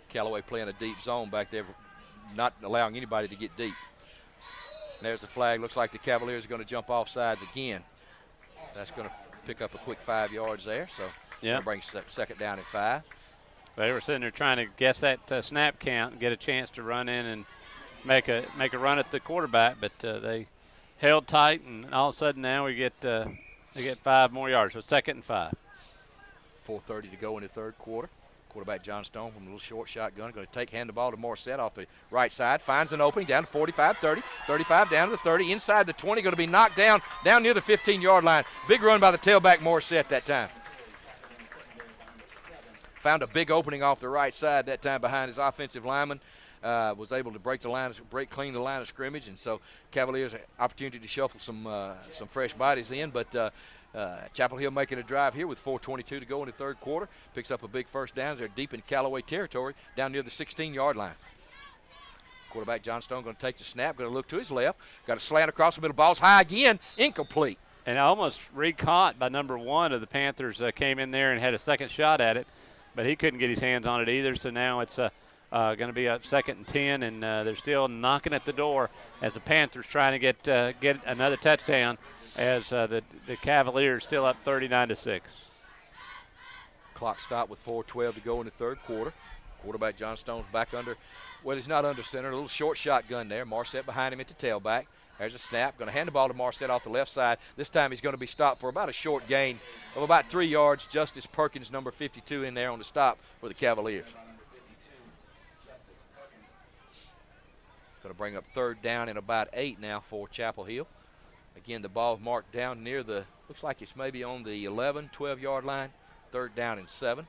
Callaway playing a deep zone back there, not allowing anybody to get deep. And there's the flag. Looks like the Cavaliers are going to jump off sides again. That's going to pick up a quick 5 yards there, so bring second down and 5. They were sitting there trying to guess that snap count and get a chance to run in and make a run at the quarterback, but they held tight, and all of a sudden now they get 5 more yards. So second and 5. 4:30 to go in the third quarter. Quarterback Johnstone from a little short shotgun going to hand the ball to Morissette off the right side. Finds an opening down to 45-30, 35 down to the 30, inside the 20, going to be knocked down near the 15-yard line. Big run by the tailback Morissette that time. Found a big opening off the right side that time behind his offensive lineman. Was able to break clean the line of scrimmage, and so Cavaliers opportunity to shuffle some fresh bodies in. But Chapel Hill making a drive here with 4:22 to go in the third quarter. Picks up a big first down. They're deep in Callaway territory, down near the 16-yard line. Quarterback Johnstone going to take the snap, going to look to his left. Got a slant across the middle. Ball's high again, incomplete. And almost recaught by number 1 of the Panthers. Came in there and had a second shot at it, but he couldn't get his hands on it either. So now it's going to be up second and 10, and they're still knocking at the door as the Panthers trying to get another touchdown as the Cavaliers still up 39-6. Clock stopped with 4:12 to go in the third quarter. Quarterback Johnstone's back under, well, he's not under center. A little short shotgun there. Morissette behind him at the tailback. There's a snap. Going to hand the ball to Morissette off the left side. This time he's going to be stopped for about a short gain of about 3 yards. Justice Perkins, number 52, in there on the stop for the Cavaliers. Going to bring up third down and about 8 now for Chapel Hill. Again, the ball marked down near the, looks like it's maybe on the 11, 12-yard line. Third down and 7.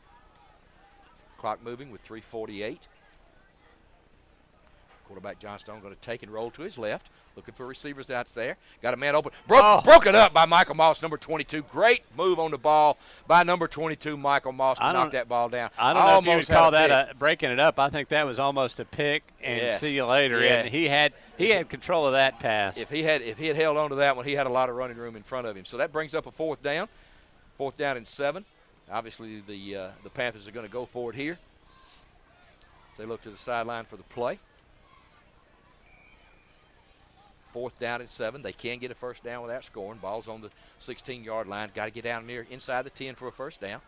Clock moving with 3:48. Quarterback Johnstone going to take and roll to his left. Looking for receivers out there. Got a man open. Broken up by Michael Moss, number 22. Great move on the ball by number 22, Michael Moss, to knock that ball down. I don't know if you would call that breaking it up. I think that was almost a pick and see you later. Yeah. And he had control of that pass. If he had held on to that one, he had a lot of running room in front of him. So that brings up a fourth down. Fourth down and 7. Obviously, the Panthers are going to go for it here. So they look to the sideline for the play. Fourth down and 7. They can get a first down without scoring. Ball's on the 16-yard line. Got to get down inside the 10 for a first down.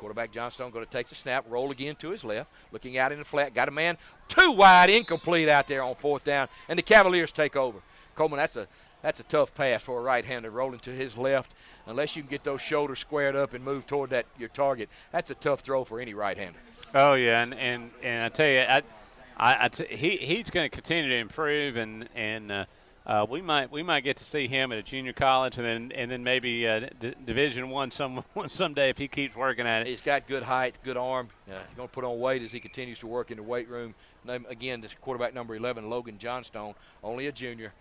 Quarterback Johnstone going to take the snap, roll again to his left, looking out in the flat. Got a man too wide, incomplete out there on 4th down, and the Cavaliers take over. Coleman, that's a tough pass for a right-hander rolling to his left. Unless you can get those shoulders squared up and move toward your target, that's a tough throw for any right-hander. Oh yeah, and I tell you, he's going to continue to improve, and we might get to see him at a junior college, and then maybe Division I someday if he keeps working at it. He's got good height, good arm. He's going to put on weight as he continues to work in the weight room. Again, this quarterback number 11, Logan Johnstone, only a junior.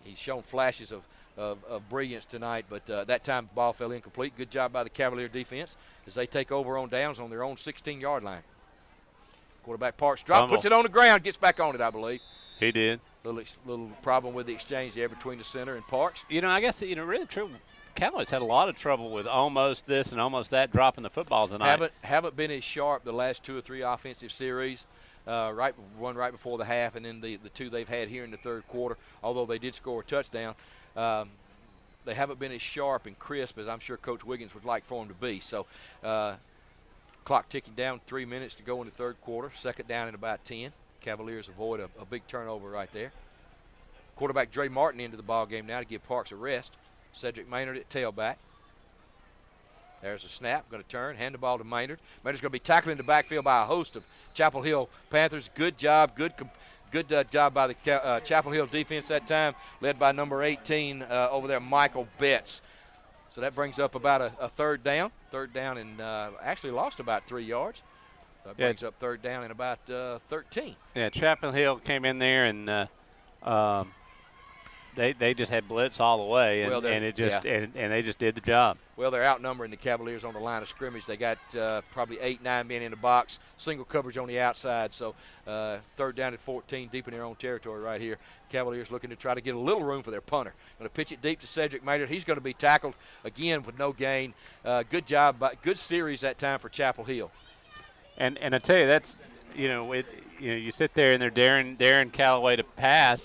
He's shown flashes of brilliance tonight, but that time the ball fell incomplete. Good job by the Cavalier defense as they take over on downs on their own 16-yard line. Quarterback Parks puts it on the ground, gets back on it, I believe. He did. Little problem with the exchange there between the center and Parks. I guess really true. Callaway's had a lot of trouble with almost this and almost that dropping the football tonight. Haven't been as sharp the last 2 or 3 offensive series. One right before the half, and then the 2 they've had here in the third quarter. Although they did score a touchdown, they haven't been as sharp and crisp as I'm sure Coach Wiggins would like for them to be. So, clock ticking down, 3 minutes to go in the third quarter. 2nd down and about 10. Cavaliers avoid a big turnover right there. Quarterback Dre Martin into the ball game now to give Parks a rest. Cedric Maynard at tailback. There's a snap, going to turn, hand the ball to Maynard. Maynard's going to be tackled in the backfield by a host of Chapel Hill Panthers. Good job, good job by the Chapel Hill defense that time, led by number 18 over there, Michael Betts. So that brings up about a 3rd down. 3rd down and actually lost about 3 yards. That brings up 3rd down and about 13. Yeah, Chapel Hill came in there and they just had blitz all the way, and they just did the job. Well, they're outnumbering the Cavaliers on the line of scrimmage. They got probably 8, 9 men in the box, single coverage on the outside. So 3rd down and 14, deep in their own territory right here. Cavaliers looking to try to get a little room for their punter. Going to pitch it deep to Cedric Maynard. He's going to be tackled again with no gain. Good job, good series that time for Chapel Hill. And I tell you, that's you sit there and they're daring Callaway to pass,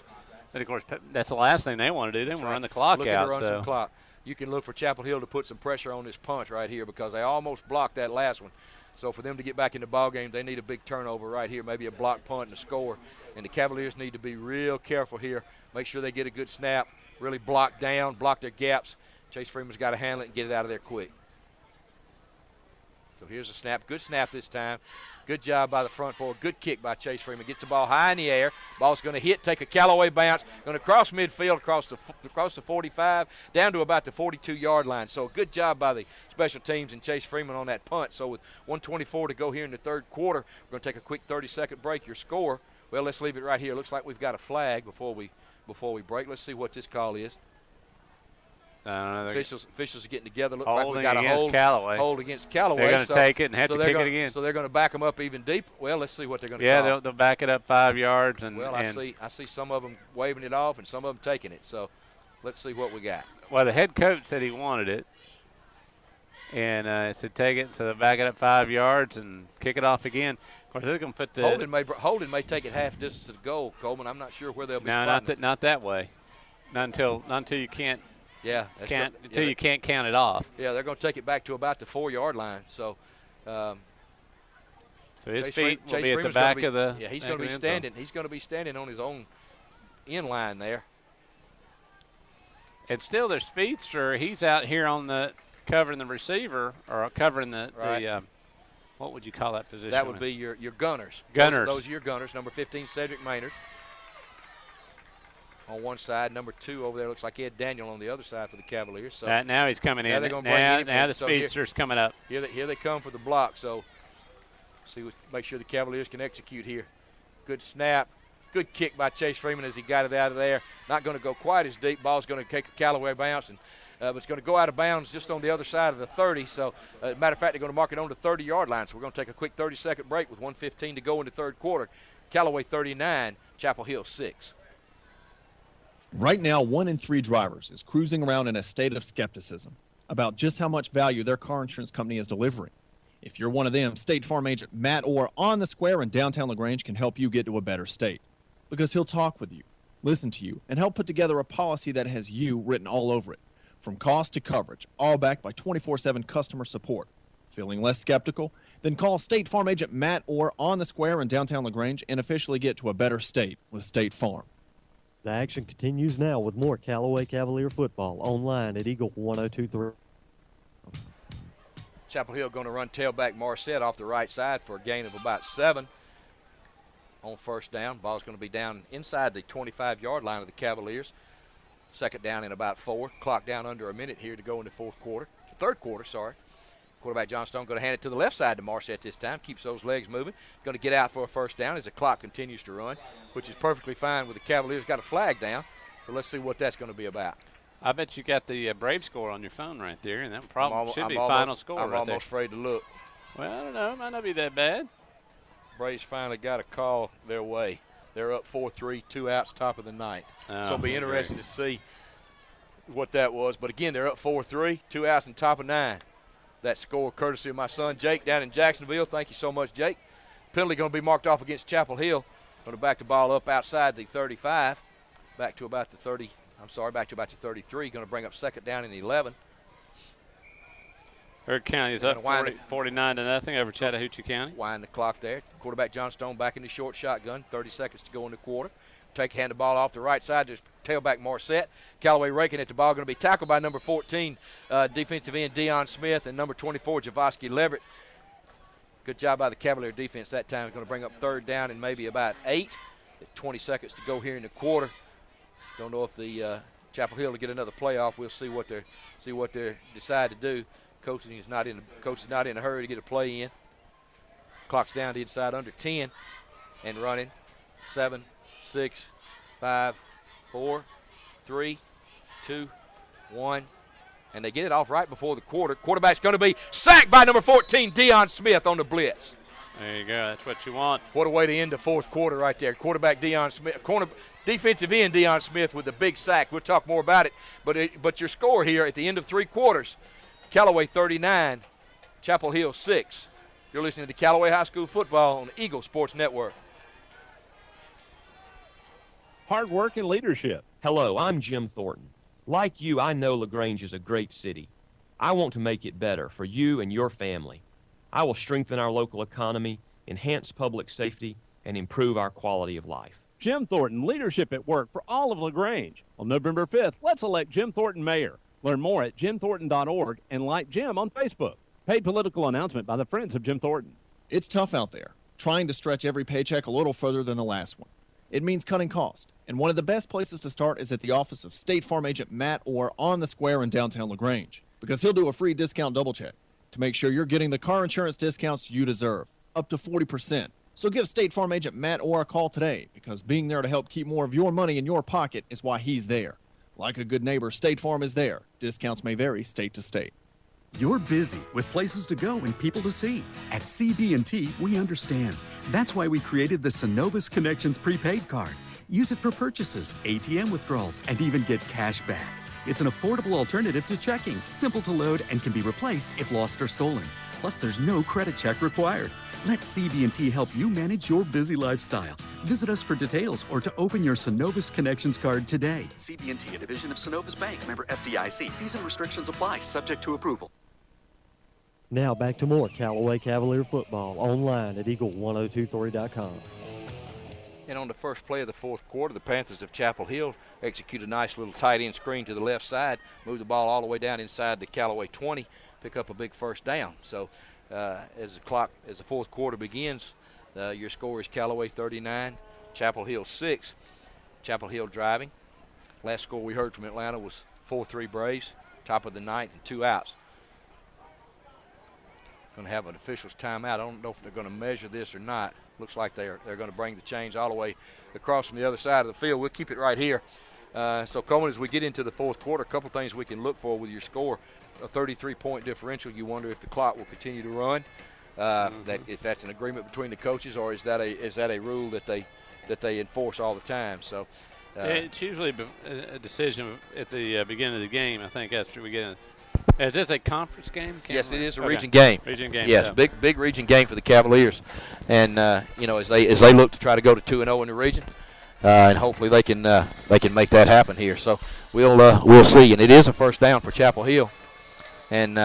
but of course that's the last thing they want to do. They want to run the clock out. Run some clock. You can look for Chapel Hill to put some pressure on this punt right here because they almost blocked that last one. So for them to get back in the ball game, they need a big turnover right here, maybe a block punt and a score. And the Cavaliers need to be real careful here. Make sure they get a good snap, really block down, block their gaps. Chase Freeman's got to handle it and get it out of there quick. So here's a snap. Good snap this time. Good job by the front four. Good kick by Chase Freeman. Gets the ball high in the air. Ball's going to hit, take a Callaway bounce. Going to cross midfield, across the 45, down to about the 42-yard line. So good job by the special teams and Chase Freeman on that punt. So with 1:24 to go here in the third quarter, we're going to take a quick 30-second break. Your score, well, let's leave it right here. Looks like we've got a flag before we break. Let's see what this call is. Officials are getting together. Looks like we got a hold against Callaway. They're going to take it and have to kick it again. So they're going to back them up even deeper. Well, let's see what they're going to call. Yeah, they'll back it up 5 yards. I see some of them waving it off and some of them taking it. So let's see what we got. Well, the head coach said he wanted it. And I said take it, so they'll back it up 5 yards and kick it off again. Of course, they're going to put the Holden may take it half distance to the goal, Coleman. I'm not sure where they'll be spotting it. Not that way. Not until you can't. Yeah, you can't count it off. Yeah, they're going to take it back to about the 4-yard line. So, so his feet will be at the back of the. Yeah, he's going to be standing. He's going to be standing on his own end line there. And still, their speedster. He's out here on the covering the receiver or covering the what would you call that position? That would be your gunners. Gunners. Those are your gunners. Number 15, Cedric Maynard. On one side, number 2 over there looks like Ed Daniel on the other side for the Cavaliers. So now he's coming in. Now the speedster's coming up. Here they come for the block. So make sure the Cavaliers can execute here. Good snap. Good kick by Chase Freeman as he got it out of there. Not going to go quite as deep. Ball's going to take a Callaway bounce, but it's going to go out of bounds just on the other side of the 30. So, matter of fact, they're going to mark it on the 30-yard line. So we're going to take a quick 30-second break with 1:15 to go in the third quarter. Callaway 39, Chapel Hill 6. Right now, 1 in 3 drivers is cruising around in a state of skepticism about just how much value their car insurance company is delivering. If you're one of them, State Farm agent Matt Orr on the Square in downtown LaGrange can help you get to a better state because he'll talk with you, listen to you, and help put together a policy that has you written all over it, from cost to coverage, all backed by 24/7 customer support. Feeling less skeptical? Then call State Farm agent Matt Orr on the square in downtown LaGrange and officially get to a better state with State Farm. The action continues now with more Callaway Cavalier football online at Eagle 1023. Chapel Hill going to run tailback Marset off the right side for a gain of about 7 on first down. Ball's going to be down inside the 25-yard line of the Cavaliers. Second down in about 4. Clock down under a minute here to go in the third quarter, sorry. Quarterback John Stone going to hand it to the left side to Marset this time. Keeps those legs moving. Going to get out for a first down as the clock continues to run, which is perfectly fine with the Cavaliers. Got a flag down, so let's see what that's going to be about. I bet you got the Brave score on your phone right there, and that probably should be final score right there. I'm almost afraid to look. Well, I don't know. It might not be that bad. Braves finally got a call their way. They're up 4-3, 2 outs, top of the ninth. So it'll be interesting to see what that was. But, again, they're up 4-3, 2 outs, and top of 9. That score courtesy of my son Jake down in Jacksonville. Thank you so much, Jake. Penalty going to be marked off against Chapel Hill. Going to back the ball up outside the 35, back to about the 33. Going to bring up second down and 11. Heard County is up 49-0 over Chattahoochee County. Wind the clock there. Quarterback John Stone back in the short shotgun. 30 seconds to go in the quarter. Hand the ball off the right side to tailback Marset. Callaway raking at the ball. Going to be tackled by number 14, defensive end Deion Smith, and number 24, Javoski Leverett. Good job by the Cavalier defense that time. Going to bring up third down and maybe about 8. 20 seconds to go here in the quarter. Don't know if the Chapel Hill will get another playoff. We'll see what they decide to do. Coach is not in a hurry to get a play in. Clock's down to inside under 10 and running. 7, 6, 5, 4, 3, 2, 1. And they get it off right before the quarter. Quarterback's going to be sacked by number 14, Deion Smith, on the blitz. There you go. That's what you want. What a way to end the fourth quarter right there. Quarterback Deion Smith, defensive end Deion Smith with the big sack. We'll talk more about it. But your score here at the end of 3 quarters, Callaway 39, Chapel Hill 6. You're listening to Callaway High School football on the Eagle Sports Network. Hard work and leadership. Hello, I'm Jim Thornton. Like you, I know LaGrange is a great city. I want to make it better for you and your family. I will strengthen our local economy, enhance public safety, and improve our quality of life. Jim Thornton, leadership at work for all of LaGrange. On November 5th, let's elect Jim Thornton mayor. Learn more at jimthornton.org and like Jim on Facebook. Paid political announcement by the Friends of Jim Thornton. It's tough out there, trying to stretch every paycheck a little further than the last one. It means cutting costs, and one of the best places to start is at the office of State Farm agent Matt Orr on the square in downtown LaGrange, because he'll do a free discount double check to make sure you're getting the car insurance discounts you deserve, up to 40%. So give State Farm agent Matt Orr a call today, because being there to help keep more of your money in your pocket is why he's there. Like a good neighbor, State Farm is there. Discounts may vary state to state. You're busy with places to go and people to see. At CB&T, we understand. That's why we created the Synovus Connections prepaid card. Use it for purchases, ATM withdrawals, and even get cash back. It's an affordable alternative to checking, simple to load, and can be replaced if lost or stolen. Plus, there's no credit check required. Let CB&T help you manage your busy lifestyle. Visit us for details or to open your Synovus Connections card today. CB&T, a division of Synovus Bank, member FDIC. Fees and restrictions apply, subject to approval. Now back to more Callaway Cavalier football online at eagle1023.com. And on the first play of the fourth quarter, the Panthers of Chapel Hill execute a nice little tight end screen to the left side, move the ball all the way down inside the Callaway 20, pick up a big first down. So as the fourth quarter begins, your score is Callaway 39, Chapel Hill 6. Chapel Hill driving. Last score we heard from Atlanta was 4-3 Braves, top of the ninth and 2 outs. Going to have an official's timeout. I don't know if they're going to measure this or not. Looks like they're going to bring the chains all the way across from the other side of the field. We'll keep it right here. So, Coleman, as we get into the fourth quarter, a couple things we can look for with your score. A 33-point differential. You wonder if the clock will continue to run. That if that's an agreement between the coaches, or is that a rule that they enforce all the time? So it's usually a decision at the beginning of the game. I think after we get in. Is this a conference game? Yes, it is a region game. Region game. Yes, yeah. big region game for the Cavaliers, and as they look to try to go to 2-0 in the region, and hopefully they can make that happen here. So we'll see. And it is a first down for Chapel Hill, and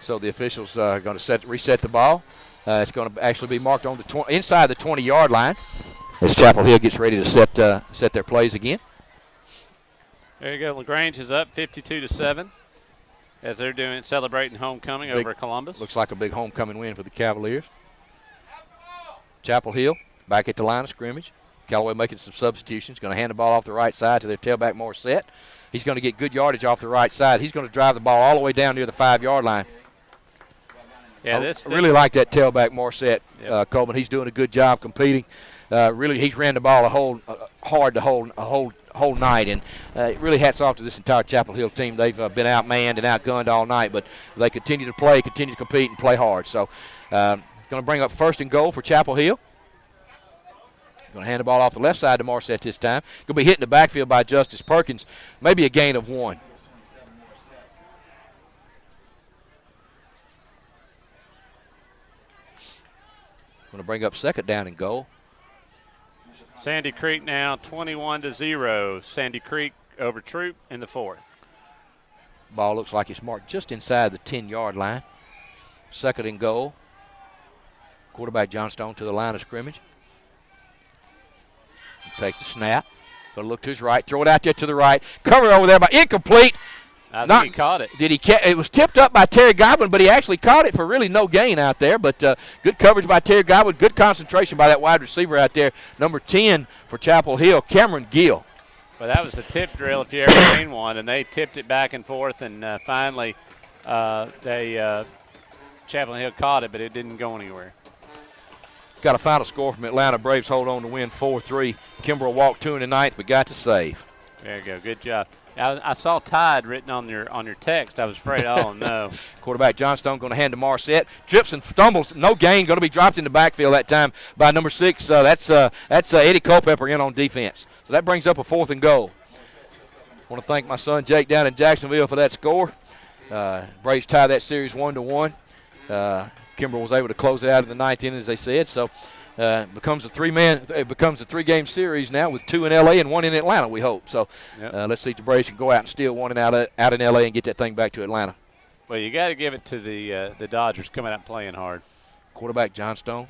So the officials are going to reset the ball. It's going to actually be marked on the inside the 20-yard line as Chapel Hill gets ready to set their plays again. There you go. LaGrange is up 52-7 as they're celebrating homecoming over at Columbus. Looks like a big homecoming win for the Cavaliers. Chapel Hill back at the line of scrimmage. Callaway making some substitutions. Going to hand the ball off the right side to their tailback Morissette. He's going to get good yardage off the right side. He's going to drive the ball all the way down near the 5-yard line. Yeah, I really like that tailback Morissette, Coleman. He's doing a good job competing. Really, he's ran the ball hard the whole night, and really hats off to this entire Chapel Hill team. They've been outmanned and outgunned all night, but they continue to play, continue to compete, and play hard. So, going to bring up 1st and goal for Chapel Hill. Going to hand the ball off the left side to Morissette this time. Going to be hit in the backfield by Justice Perkins. Maybe a gain of 1. Going to bring up 2nd down and goal. Sandy Creek now 21-0. Sandy Creek over Troop in the 4th. Ball looks like it's marked just inside the 10-yard line. 2nd and goal. Quarterback Johnstone to the line of scrimmage. Take the snap. Going to look to his right. Throw it out there to the right. Cover over there by incomplete. I think he caught it. It was tipped up by Terry Godwin, but he actually caught it for really no gain out there. But good coverage by Terry Godwin. Good concentration by that wide receiver out there. Number 10 for Chapel Hill, Cameron Gill. Well, that was a tip drill if you ever seen one, and they tipped it back and forth, and finally Chapel Hill caught it, but it didn't go anywhere. Got a final score from Atlanta. Braves hold on to win 4-3. Kimbrell walked 2 in the 9th, but got to save. There you go. Good job. I saw Tide written on your text. I was afraid, oh, no. Quarterback Johnstone going to hand to Morissette. Trips and stumbles. No gain. Going to be dropped in the backfield that time by number 6. That's Eddie Culpepper in on defense. So that brings up a 4th and goal. I want to thank my son Jake down in Jacksonville for that score. Braves tie that series 1-1. Kimbrell was able to close it out in the 9th inning, as they said. So it becomes a 3-game series now with 2 in L.A. and 1 in Atlanta, we hope. So let's see if the Braves can go out and steal 1 out in L.A. and get that thing back to Atlanta. Well, you got to give it to the Dodgers coming out playing hard. Quarterback Johnstone.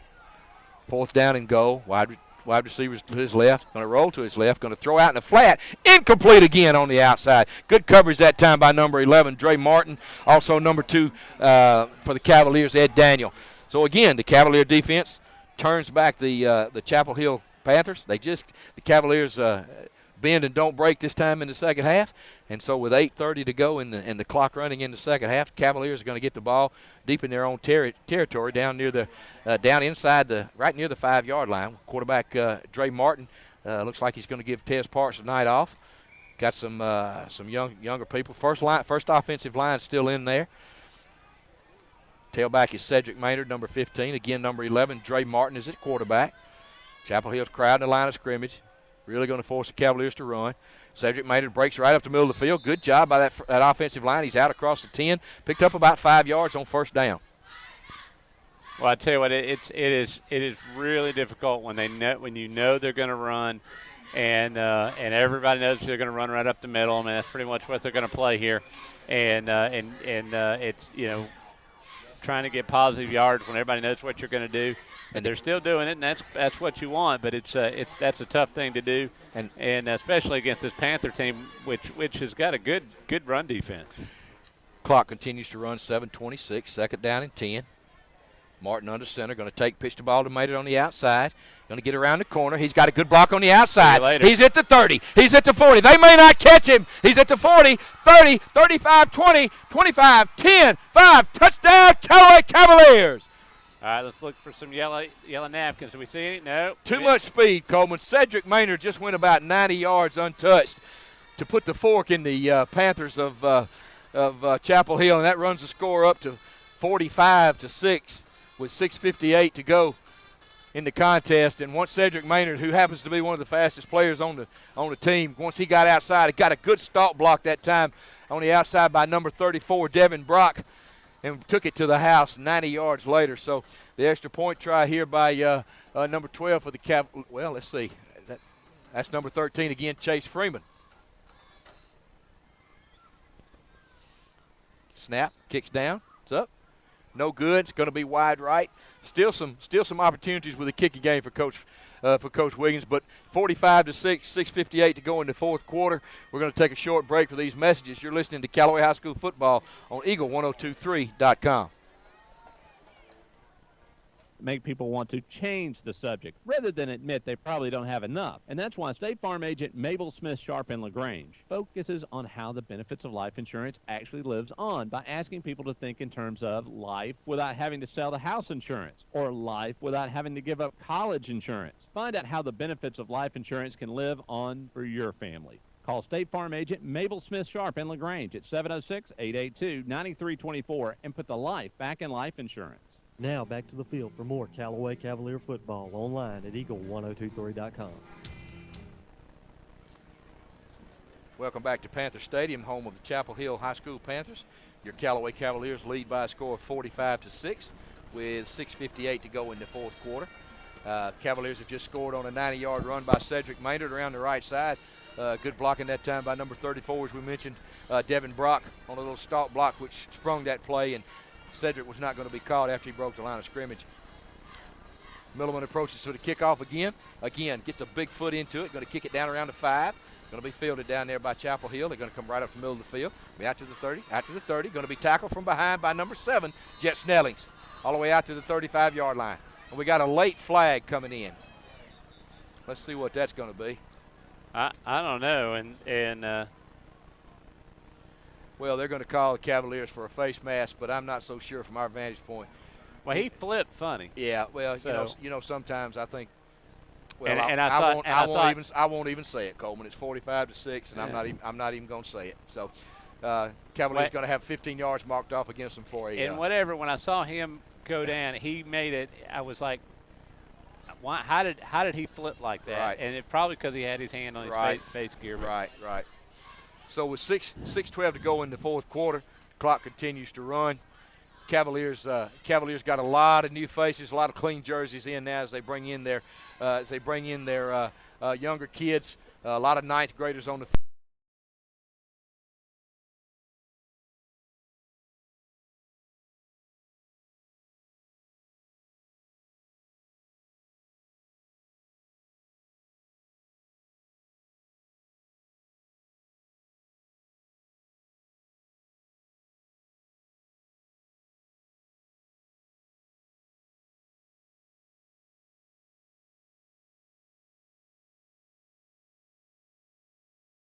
4th down and goal. Wide receivers to his left. Going to roll to his left. Going to throw out in the flat. Incomplete again on the outside. Good coverage that time by number 11, Dre Martin. Also number 2 for the Cavaliers, Ed Daniel. So, again, the Cavalier defense turns back the Chapel Hill Panthers. The Cavaliers bend and don't break this time in the second half. And so with 8:30 to go and the clock running in the second half, Cavaliers are going to get the ball deep in their own territory down near right near the 5-yard line. Quarterback Dre Martin looks like he's going to give Tez Parks the night off. Got some younger people. First offensive line still in there. Tailback is Cedric Maynard, number 15. Again, number 11, Dre Martin is at quarterback. Chapel Hill's crowd in the line of scrimmage. Really going to force the Cavaliers to run. Cedric Maynard breaks right up the middle of the field. Good job by that offensive line. He's out across the 10. Picked up about 5 yards on 1st down. Well, I tell you what, it is really difficult when you know they're going to run, and everybody knows they're going to run right up the middle. I mean, that's pretty much what they're going to play here, and it's trying to get positive yards when everybody knows what you're going to do. And they're still doing it, and that's what you want. But that's a tough thing to do, and especially against this Panther team, which has got a good run defense. Clock continues to run. 7:26. 2nd down and 10. Martin under center, going to pitch the ball to Maynard on the outside. Going to get around the corner. He's got a good block on the outside. He's at the 30. He's at the 40. They may not catch him. He's at the 40, 30, 35, 20, 25, 10, 5. Touchdown, Callaway Cavaliers. All right, let's look for some yellow napkins. Do we see any? No. Too much speed, Coleman. Cedric Maynard just went about 90 yards untouched to put the fork in the Panthers of Chapel Hill, and that runs the score up to 45-6 with 6:58 to go in the contest. And once Cedric Maynard, who happens to be one of the fastest players on the team, once he got outside, he got a good stalk block that time on the outside by number 34, Devin Brock, and took it to the house 90 yards later. So the extra point try here by number 12 for the Cavaliers. Well, let's see. That's number 13 again, Chase Freeman. Snap, kicks down. It's up. no good. It's going to be wide right. Still some opportunities with the kicking game for Coach Wiggins, but 45-6, 6:58 to go in the fourth quarter. We're going to take a short break for these messages. You're listening to Callaway High School football on Eagle1023.com. Make people want to change the subject rather than admit they probably don't have enough. And that's why State Farm agent Mabel Smith Sharp in LaGrange focuses on how the benefits of life insurance actually lives on by asking people to think in terms of life without having to sell the house insurance or life without having to give up college insurance. Find out how the benefits of life insurance can live on for your family. Call State Farm agent Mabel Smith Sharp in LaGrange at 706-882-9324 and put the life back in life insurance. Now back to the field for more Callaway Cavalier football online at Eagle1023.com. Welcome back to Panther Stadium, home of the Chapel Hill High School Panthers. Your Callaway Cavaliers lead by a score of 45-6 with 6:58 to go in the fourth quarter. Cavaliers have just scored on a 90-yard run by Cedric Maynard around the right side. Good blocking that time by number 34, as we mentioned, Devin Brock on a little stalk block, which sprung that play, and Cedric was not going to be caught after he broke the line of scrimmage. Milliman approaches for the kickoff again. Again, gets a big foot into it. Going to kick it down around the 5. Going to be fielded down there by Chapel Hill. They're going to come right up the middle of the field. Be out to the 30. Out to the 30. Going to be tackled from behind by number 7, Jet Snellings. All the way out to the 35-yard line. And we got a late flag coming in. Let's see what that's going to be. I don't know. Well, they're going to call the Cavaliers for a face mask, but I'm not so sure from our vantage point. Well, he flipped funny. Yeah, well, so, sometimes I think. Well, I won't even say it, Coleman. It's 45-6, and I'm not even going to say it. So, Cavaliers going to have 15 yards marked off against them for a. And when I saw him go down, he made it. I was like, why? How did he flip like that? Right. And it probably because he had his hand on his face gear. Right. So with 6:12 to go in the fourth quarter, the clock continues to run. Cavaliers got a lot of new faces, a lot of clean jerseys in now as they bring in their younger kids. A lot of ninth graders on the field.